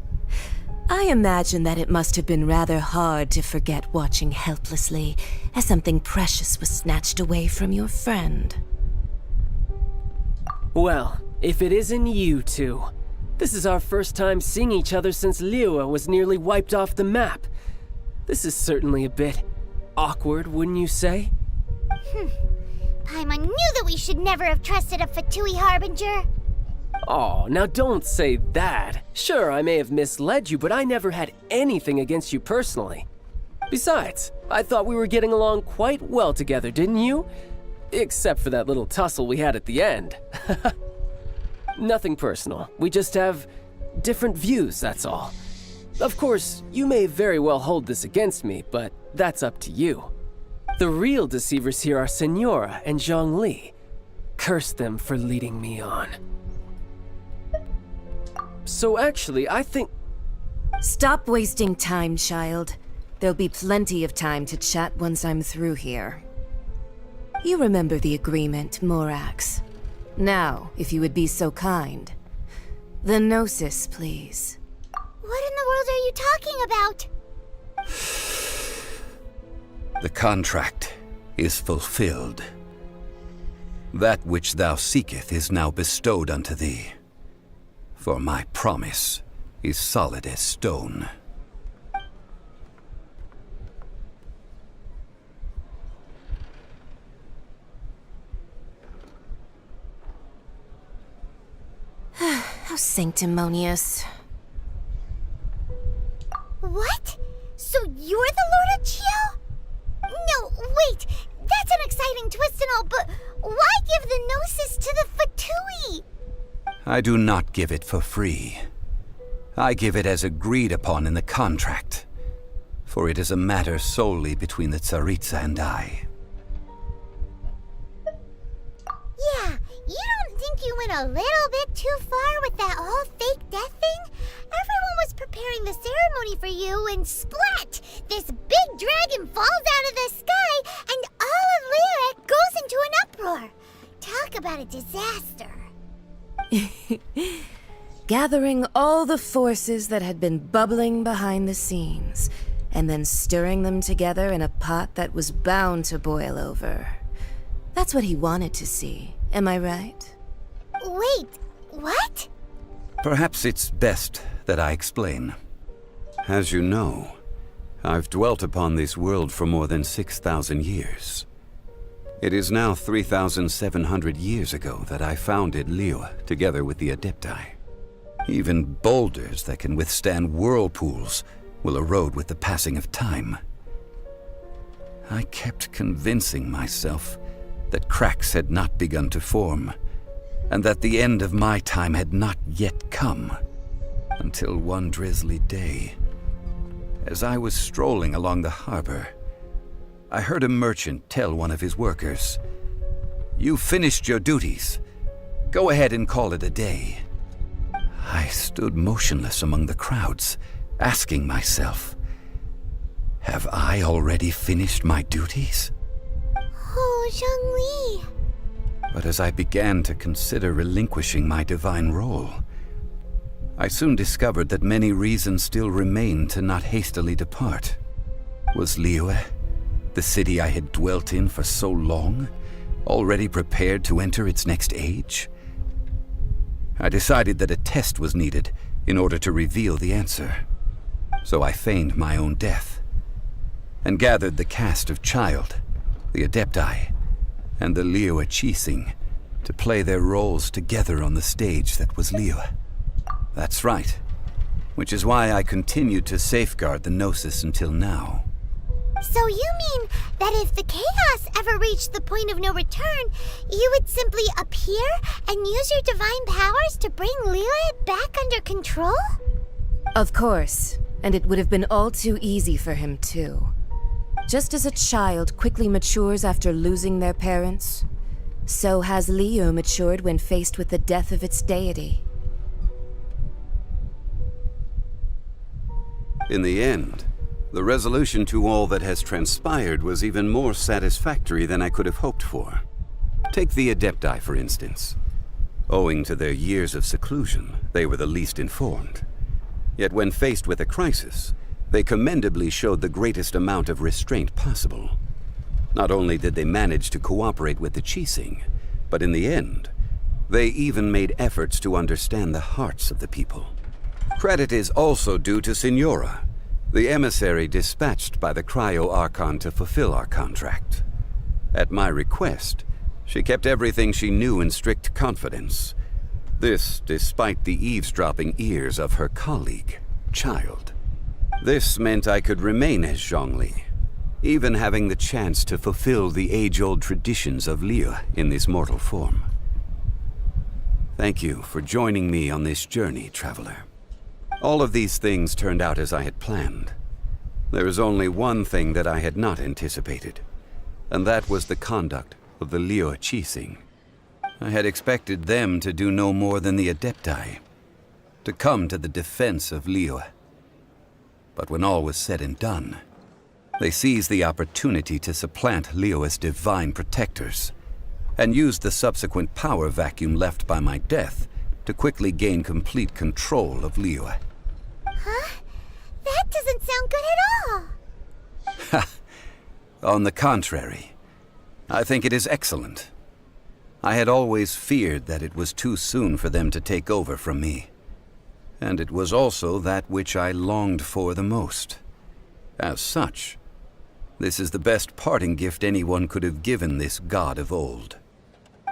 Speaker 19: I imagine that it must have been rather hard to forget watching helplessly as something precious was snatched away from your friend.
Speaker 6: Well, if it isn't you two. This is our first time seeing each other since Liyue was nearly wiped off the map. This is certainly a bit awkward, wouldn't you say?
Speaker 3: Paimon knew that we should never have trusted a Fatui Harbinger.
Speaker 6: Oh, now don't say that. Sure, I may have misled you, but I never had anything against you personally. Besides, I thought we were getting along quite well together, didn't you? Except for that little tussle we had at the end. Nothing personal. We just have different views, that's all. Of course, you may very well hold this against me, but that's up to you. The real deceivers here are Senora and Zhongli. Curse them for leading me on. So actually, I think...
Speaker 19: Stop wasting time, child. There'll be plenty of time to chat once I'm through here. You remember the agreement, Morax. Now, if you would be so kind. The Gnosis, please.
Speaker 3: What in the world are you talking about?
Speaker 13: The contract. is fulfilled. That which thou seeketh is now bestowed unto thee, for my promise is solid as stone.
Speaker 19: How sanctimonious.
Speaker 3: What? So you're the Lord of Geo? No, wait. That's an exciting twist and all, but why give the Gnosis to the Fatui?
Speaker 13: I do not give it for free. I give it as agreed upon in the contract, for it is a matter solely between the Tsaritsa and I.
Speaker 3: Yeah, you don't think you went a little bit too far with that whole fake death thing? Everyone was preparing the ceremony for you, and splat! This big dragon falls out of the sky, and all of Liyue goes into an uproar. Talk about a disaster.
Speaker 19: Gathering all the forces that had been bubbling behind the scenes, and then stirring them together in a pot that was bound to boil over. That's what he wanted to see, am I right?
Speaker 3: Wait, what?
Speaker 13: Perhaps it's best that I explain. As you know, I've dwelt upon this world for more than 6,000 years. It is now 3,700 years ago that I founded Liyue together with the Adepti. Even boulders that can withstand whirlpools will erode with the passing of time. I kept convincing myself that cracks had not begun to form, and that the end of my time had not yet come, until one drizzly day, as I was strolling along the harbor, I heard a merchant tell one of his workers, "You finished your duties. Go ahead and call it a day." I stood motionless among the crowds, asking myself, have I already finished my duties?
Speaker 3: Oh, Zhongli.
Speaker 13: But as I began to consider relinquishing my divine role, I soon discovered that many reasons still remained to not hastily depart. Was Liyue, the city I had dwelt in for so long, already prepared to enter its next age? I decided that a test was needed in order to reveal the answer. So I feigned my own death, and gathered the cast of Child, the Adepti, and the Liyue Qixing to play their roles together on the stage that was Liyue. That's right, which is why I continued to safeguard the Gnosis until now.
Speaker 3: So you mean that if the chaos ever reached the point of no return, you would simply appear and use your divine powers to bring Liyue back under control?
Speaker 19: Of course, and it would have been all too easy for him too. Just as a child quickly matures after losing their parents, so has Liyue matured when faced with the death of its deity.
Speaker 13: In the end, the resolution to all that has transpired was even more satisfactory than I could have hoped for. Take the Adepti, for instance. Owing to their years of seclusion, they were the least informed. Yet when faced with a crisis, they commendably showed the greatest amount of restraint possible. Not only did they manage to cooperate with the Qixing, but in the end, they even made efforts to understand the hearts of the people. Credit is also due to Signora, the emissary dispatched by the Cryo-Archon to fulfill our contract. At my request, she kept everything she knew in strict confidence. This despite the eavesdropping ears of her colleague, Child. This meant I could remain as Zhongli, even having the chance to fulfill the age-old traditions of Liyue in this mortal form. Thank you for joining me on this journey, traveler. All of these things turned out as I had planned. There is only one thing that I had not anticipated, and that was the conduct of the Liyue Qixing. I had expected them to do no more than the Adepti, to come to the defense of Liyue. But when all was said and done, they seized the opportunity to supplant Liyue's divine protectors, and used the subsequent power vacuum left by my death to quickly gain complete control of Liyue.
Speaker 3: Huh? That doesn't sound good at all.
Speaker 13: Ha! On the contrary, I think it is excellent. I had always feared that it was too soon for them to take over from me. And it was also that which I longed for the most. As such, this is the best parting gift anyone could have given this god of old.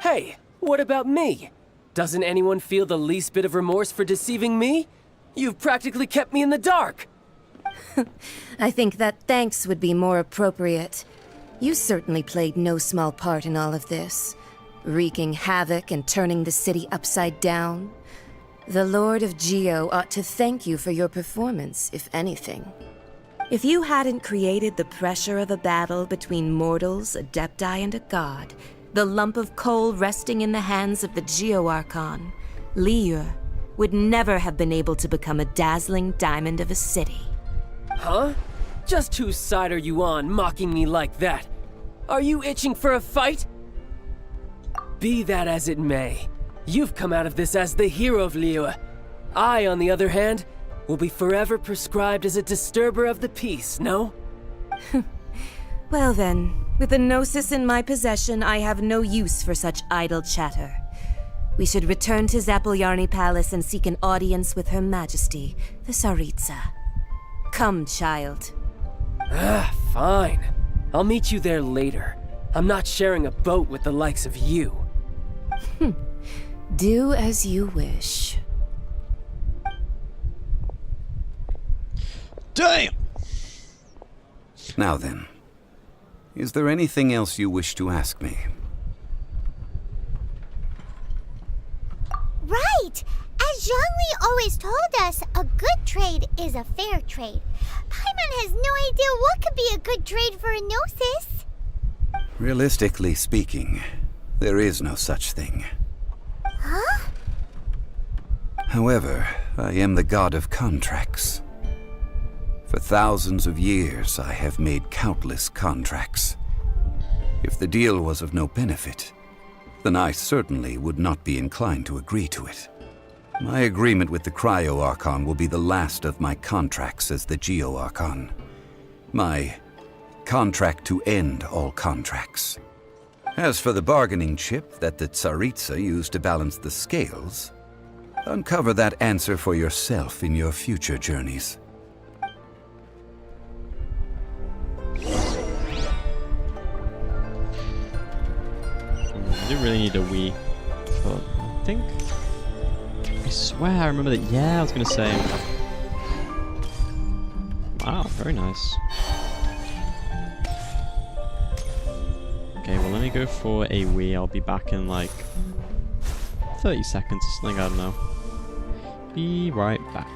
Speaker 6: Hey, what about me? Doesn't anyone feel the least bit of remorse for deceiving me? You've practically kept me in the dark!
Speaker 19: I think that thanks would be more appropriate. You certainly played no small part in all of this, wreaking havoc and turning the city upside down. The Lord of Geo ought to thank you for your performance, if anything. If you hadn't created the pressure of a battle between mortals, adepti, and a god, the lump of coal resting in the hands of the Geo Archon, Liyue, would never have been able to become a dazzling diamond of a city.
Speaker 6: Huh? Just whose side are you on, mocking me like that? Are you itching for a fight? Be that as it may, you've come out of this as the hero of Liyue. I, on the other hand, will be forever prescribed as a disturber of the peace, no?
Speaker 19: Well then, with the Gnosis in my possession, I have no use for such idle chatter. We should return to Zapolyarny Palace and seek an audience with Her Majesty, the Tsaritsa. Come, child.
Speaker 6: Fine. I'll meet you there later. I'm not sharing a boat with the likes of you.
Speaker 19: Do as you wish.
Speaker 1: Damn!
Speaker 13: Now then, is there anything else you wish to ask me?
Speaker 3: Right! As Zhongli always told us, a good trade is a fair trade. Paimon has no idea what could be a good trade for a Gnosis.
Speaker 13: Realistically speaking, there is no such thing.
Speaker 3: Huh?
Speaker 13: However, I am the god of contracts. For thousands of years, I have made countless contracts. If the deal was of no benefit, then I certainly would not be inclined to agree to it. My agreement with the Cryo Archon will be the last of my contracts as the Geo Archon. My contract to end all contracts. As for the bargaining chip that the Tsaritsa used to balance the scales, uncover that answer for yourself in your future journeys.
Speaker 1: I do really need a Wii, but I think... I swear I remember that... Yeah, I was gonna say... Wow, very nice. Okay, well let me go for a Wii. I'll be back in like 30 seconds or something, I don't know. Be right back.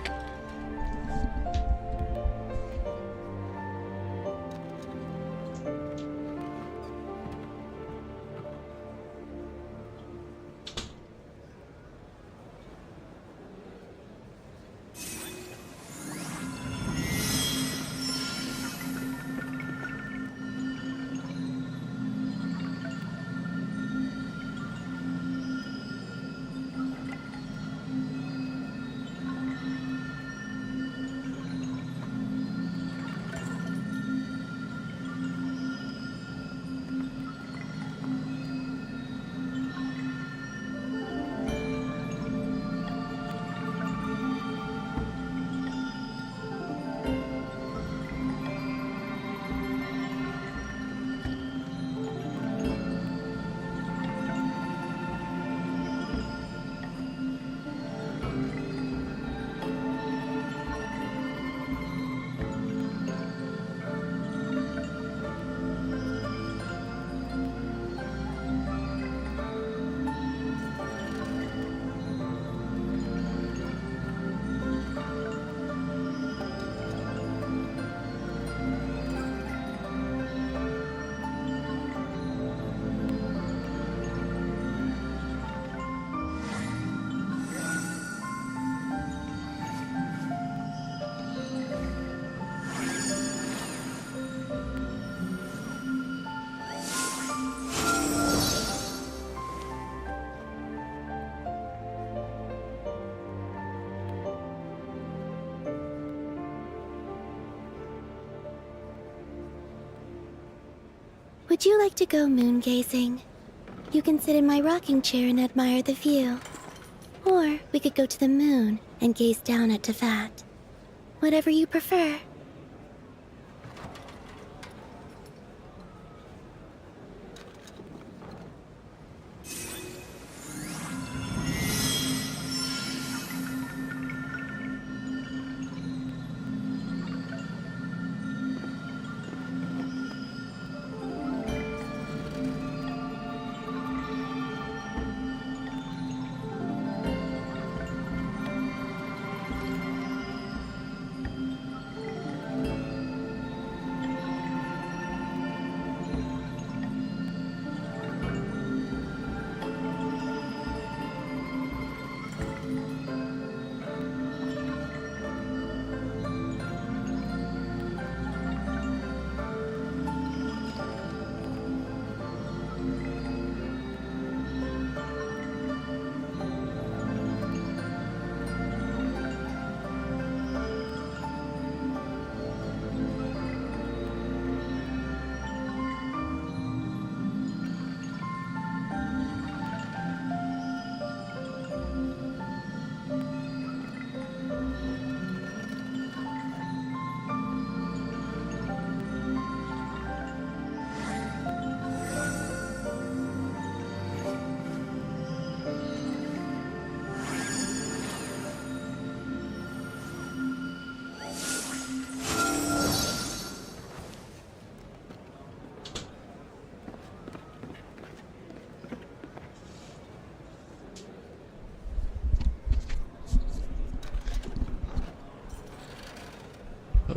Speaker 3: Would you like to go moon gazing? You can sit in my rocking chair and admire the view. Or we could go to the moon and gaze down at Tefat. Whatever you prefer.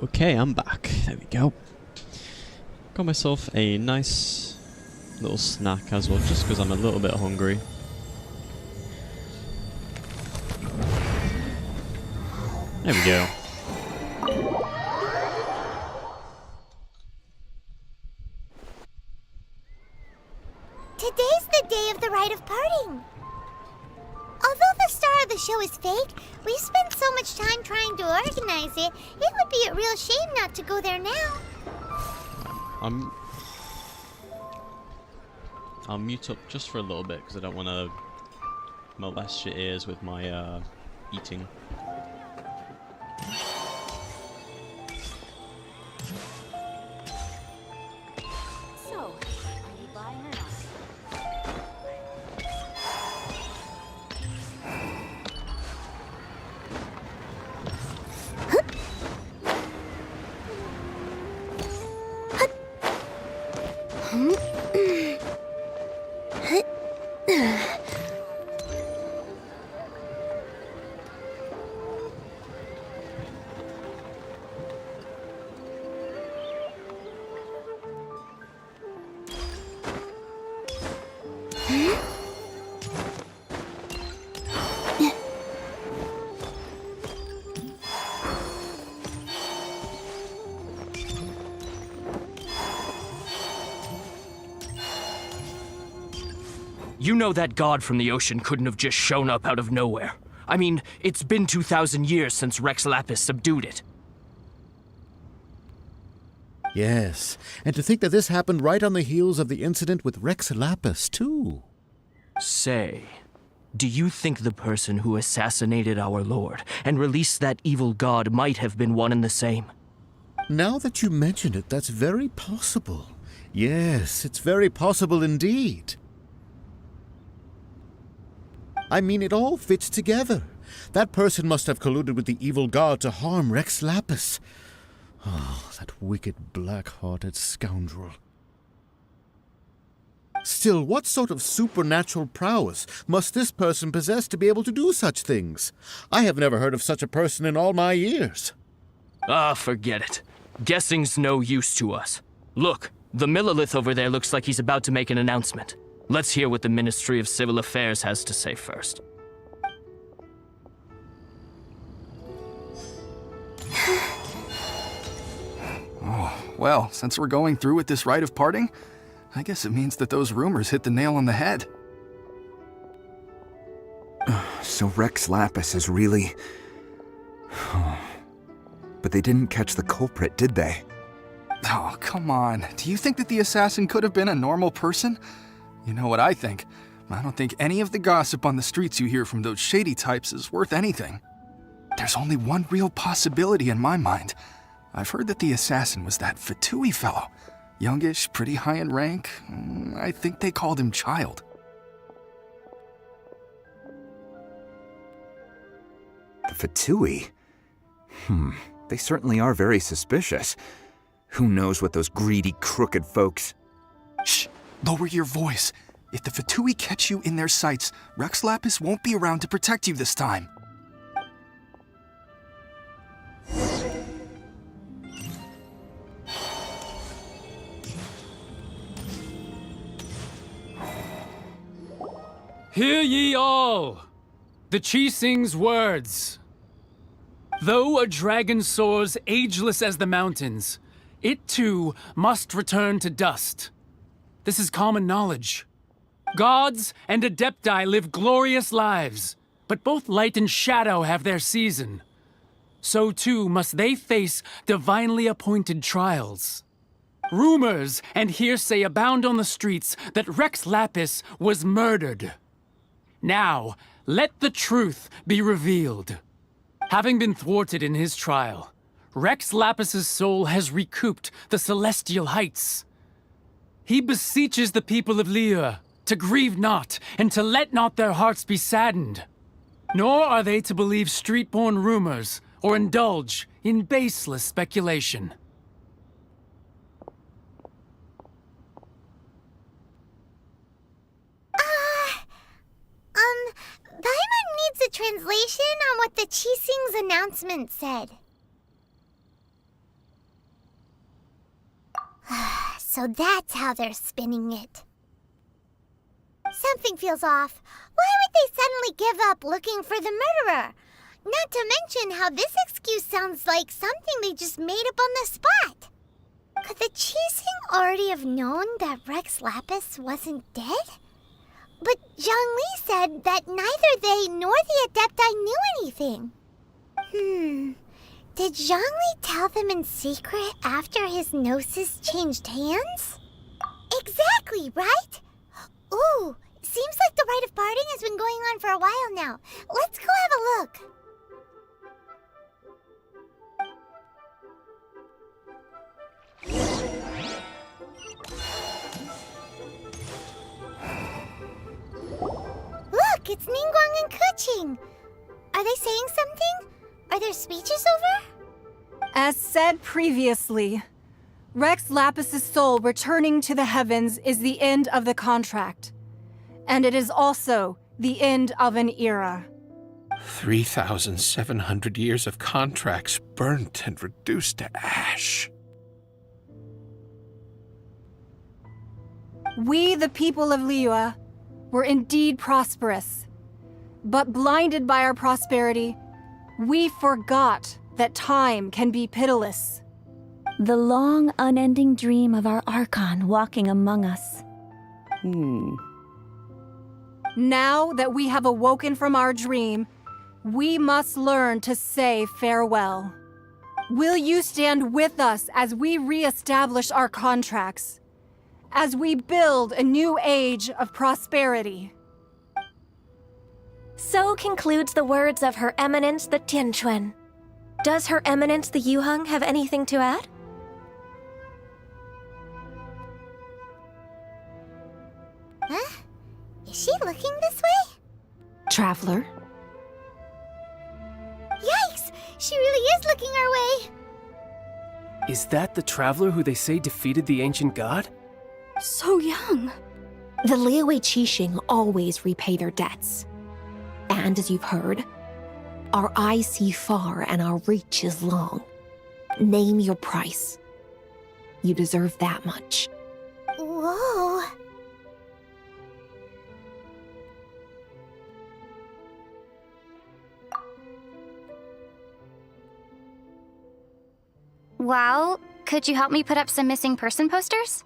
Speaker 1: Okay, I'm back. There we go. Got myself a nice little snack as well, just because I'm a little bit hungry. There we go.
Speaker 3: Today's the day of the rite of parting. Although the star of the show is fake, we spent so much time trying to organize it, it would be a real shame not to go there now.
Speaker 1: I'll mute up just for a little bit because I don't want to molest your ears with my eating.
Speaker 4: So, are you buying or not?
Speaker 15: You know that god from the ocean couldn't have just shown up out of nowhere. I mean, it's been 2,000 years since Rex Lapis subdued it.
Speaker 20: Yes, and to think that this happened right on the heels of the incident with Rex Lapis, too.
Speaker 15: Say, do you think the person who assassinated our lord and released that evil god might have been one and the same?
Speaker 20: Now that you mention it, that's very possible. Yes, it's very possible indeed. I mean, it all fits together. That person must have colluded with the evil god to harm Rex Lapis. Oh, that wicked, black-hearted scoundrel. Still, what sort of supernatural prowess must this person possess to be able to do such things? I have never heard of such a person in all my years.
Speaker 15: Ah, forget it. Guessing's no use to us. Look, the Millilith over there looks like he's about to make an announcement. Let's hear what the Ministry of Civil Affairs has to say first.
Speaker 19: Oh, well, since we're going through with this rite of parting, I guess it means that those rumors hit the nail on the head.
Speaker 21: So Rex Lapis is really... But they didn't catch the culprit, did they? Oh, come on. Do you think that the assassin could have been a normal person? You know what I think. I don't think any of the gossip on the streets you hear from those shady types is worth anything. There's only one real possibility in my mind. I've heard that the assassin was that Fatui fellow. Youngish, pretty high in rank. I think they called him Child. The Fatui? They certainly are very suspicious. Who knows what those greedy, crooked folks... Shh! Lower your voice. If the Fatui catch you in their sights, Rex Lapis won't be around to protect you this time.
Speaker 10: Hear ye all! The Qixing's words. Though a dragon soars ageless as the mountains, it too must return to dust. This is common knowledge. Gods and Adepti live glorious lives, but both light and shadow have their season. So too must they face divinely appointed trials. Rumors and hearsay abound on the streets that Rex Lapis was murdered. Now, let the truth be revealed. Having been thwarted in his trial, Rex Lapis's soul has recouped the celestial heights. He beseeches the people of Liyue to grieve not and to let not their hearts be saddened. Nor are they to believe street-born rumors or indulge in baseless speculation.
Speaker 3: Paimon needs a translation on what the Qixing's announcement said. So that's how they're spinning it. Something feels off. Why would they suddenly give up looking for the murderer? Not to mention how this excuse sounds like something they just made up on the spot. Could the Qixing already have known that Rex Lapis wasn't dead? But Zhongli said that neither they nor the Adepti knew anything. Did Zhongli tell them in secret after his gnosis changed hands? Exactly, right? Ooh, seems like the rite of parting has been going on for a while now. Let's go have a look. Look, it's Ningguang and Keqing. Are they saying something? Are their speeches over?
Speaker 11: As said previously, Rex Lapis's soul returning to the heavens is the end of the contract. And it is also the end of an era.
Speaker 8: 3,700 years of contracts burnt and reduced to ash.
Speaker 11: We, the people of Liyue, were indeed prosperous. But blinded by our prosperity, we forgot that time can be pitiless.
Speaker 4: The long, unending dream of our Archon walking among us.
Speaker 11: Now that we have awoken from our dream, we must learn to say farewell. Will you stand with us as we re-establish our contracts? As we build a new age of prosperity?
Speaker 2: So concludes the words of Her Eminence the Tianquan. Does Her Eminence the Yuheng have anything to add?
Speaker 3: Huh? Is she looking this way?
Speaker 2: Traveler?
Speaker 3: Yikes! She really is looking our way!
Speaker 6: Is that the traveler who they say defeated the ancient god?
Speaker 4: So young.
Speaker 2: The Liyue Qixing always repay their debts. And as you've heard, our eyes see far and our reach is long. Name your price. You deserve that much.
Speaker 3: Whoa.
Speaker 22: Well, could you help me put up some missing person posters?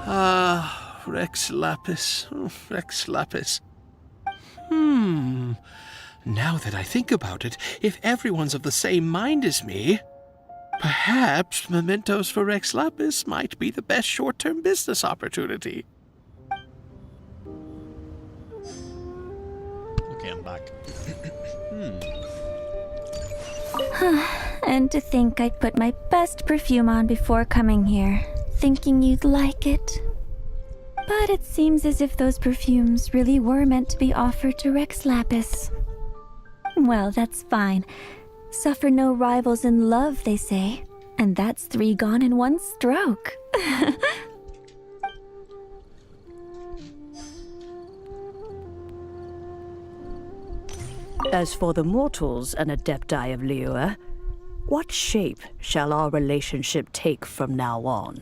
Speaker 8: Rex Lapis. Rex Lapis. Now that I think about it, if everyone's of the same mind as me, perhaps mementos for Rex Lapis might be the best short-term business opportunity.
Speaker 1: Okay, I'm back.
Speaker 12: And to think I put my best perfume on before coming here, thinking you'd like it. But it seems as if those perfumes really were meant to be offered to Rex Lapis. Well, that's fine. Suffer no rivals in love, they say. And that's 3 gone in 1 stroke.
Speaker 16: As for the mortals and Adepti of Liyue, what shape shall our relationship take from now on?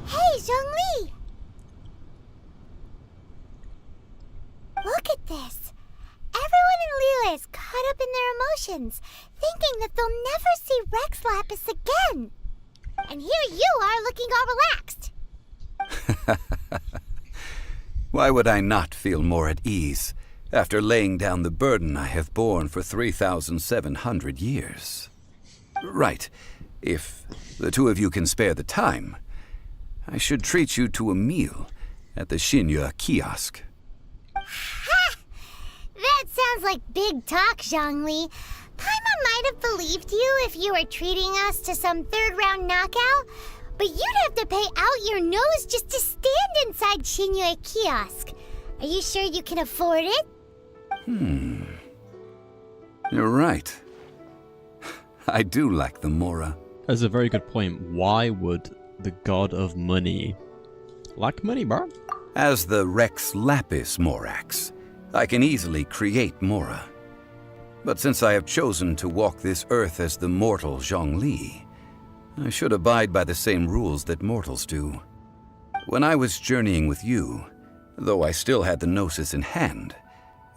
Speaker 3: Hey, Zhongli! Look at this. Everyone in Liyue is caught up in their emotions, thinking that they'll never see Rex Lapis again. And here you are looking all relaxed.
Speaker 13: Why would I not feel more at ease after laying down the burden I have borne for 3,700 years? Right. If the two of you can spare the time, I should treat you to a meal at the Liyue kiosk.
Speaker 3: Ha! That sounds like big talk, Zhongli. Paimon might have believed you if you were treating us to some third-round knockout, but you'd have to pay out your nose just to stand inside Liyue kiosk. Are you sure you can afford it?
Speaker 13: You're right. I do lack the Mora.
Speaker 1: That's a very good point. Why would the god of money lack money, bro?
Speaker 13: As the Rex Lapis Morax, I can easily create Mora. But since I have chosen to walk this earth as the mortal Zhongli, I should abide by the same rules that mortals do. When I was journeying with you, though I still had the Gnosis in hand,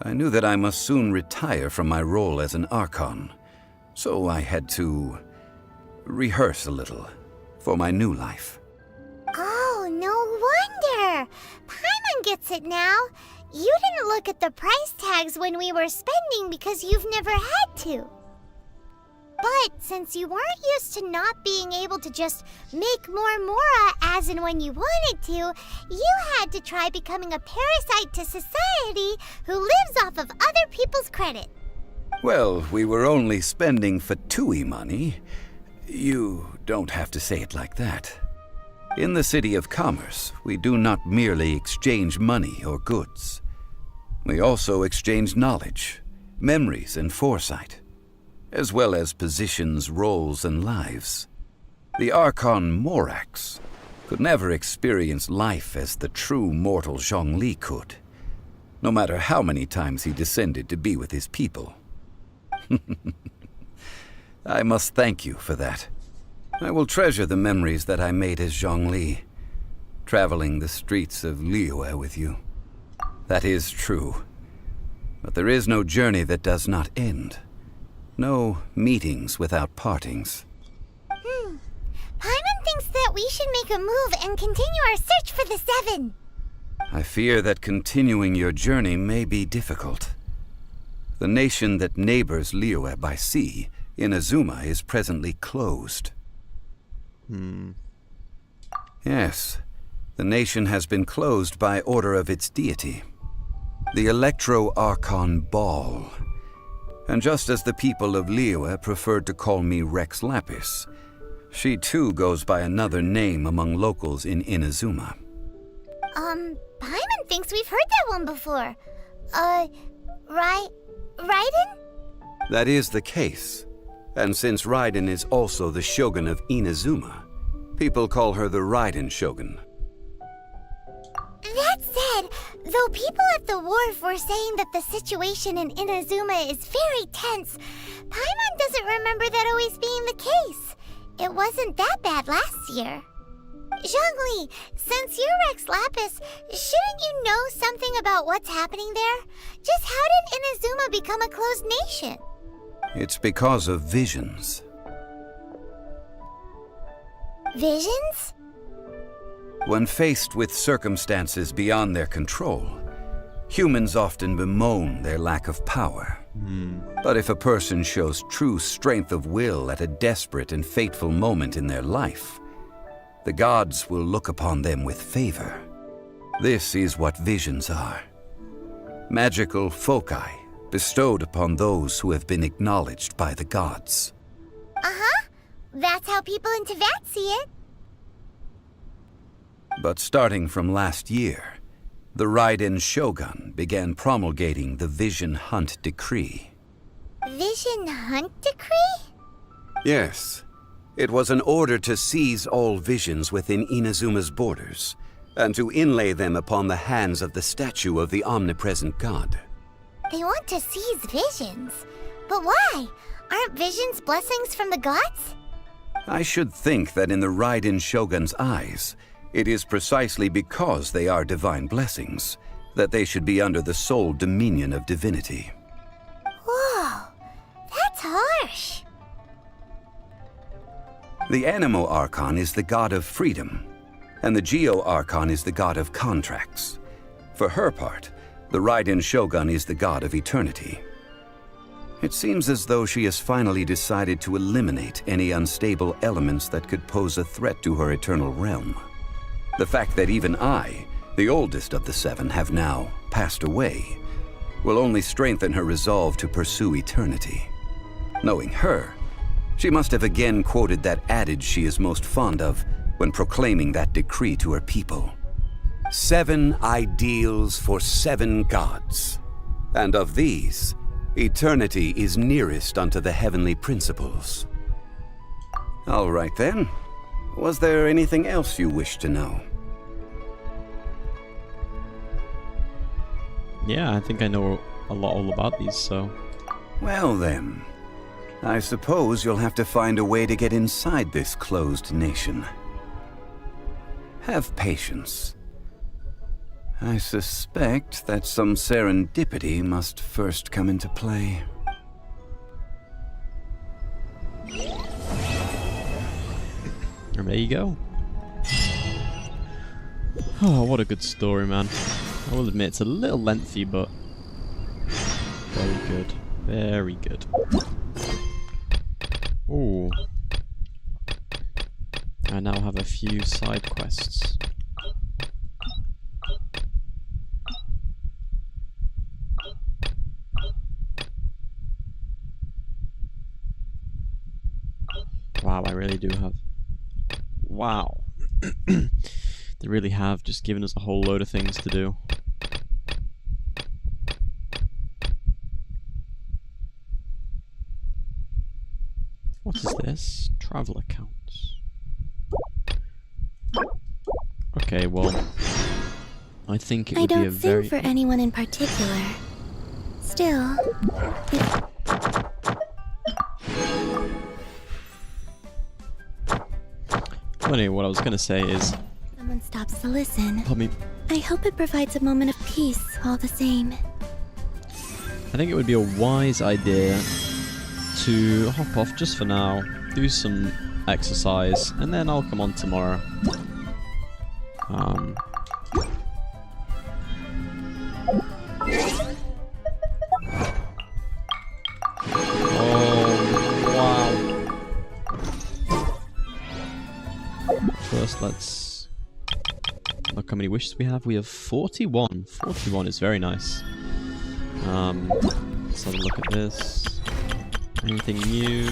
Speaker 13: I knew that I must soon retire from my role as an Archon, so I had to rehearse a little for my new life.
Speaker 3: Oh, no wonder. Paimon gets it now. You didn't look at the price tags when we were spending because you've never had to. But since you weren't used to not being able to just make more Mora as and when you wanted to, you had to try becoming a parasite to society who lives off of other people's credit.
Speaker 13: Well, we were only spending Fatui money. You don't have to say it like that. In the City of Commerce, we do not merely exchange money or goods. We also exchange knowledge, memories, and foresight, as well as positions, roles, and lives. The Archon Morax could never experience life as the true mortal Zhongli could, no matter how many times he descended to be with his people. I must thank you for that. I will treasure the memories that I made as Zhongli, traveling the streets of Liyue with you. That is true. But there is no journey that does not end. No meetings without partings.
Speaker 3: Paimon thinks that we should make a move and continue our search for the 7.
Speaker 13: I fear that continuing your journey may be difficult. The nation that neighbors Liyue by sea, Inazuma, is presently closed. Yes, the nation has been closed by order of its deity, the Electro-Archon Ball. And just as the people of Liyue preferred to call me Rex Lapis, she too goes by another name among locals in Inazuma.
Speaker 3: Paimon thinks we've heard that one before. Raiden?
Speaker 13: That is the case. And since Raiden is also the Shogun of Inazuma, people call her the Raiden Shogun.
Speaker 3: That said, though people at the wharf were saying that the situation in Inazuma is very tense, Paimon doesn't remember that always being the case. It wasn't that bad last year. Zhongli, since you're Rex Lapis, shouldn't you know something about what's happening there? Just how did Inazuma become a closed nation?
Speaker 13: It's because of visions.
Speaker 3: Visions?
Speaker 13: When faced with circumstances beyond their control, humans often bemoan their lack of power. But if a person shows true strength of will at a desperate and fateful moment in their life, the gods will look upon them with favor. This is what visions are. Magical foci bestowed upon those who have been acknowledged by the gods.
Speaker 3: Uh-huh. That's how people in Teyvat see it.
Speaker 13: But starting from last year, the Raiden Shogun began promulgating the Vision Hunt Decree.
Speaker 3: Vision Hunt Decree?
Speaker 13: Yes. It was an order to seize all visions within Inazuma's borders, and to inlay them upon the hands of the statue of the omnipresent god.
Speaker 3: They want to seize visions. But why? Aren't visions blessings from the gods?
Speaker 13: I should think that in the Raiden Shogun's eyes, it is precisely because they are divine blessings that they should be under the sole dominion of divinity.
Speaker 3: Whoa, that's harsh.
Speaker 13: The Animo Archon is the god of freedom, and the Geo Archon is the god of contracts. For her part, the Raiden Shogun is the god of eternity. It seems as though she has finally decided to eliminate any unstable elements that could pose a threat to her eternal realm. The fact that even I, the oldest of the seven, have now passed away, will only strengthen her resolve to pursue eternity. Knowing her, she must have again quoted that adage she is most fond of when proclaiming that decree to her people. 7 ideals for 7 gods, and of these, eternity is nearest unto the heavenly principles. All right then. Was there anything else you wished to know?
Speaker 1: Yeah, I think I know all about these, so...
Speaker 13: Well then, I suppose you'll have to find a way to get inside this closed nation. Have patience. I suspect that some serendipity must first come into play.
Speaker 1: And there you go. Oh, what a good story, man. I will admit it's a little lengthy, but very good. Very good. Ooh. I now have a few side quests. Wow, I really do have... Wow. They really have just given us a whole load of things to do. What is this? Travel accounts. Okay, well... I think it would be a very...
Speaker 2: I don't think for anyone in particular. Still, if...
Speaker 1: Well, anyway, what I was gonna say is...
Speaker 2: Someone stops to listen.
Speaker 1: Pardon me.
Speaker 2: I hope it provides a moment of peace all the same.
Speaker 1: I think it would be a wise idea to hop off just for now, do some exercise, and then I'll come on tomorrow. Oh, wow. First, let's look how many wishes we have. We have 41. 41 is very nice. Let's have a look at this. Anything new?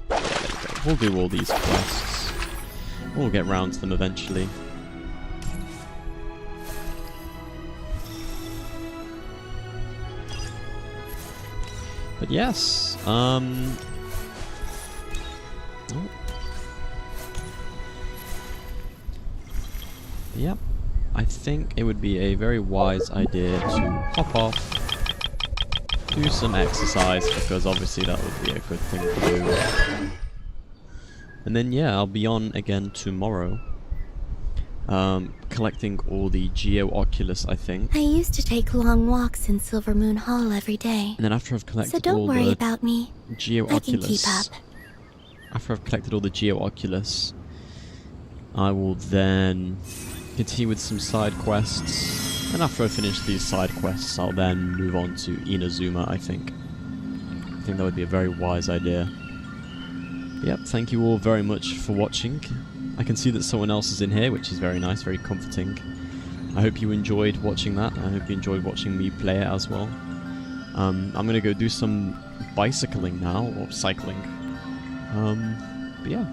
Speaker 1: There we go. We'll do all these quests. We'll get round to them eventually. But yes, oh. Yep. I think it would be a very wise idea to hop off, do some exercise, because obviously that would be a good thing to do. And then yeah, I'll be on again tomorrow. Collecting all the Geo-Oculus, I think.
Speaker 4: I used to take long walks in Silver Moon Hall every day.
Speaker 1: And then after I've collected
Speaker 4: So don't
Speaker 1: all
Speaker 4: worry
Speaker 1: the
Speaker 4: about me.
Speaker 1: Geo-Oculus,
Speaker 4: I can keep up.
Speaker 1: After I've collected all the Geo-Oculus, I will then continue with some side quests. And after I finish these side quests, I'll then move on to Inazuma, I think. I think that would be a very wise idea. Yep, thank you all very much for watching. I can see that someone else is in here, which is very nice, very comforting. I hope you enjoyed watching that. I hope you enjoyed watching me play it as well. I'm gonna go do some bicycling now, or cycling. But yeah,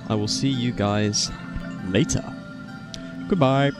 Speaker 1: I will see you guys later. Goodbye.